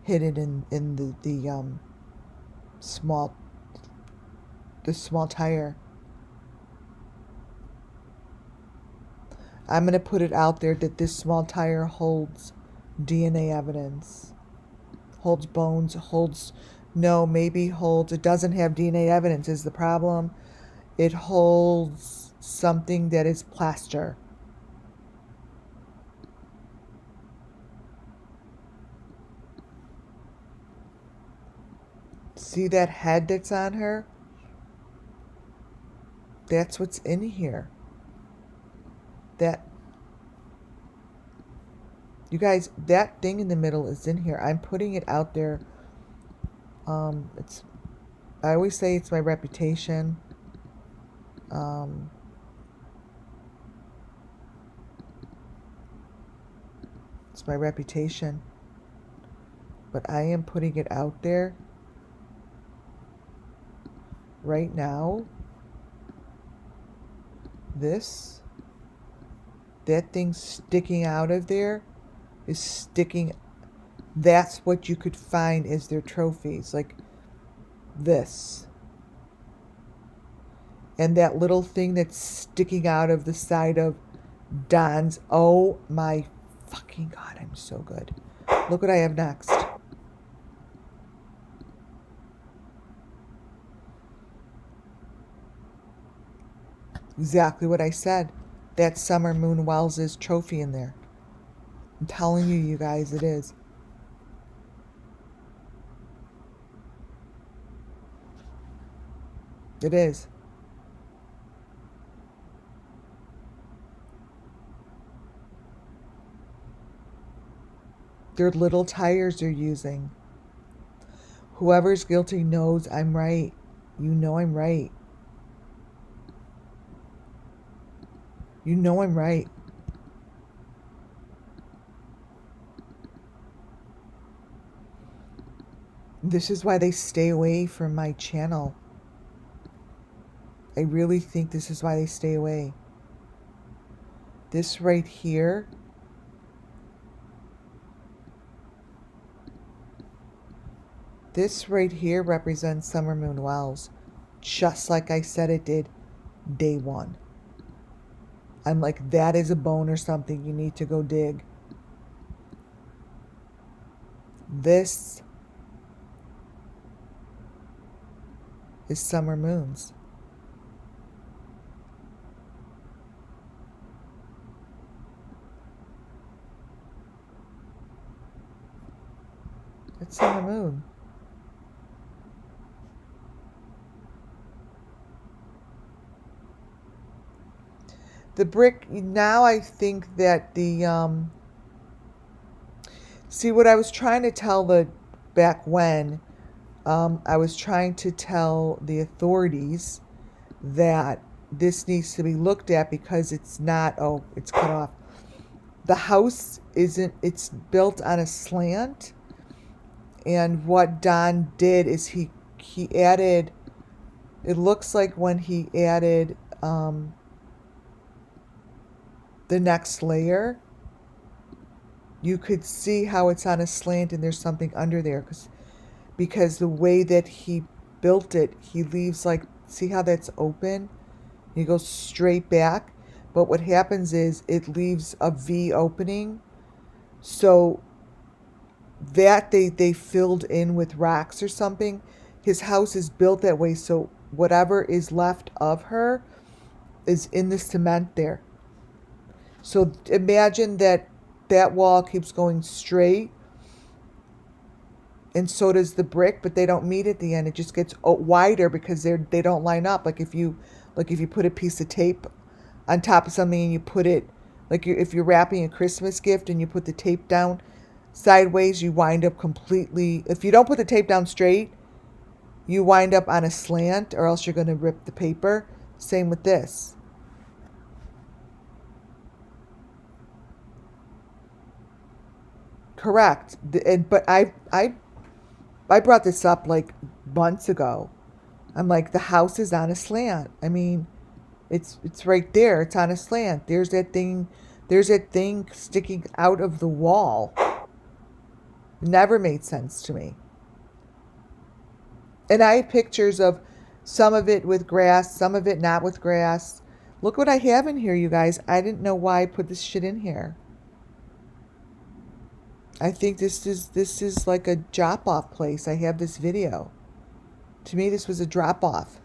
A: hidden in the small tire. I'm going to put it out there that this small tire holds DNA evidence. Holds bones, it doesn't have DNA evidence is the problem. It holds something that is plaster. See that head that's on her? That's what's in here. You guys, that thing in the middle is in here. I'm putting it out there. I always say it's my reputation. It's my reputation. But I am putting it out there right now. That thing sticking out of there is sticking. That's what you could find as their trophies, like this. And that little thing that's sticking out of the side of Don's. Oh my fucking God, I'm so good. Look what I have next. Exactly what I said. That's Summer Moon Wells' trophy in there. I'm telling you, you guys, it is. It is. They're little tires they're using. Whoever's guilty knows I'm right. You know I'm right. You know I'm right. This is why they stay away from my channel. I really think this is why they stay away. This right here This right here represents Summer Moon Wells, just like I said it did day one. I'm like, that is a bone or something you need to go dig. This is summer moons. It's summer moon. The brick, now I think that the, see what I was trying to tell back when, I was trying to tell the authorities that this needs to be looked at because it's not, oh, it's cut off. The house isn't, it's built on a slant. And what Don did is he added, it looks like when he added the next layer, you could see how it's on a slant and there's something under there because the way that he built it, he leaves like, see how that's open? He goes straight back. But what happens is it leaves a V opening. So that they filled in with rocks or something. His house is built that way, so whatever is left of her is in the cement there. So imagine that wall keeps going straight, and so does the brick, but they don't meet at the end. It just gets wider because they don't line up. Like if you put a piece of tape on top of something and you put it, like if you're wrapping a Christmas gift and you put the tape down sideways, you wind up completely, if you don't put the tape down straight, you wind up on a slant, or else you're going to rip the paper. Same with this. Correct. But I brought this up like months ago. I'm like, the house is on a slant. I mean, it's right there. It's on a slant. There's that thing sticking out of the wall. Never made sense to me. And I had pictures of some of it with grass, some of it not with grass. Look what I have in here, you guys. I didn't know why I put this shit in here. I think this is like a drop-off place. I have this video. To me, this was a drop-off.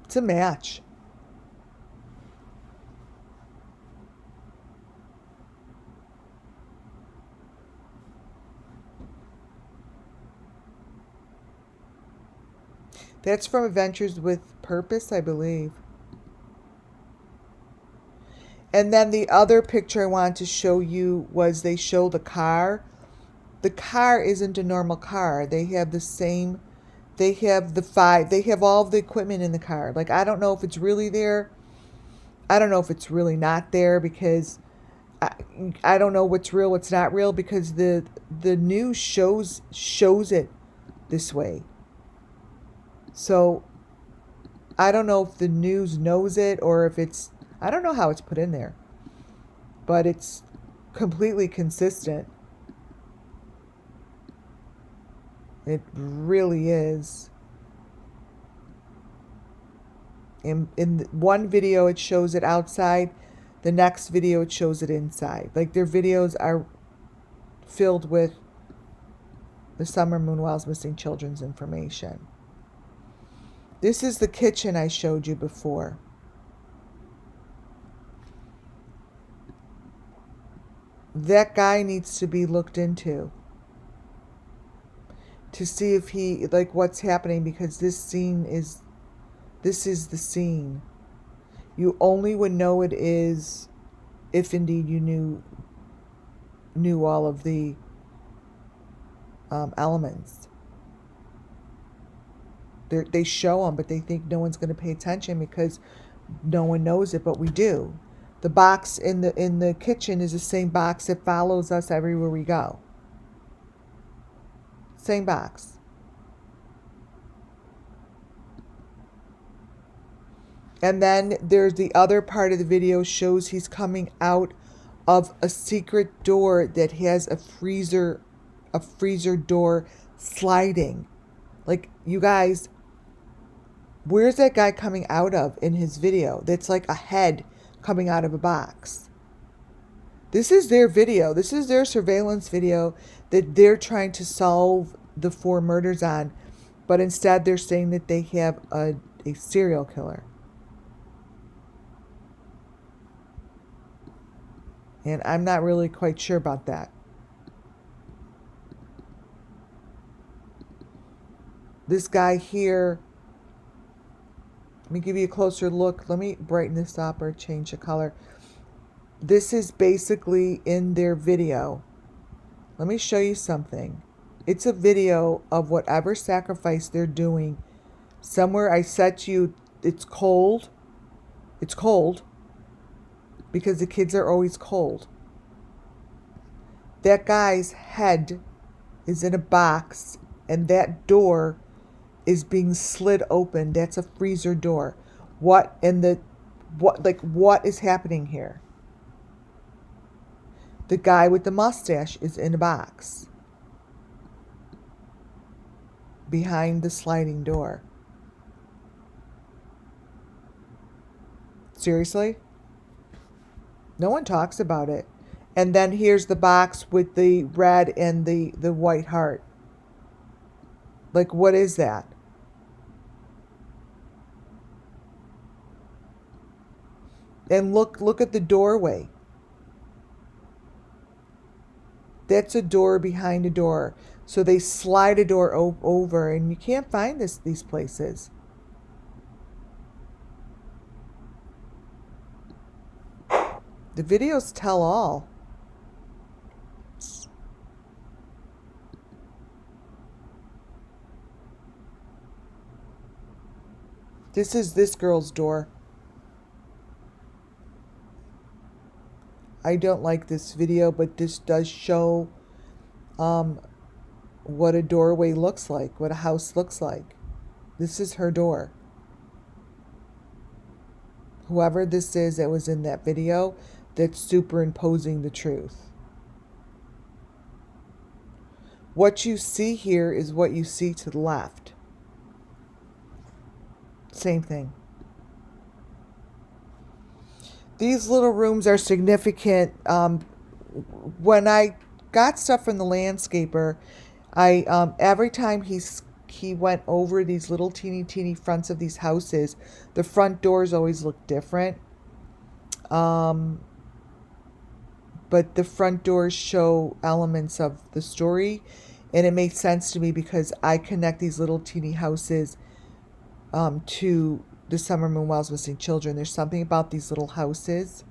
A: It's a match. That's from Adventures with Purpose, I believe. And then the other picture I wanted to show you was they show the car. The car isn't a normal car. They have the same, they have all of the equipment in the car. Like, I don't know if it's really there. I don't know if it's really not there because I don't know what's real, what's not real, because the news shows it this way. So I don't know if the news knows it or if it's, I don't know how it's put in there, but it's completely consistent. It really is. In one video it shows it outside, the next video it shows it inside. Like, their videos are filled with the Summer Moon Wells missing children's information. This is the kitchen I showed you before. That guy needs to be looked into to see if he, like, what's happening, because this is the scene. You only would know it is if indeed you knew all of the elements. They show them, but they think no one's going to pay attention because no one knows it, but we do. The box in the kitchen is the same box that follows us everywhere we go. Same box. And then there's the other part of the video shows he's coming out of a secret door that has a freezer door sliding. Like, you guys, where's that guy coming out of in his video? That's like a head coming out of a box. This is their video. This is their surveillance video that they're trying to solve the 4 murders on. But instead they're saying that they have a serial killer. And I'm not really quite sure about that. This guy here, let me give you a closer look. Let me brighten this up or change the color. This is basically in their video. Let me show you something. It's a video of whatever sacrifice they're doing. Somewhere I said to you, it's cold. It's cold. Because the kids are always cold. That guy's head is in a box, and that door is being slid open. That's a freezer door. What is happening here? The guy with the mustache is in a box behind the sliding door. Seriously? No one talks about it. And then here's the box with the red and the white heart. Like, what is that? And look at the doorway. That's a door behind a door. So they slide a door over, and you can't find these places. The videos tell all. This is this girl's door. I don't like this video, but this does show what a doorway looks like, what a house looks like. This is her door. Whoever this is that was in that video, that's superimposing the truth. What you see here is what you see to the left. Same thing. These little rooms are significant. When I got stuff from the landscaper, I every time he went over these little teeny fronts of these houses, the front doors always look different. But the front doors show elements of the story, and it makes sense to me because I connect these little teeny houses to the SUMMERWELLS Missing Children. There's something about these little houses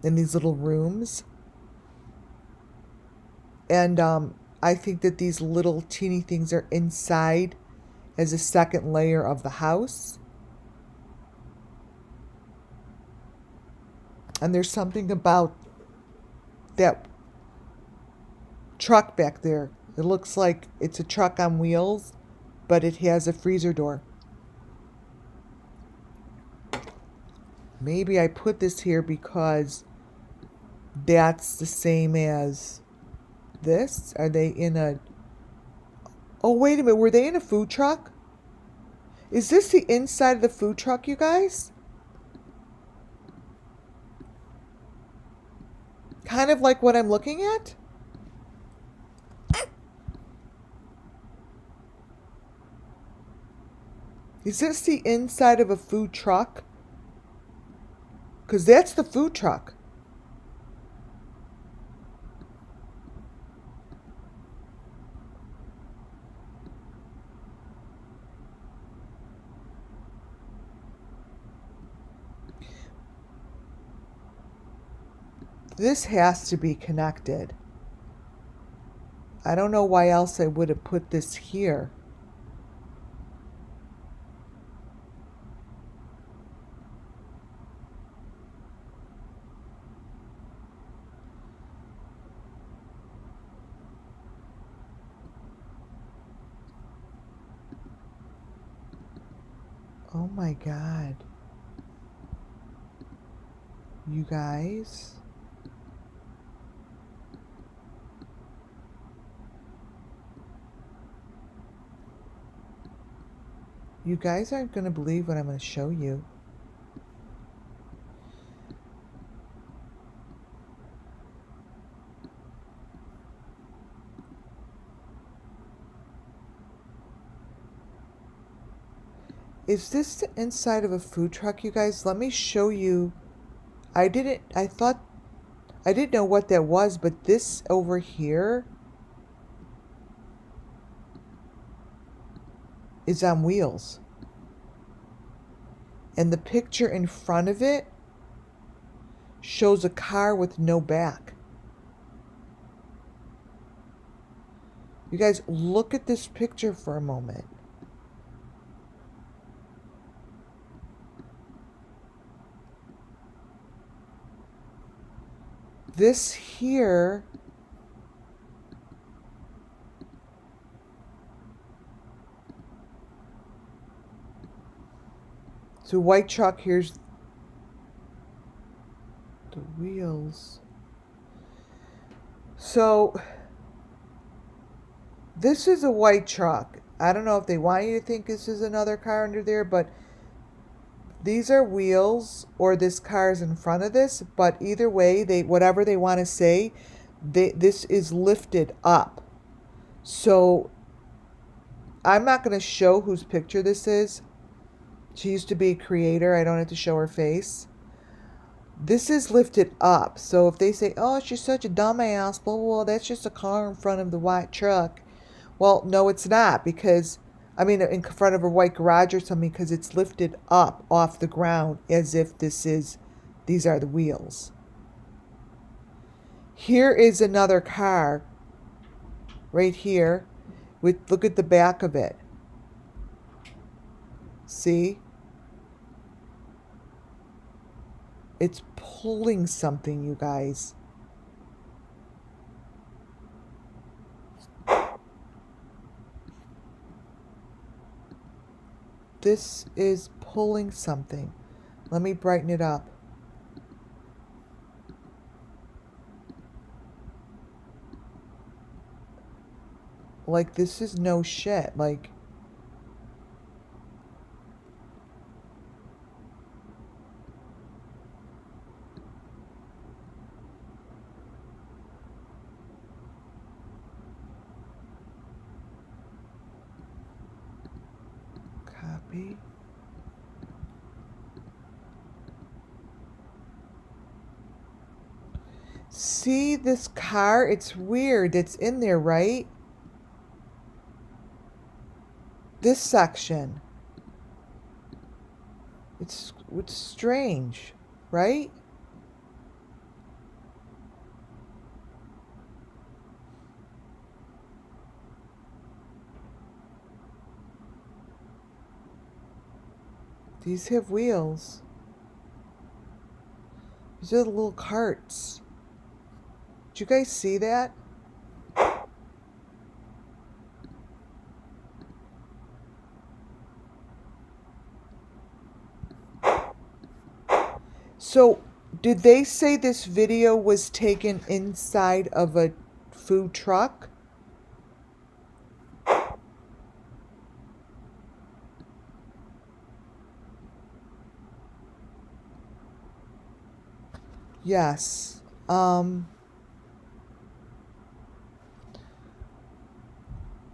A: and these little rooms. And I think that these little teeny things are inside as a second layer of the house. And there's something about that truck back there. It looks like it's a truck on wheels, but it has a freezer door. Maybe I put this here because that's the same as this. Are they in a... Oh, wait a minute. Were they in a food truck? Is this the inside of the food truck, you guys? Kind of like what I'm looking at? Is this the inside of a food truck? Because that's the food truck. This has to be connected. I don't know why else I would have put this here. Oh my God. You guys. You guys aren't going to believe what I'm going to show you. Is this the inside of a food truck, you guys? Let me show you. I didn't know what that was, but this over here is on wheels. And the picture in front of it shows a car with no back. You guys, look at this picture for a moment. This here it's a white truck. Here's the wheels. So this is a white truck. I don't know if they want you to think this is another car under there, but these are wheels, or this car is in front of this. But either way, whatever they want to say, this is lifted up. So I'm not going to show whose picture this is. She used to be a creator. I don't have to show her face. This is lifted up. So if they say, oh, she's such a dumbass, blah, blah, blah, that's just a car in front of the white truck. Well, no, it's not, because, I mean, in front of a white garage or something, because it's lifted up off the ground as if these are the wheels. Here is another car right here. Look at the back of it. See? It's pulling something, you guys. This is pulling something. Let me brighten it up. Like, this is no shit. Like, copy. See this car? It's weird. It's in there, right? This section. It's strange, right? These have wheels. These are the little carts. Did you guys see that? So, did they say this video was taken inside of a food truck? Yes.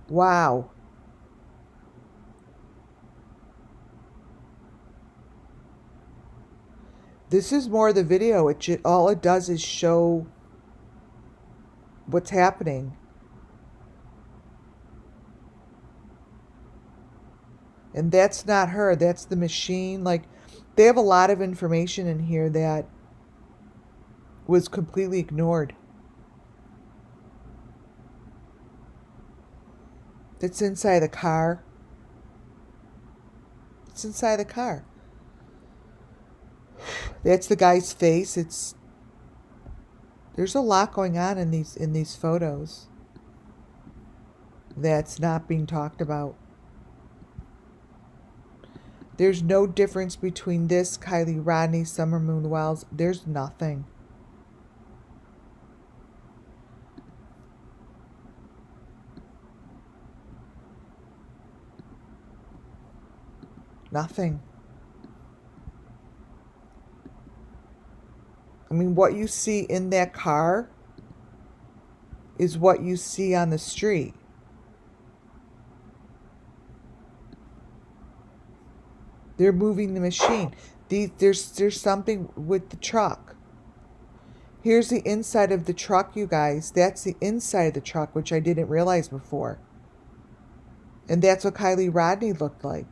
A: Wow. This is more the video. All it does is show what's happening. And that's not her. That's the machine. Like, they have a lot of information in here that was completely ignored. It's inside the car. It's inside the car. That's the guy's face. There's a lot going on in these photos that's not being talked about. There's no difference between this, Kylie Rodney, Summer Moon Wells. There's nothing. Nothing. I mean, what you see in that car is what you see on the street. They're moving the machine. There's something with the truck. Here's the inside of the truck, you guys. That's the inside of the truck, which I didn't realize before. And that's what Kylie Rodney looked like.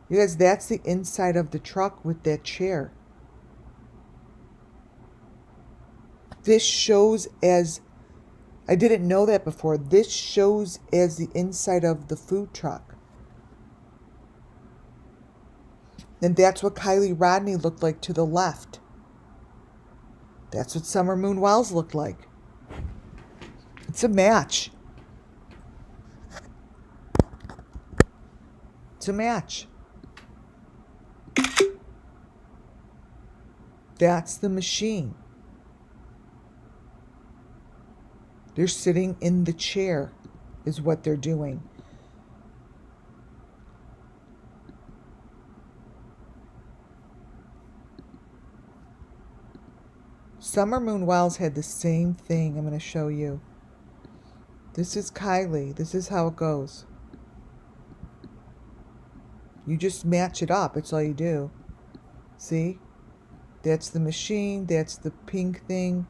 A: You guys, that's the inside of the truck with that chair. This shows as, I didn't know that before, this shows as the inside of the food truck. And that's what Kylie Rodney looked like to the left. That's what Summer Moon Wells looked like. It's a match. It's a match. That's the machine. They're sitting in the chair, is what they're doing. Summer Moon Wells had the same thing. I'm going to show you. This is Kylie. This is how it goes. You just match it up. It's all you do. See? That's the machine. That's the pink thing.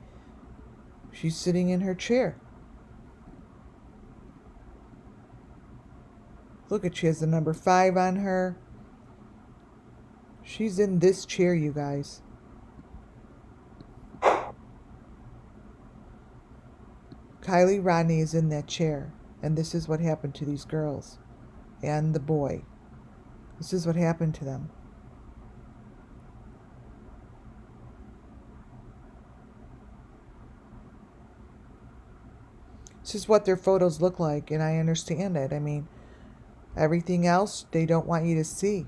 A: She's sitting in her chair. Look at, she has the number 5 on her. She's in this chair, you guys. Kylie Rodney is in that chair. And this is what happened to these girls. And the boy. This is what happened to them. This is what their photos look like, and I understand it. I mean, everything else they don't want you to see.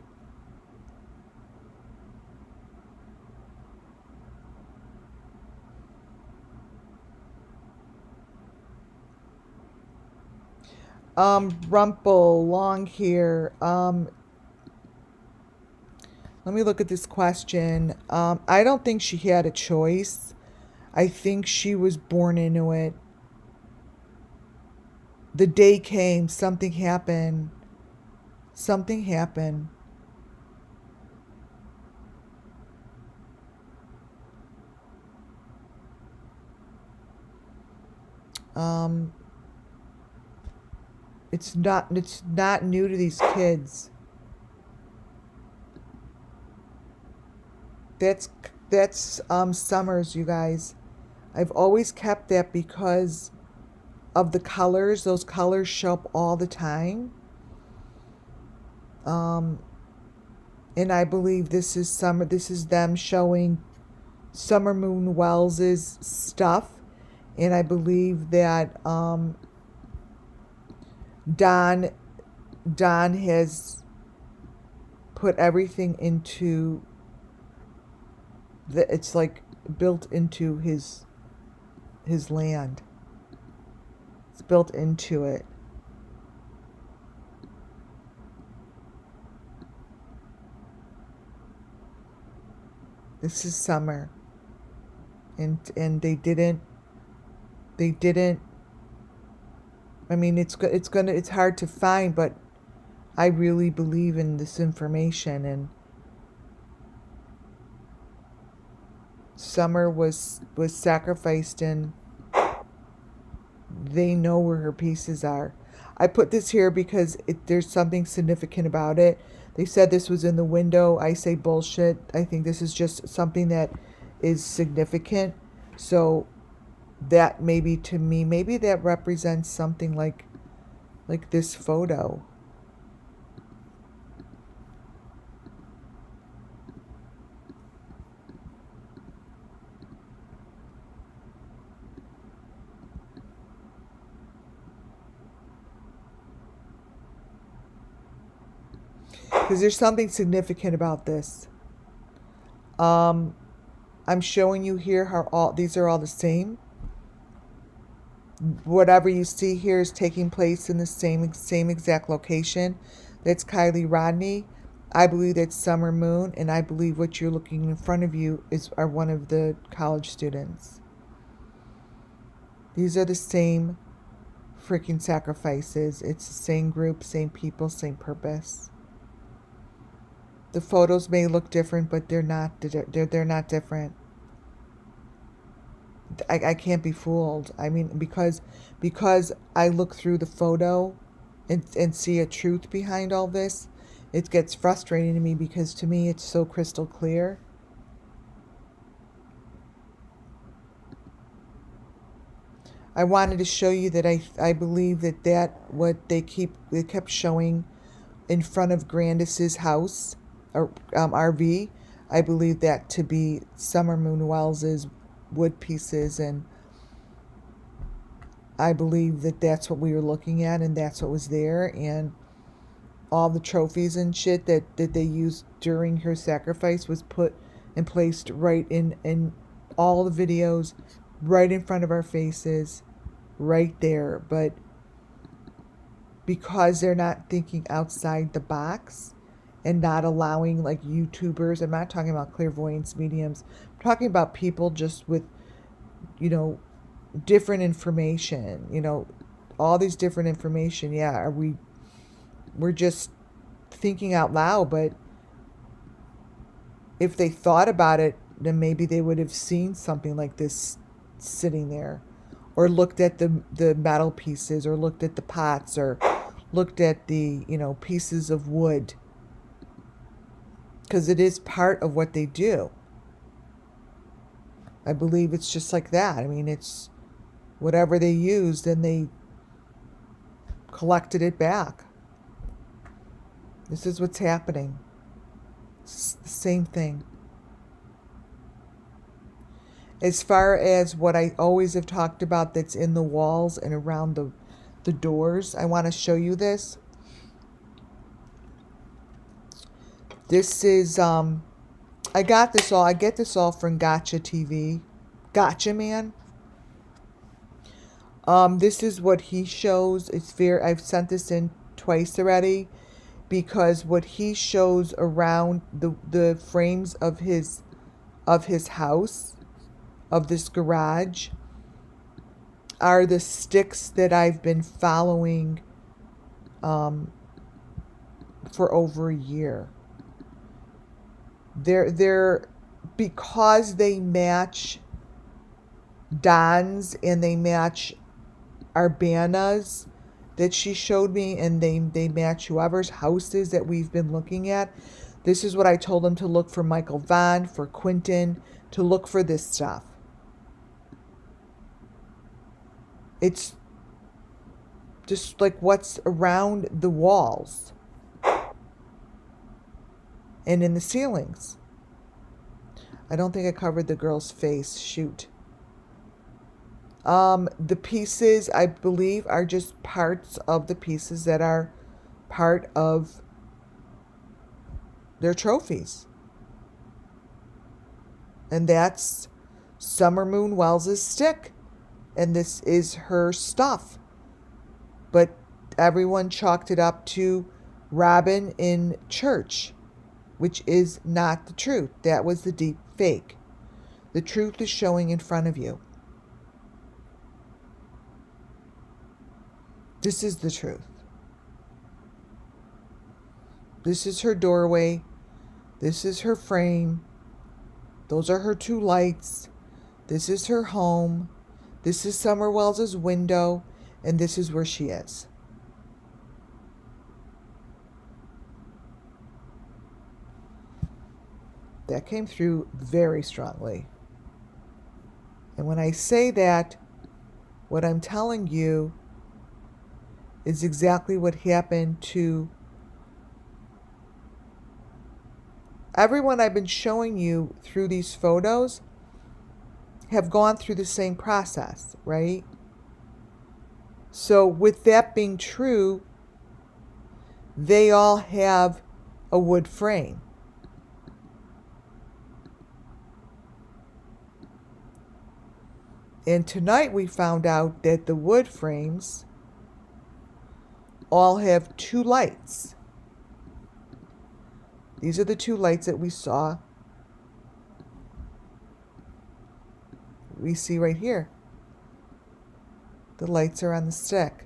A: Rumple, long hair. Let me look at this question. I don't think she had a choice. I think she was born into it. The day came, something happened. Something happened. It's not new to these kids. That's Summers, you guys. I've always kept that because of the colors. Those colors show up all the time. And I believe this is them showing Summer Moon Wells' stuff. And I believe that Don has put everything into it's like built into his land. It's built into it. This is Summer. And they didn't I mean, it's hard to find, but I really believe in this information. And Summer was sacrificed, and they know where her pieces are. I put this here because there's something significant about it. They said this was in the window. I say bullshit. I think this is just something that is significant. So that maybe, to me, maybe that represents something like this photo. because there's something significant about this. I'm showing you here how these are all the same. Whatever you see here is taking place in the same exact location. That's Kylie Rodney. I believe that's Summer Moon, and I believe what you're looking in front of you are one of the college students. These are the same freaking sacrifices. It's the same group, same people, same purpose. The photos may look different, but they're not. They're not different. I can't be fooled. I mean, because I look through the photo and see a truth behind all this, it gets frustrating to me because to me it's so crystal clear. I wanted to show you that I believe that what they kept showing in front of Grandis's house or RV, I believe that to be Summer Moon Wells's wood pieces, and I believe that that's what we were looking at, and that's what was there, and all the trophies and shit that they used during her sacrifice was put and placed right in all the videos, right in front of our faces, right there. But because they're not thinking outside the box and not allowing, like, YouTubers, I'm not talking about clairvoyance mediums, I'm talking about people just with, different information, all these different information. Yeah, we're just thinking out loud, but if they thought about it, then maybe they would have seen something like this sitting there, or looked at the metal pieces, or looked at the pots, or looked at the pieces of wood, because it is part of what they do. I believe it's just like that. I mean, it's whatever they used and they collected it back. This is what's happening. It's the same thing. As far as what I always have talked about that's in the walls and around the doors, I want to show you this. This is, I get this all from Gotcha TV. Gotcha Man. This is what he shows. I've sent this in twice already, because what he shows around the frames of his house, of this garage, are the sticks that I've been following for over a year. They're because they match Don's and they match Urbana's that she showed me, and they match whoever's houses that we've been looking at. This is what I told them to look for: Michael Vaughn, for Quentin, to look for this stuff. It's just like what's around the walls and in the ceilings. I don't think I covered the girl's face. Shoot. The pieces, I believe, are just parts of the pieces that are part of their trophies. And that's Summer Moon Wells's stick. And this is her stuff. But everyone chalked it up to Robin in church, which is not the truth. That was the deep fake. The truth is showing in front of you. This is the truth. This is her doorway. This is her frame. Those are her two lights. This is her home. This is Summer Wells's window. And this is where she is. That came through very strongly. And when I say that, what I'm telling you is exactly what happened to everyone I've been showing you through these photos. Have gone through the same process, right? So with that being true, they all have a wood frame. And tonight we found out that the wood frames all have two lights. These are the two lights that we saw. We see right here. The lights are on the stick.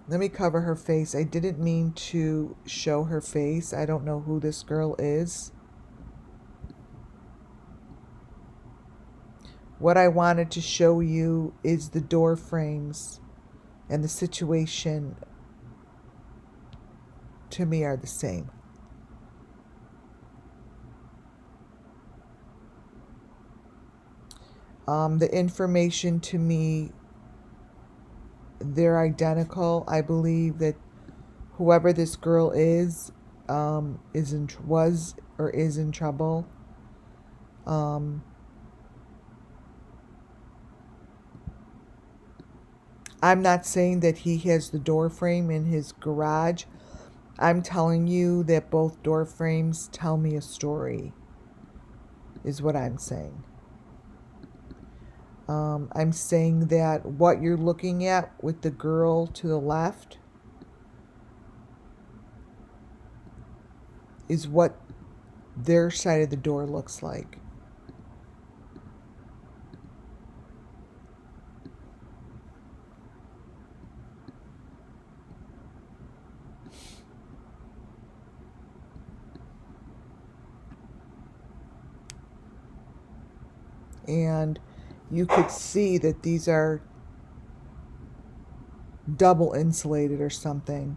A: Let me cover her face. I didn't mean to show her face. I don't know who this girl is. What I wanted to show you is the door frames, and the situation to me are the same. The information to me, they're identical. I believe that whoever this girl was or is in trouble. I'm not saying that he has the door frame in his garage. I'm telling you that both door frames tell me a story, is what I'm saying. I'm saying that what you're looking at with the girl to the left is what their side of the door looks like. And you could see that these are double insulated or something.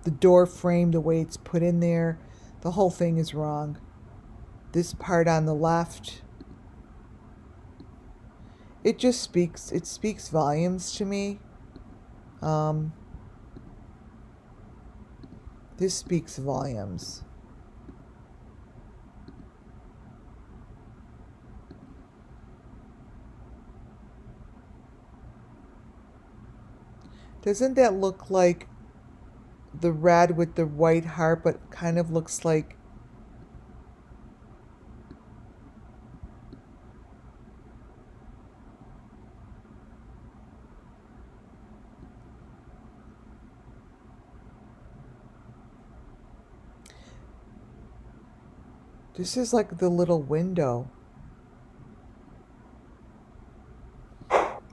A: The door frame, the way it's put in there, the whole thing is wrong. This part on the left, it speaks volumes to me. This speaks volumes. Doesn't that look like the red with the white heart, but kind of looks like this is like the little window.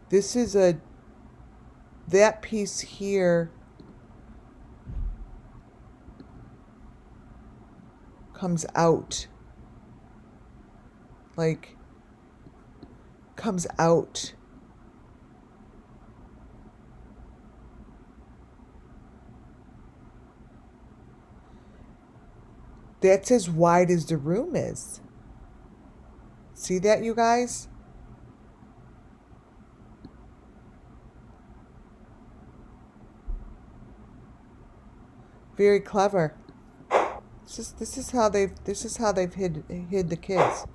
A: This is that piece here comes out. Like, comes out. That's as wide as the room is. See that, you guys? Very clever. This is how they've hid the kids.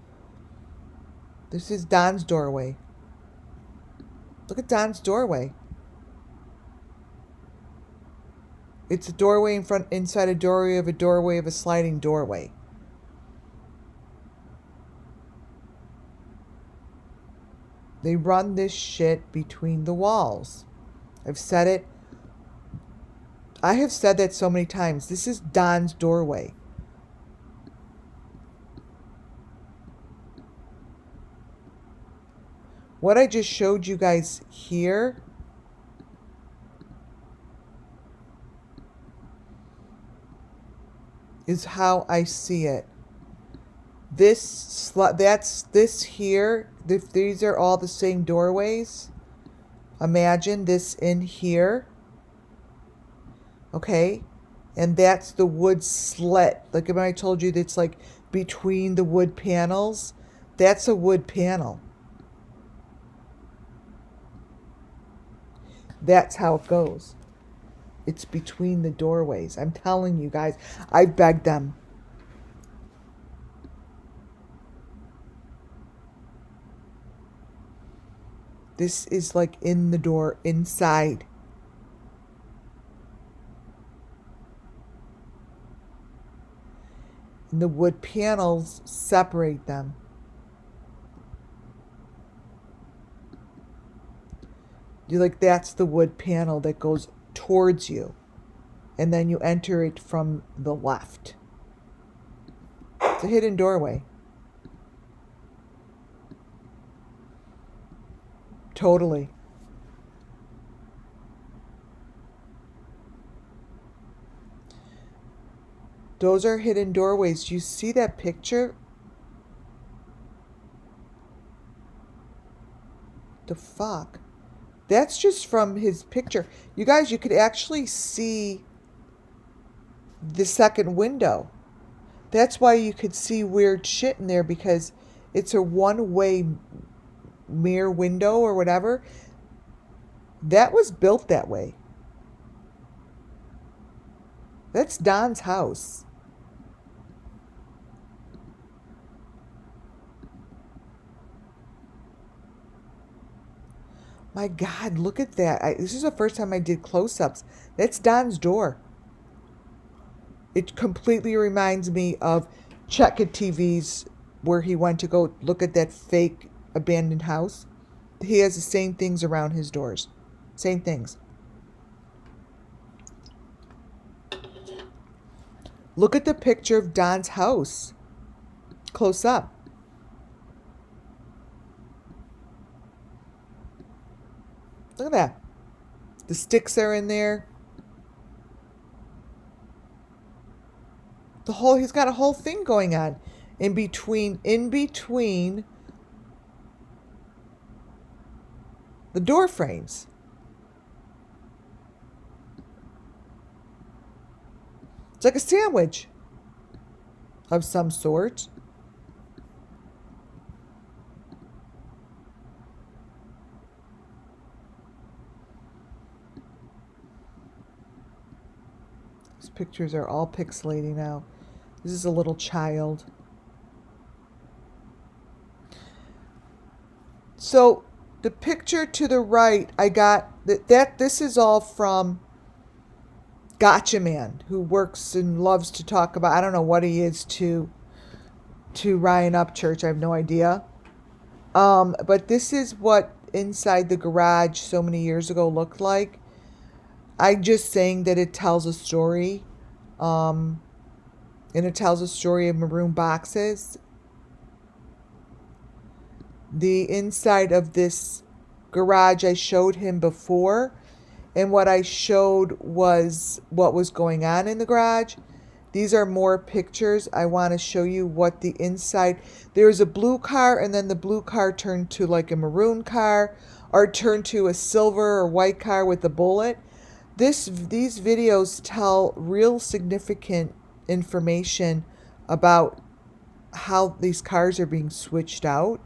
A: This is Don's doorway. Look at Don's doorway. It's a doorway inside a doorway of a sliding doorway. They run this shit between the walls. I've said it. I have said that so many times. This is Don's doorway. What I just showed you guys here is how I see it. This here. If these are all the same doorways, imagine this in here. Okay, and that's the wood slit. Like when I told you that's like between the wood panels, that's a wood panel. That's how it goes. It's between the doorways. I'm telling you guys, I begged them. This is like in the door, inside. And the wood panels separate them. You like, that's the wood panel that goes towards you. And then you enter it from the left. It's a hidden doorway. Totally. Those are hidden doorways. You see that picture? The fuck? That's just from his picture. You guys, you could actually see the second window. That's why you could see weird shit in there, because it's a one-way mirror window or whatever. That was built that way. That's Don's house. My God, look at that. This is the first time I did close-ups. That's Don's door. It completely reminds me of Check It TV's, where he went to go look at that fake abandoned house. He has the same things around his doors. Same things. Look at the picture of Don's house. Close up. Look at that. The sticks are in there. He's got a whole thing going on in between the door frames. It's like a sandwich of some sort. These pictures are all pixelating now. This is a little child. So the picture to the right, I got that this is all from Gotcha Man, who works and loves to talk about, I don't know what he is to Ryan Upchurch, I have no idea. But this is what inside the garage so many years ago looked like. I'm just saying that it tells a story. And it tells a story of maroon boxes. The inside of this garage I showed him before. And what I showed was what was going on in the garage. These are more pictures. I want to show you what the inside. There's a blue car, and then the blue car turned to like a maroon car, or turned to a silver or white car with a bullet. These videos tell real significant information about how these cars are being switched out.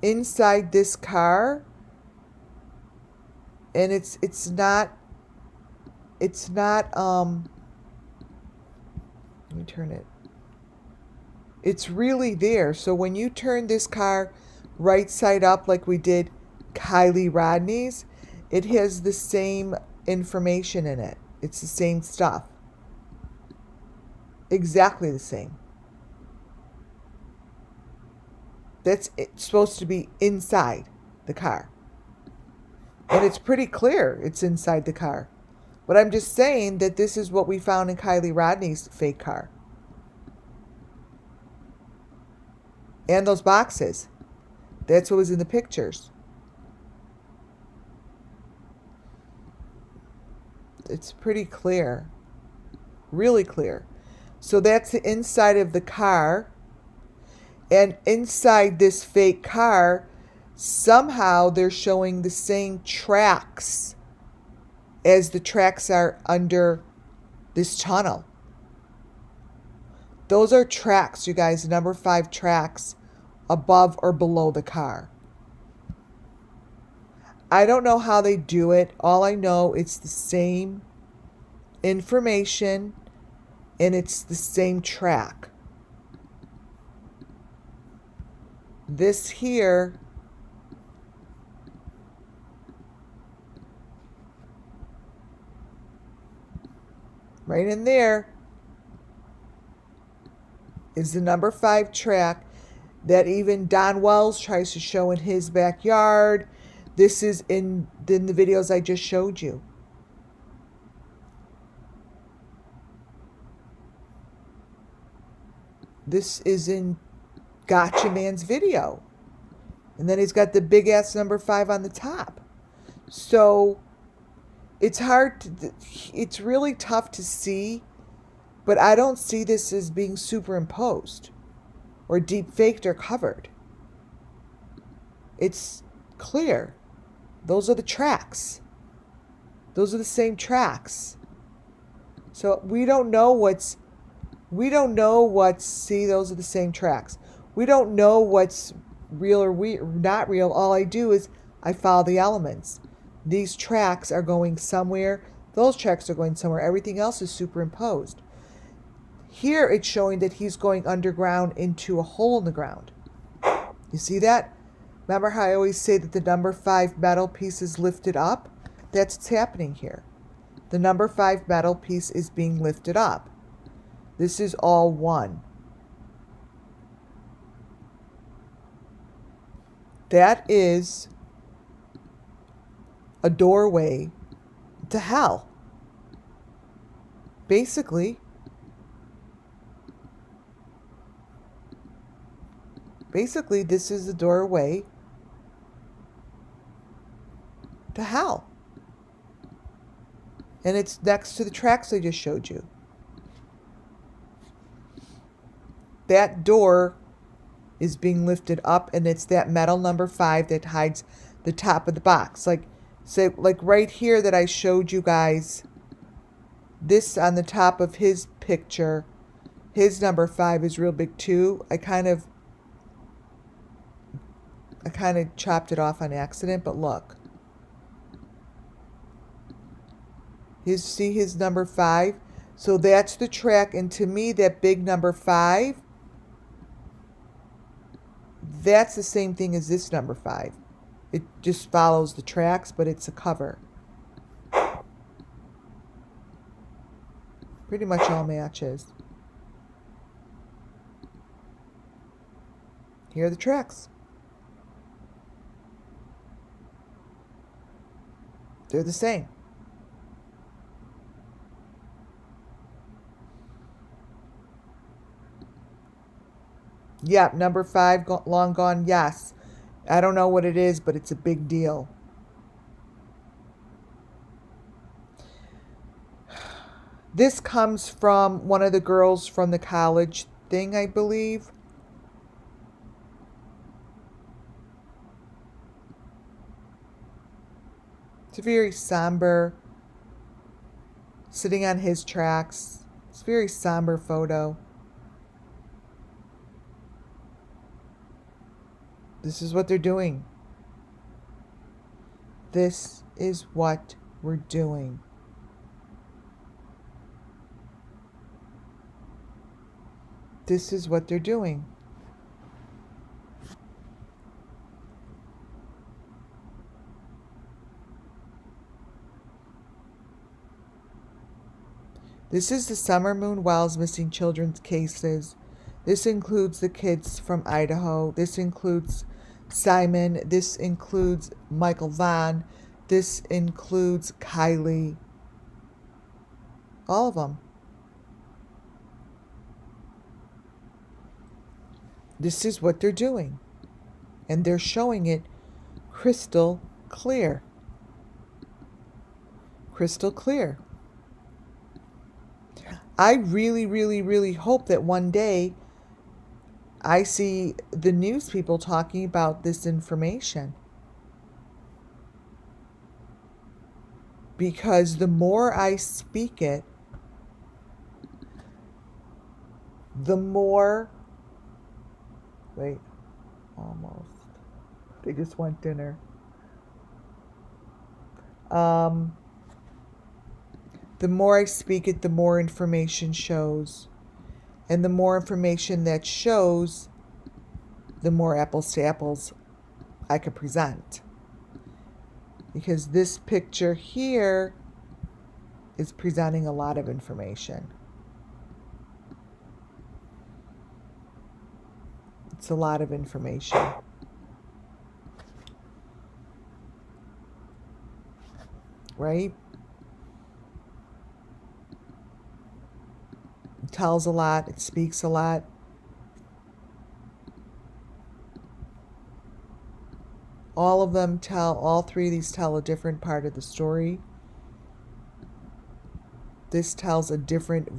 A: Inside this car, and it's not let me turn it. It's really there. So when you turn this car right side up like we did Kylie Rodney's, it has the same information in it. It's the same stuff. Exactly the same. It's supposed to be inside the car. And it's pretty clear it's inside the car. But I'm just saying that this is what we found in Kylie Rodney's fake car. And those boxes. That's what was in the pictures. It's pretty clear. Really clear. So that's the inside of the car. And inside this fake car, somehow they're showing the same tracks as the tracks are under this tunnel. Those are tracks, you guys, number 5 tracks above or below the car. I don't know how they do it. All I know, it's the same information and it's the same track. This here right in there is the number 5 track that even Don Wells tries to show in his backyard. This is in the videos I just showed you. This is in Gotcha Man's video. And then he's got the big ass number 5 on the top. So it's it's really tough to see, but I don't see this as being superimposed or deep faked or covered. It's clear. Those are the tracks. Those are the same tracks. So we don't know what's, see, those are the same tracks. We don't know what's real or not real. All I do is I follow the elements. These tracks are going somewhere. Those tracks are going somewhere. Everything else is superimposed. Here it's showing that he's going underground into a hole in the ground. You see that? Remember how I always say that the number 5 metal piece is lifted up? That's what's happening here. The number 5 metal piece is being lifted up. This is all one. That is a doorway to hell. Basically, this is the doorway to hell. And it's next to the tracks I just showed you. That door is being lifted up, and it's that metal number 5 that hides the top of the box. Like, say, like right here that I showed you guys, this on the top of his picture, his number 5 is real big too. I kind of chopped it off on accident, but look. See his number 5? So that's the track, and to me, that big number 5, that's the same thing as this number 5. It just follows the tracks, but it's a cover. Pretty much all matches. Here are the tracks. They're the same. Yeah, number 5, long gone, yes. I don't know what it is, but it's a big deal. This comes from one of the girls from the college thing, I believe. It's a very somber, sitting on his tracks. It's a very somber photo. This is what they're doing. This is what we're doing. This is what they're doing. This is the SUMMERWELLS missing children's cases. This includes the kids from Idaho. This includes Simon. This includes Michael Vaughn. This includes Kylie. All of them. This is what they're doing. And they're showing it crystal clear. Crystal clear. I really, really, really hope that one day I see the news people talking about this information. Because the more I speak it, the more... Wait, almost. They just want dinner. The more I speak it, the more information shows. And the more information that shows, the more apples to apples I could present. Because this picture here is presenting a lot of information. It's a lot of information. Right? It tells a lot. It speaks a lot. All of them tell, all three of these tell a different part of the story. This tells a different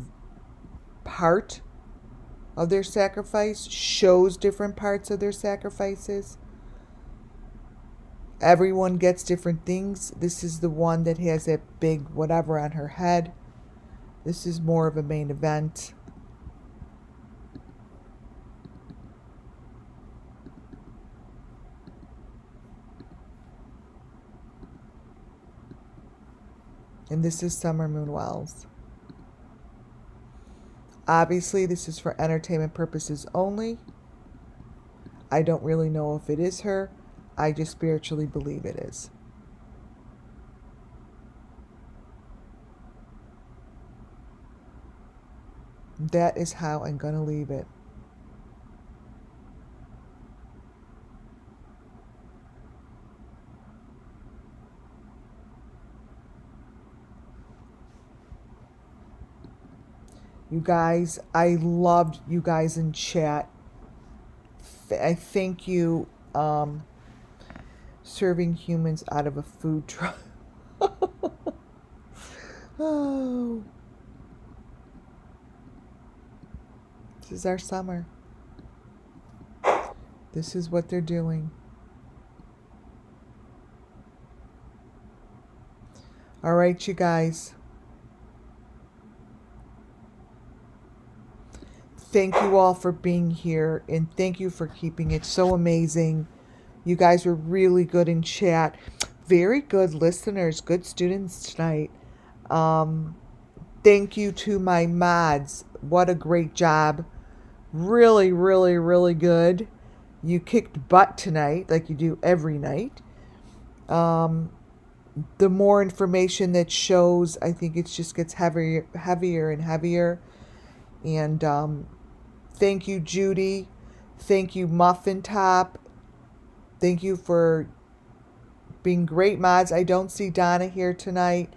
A: part of their sacrifice, shows different parts of their sacrifices. Everyone gets different things. This is the one that has that big whatever on her head. This is more of a main event. And this is Summer Moon Wells. Obviously, this is for entertainment purposes only. I don't really know if it is her. I just spiritually believe it is. That is how I'm going to leave it. You guys, I loved you guys in chat. I thank you. Serving humans out of a food truck. Oh. This is our summer. This is what they're doing. All right, you guys. Thank you all for being here, and thank you for keeping it so amazing. You guys were really good in chat. Very good listeners, good students tonight. Thank you to my mods. What a great job. Really, really, really good. You kicked butt tonight, like you do every night. The more information that shows, I think it just gets heavier and heavier. And thank you, Judy. Thank you, Muffin Top. Thank you for being great mods. I don't see Donna here tonight.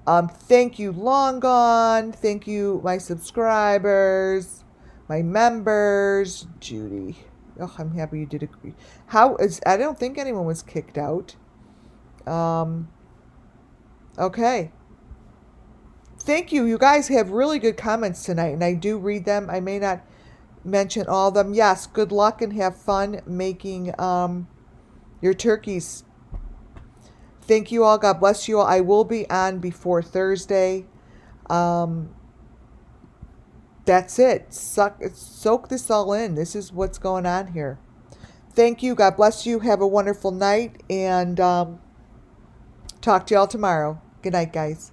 A: Thank you, Long Gone. Thank you, my subscribers, my members. Judy. Oh, I'm happy you did agree. I don't think anyone was kicked out. Okay. Thank you. You guys have really good comments tonight, and I do read them. I may not mention all of them. Yes, good luck and have fun making your turkeys. Thank you all. God bless you all. I will be on before Thursday. That's it. Soak this all in. This is what's going on here. Thank you. God bless you. Have a wonderful night. And talk to y'all tomorrow. Good night, guys.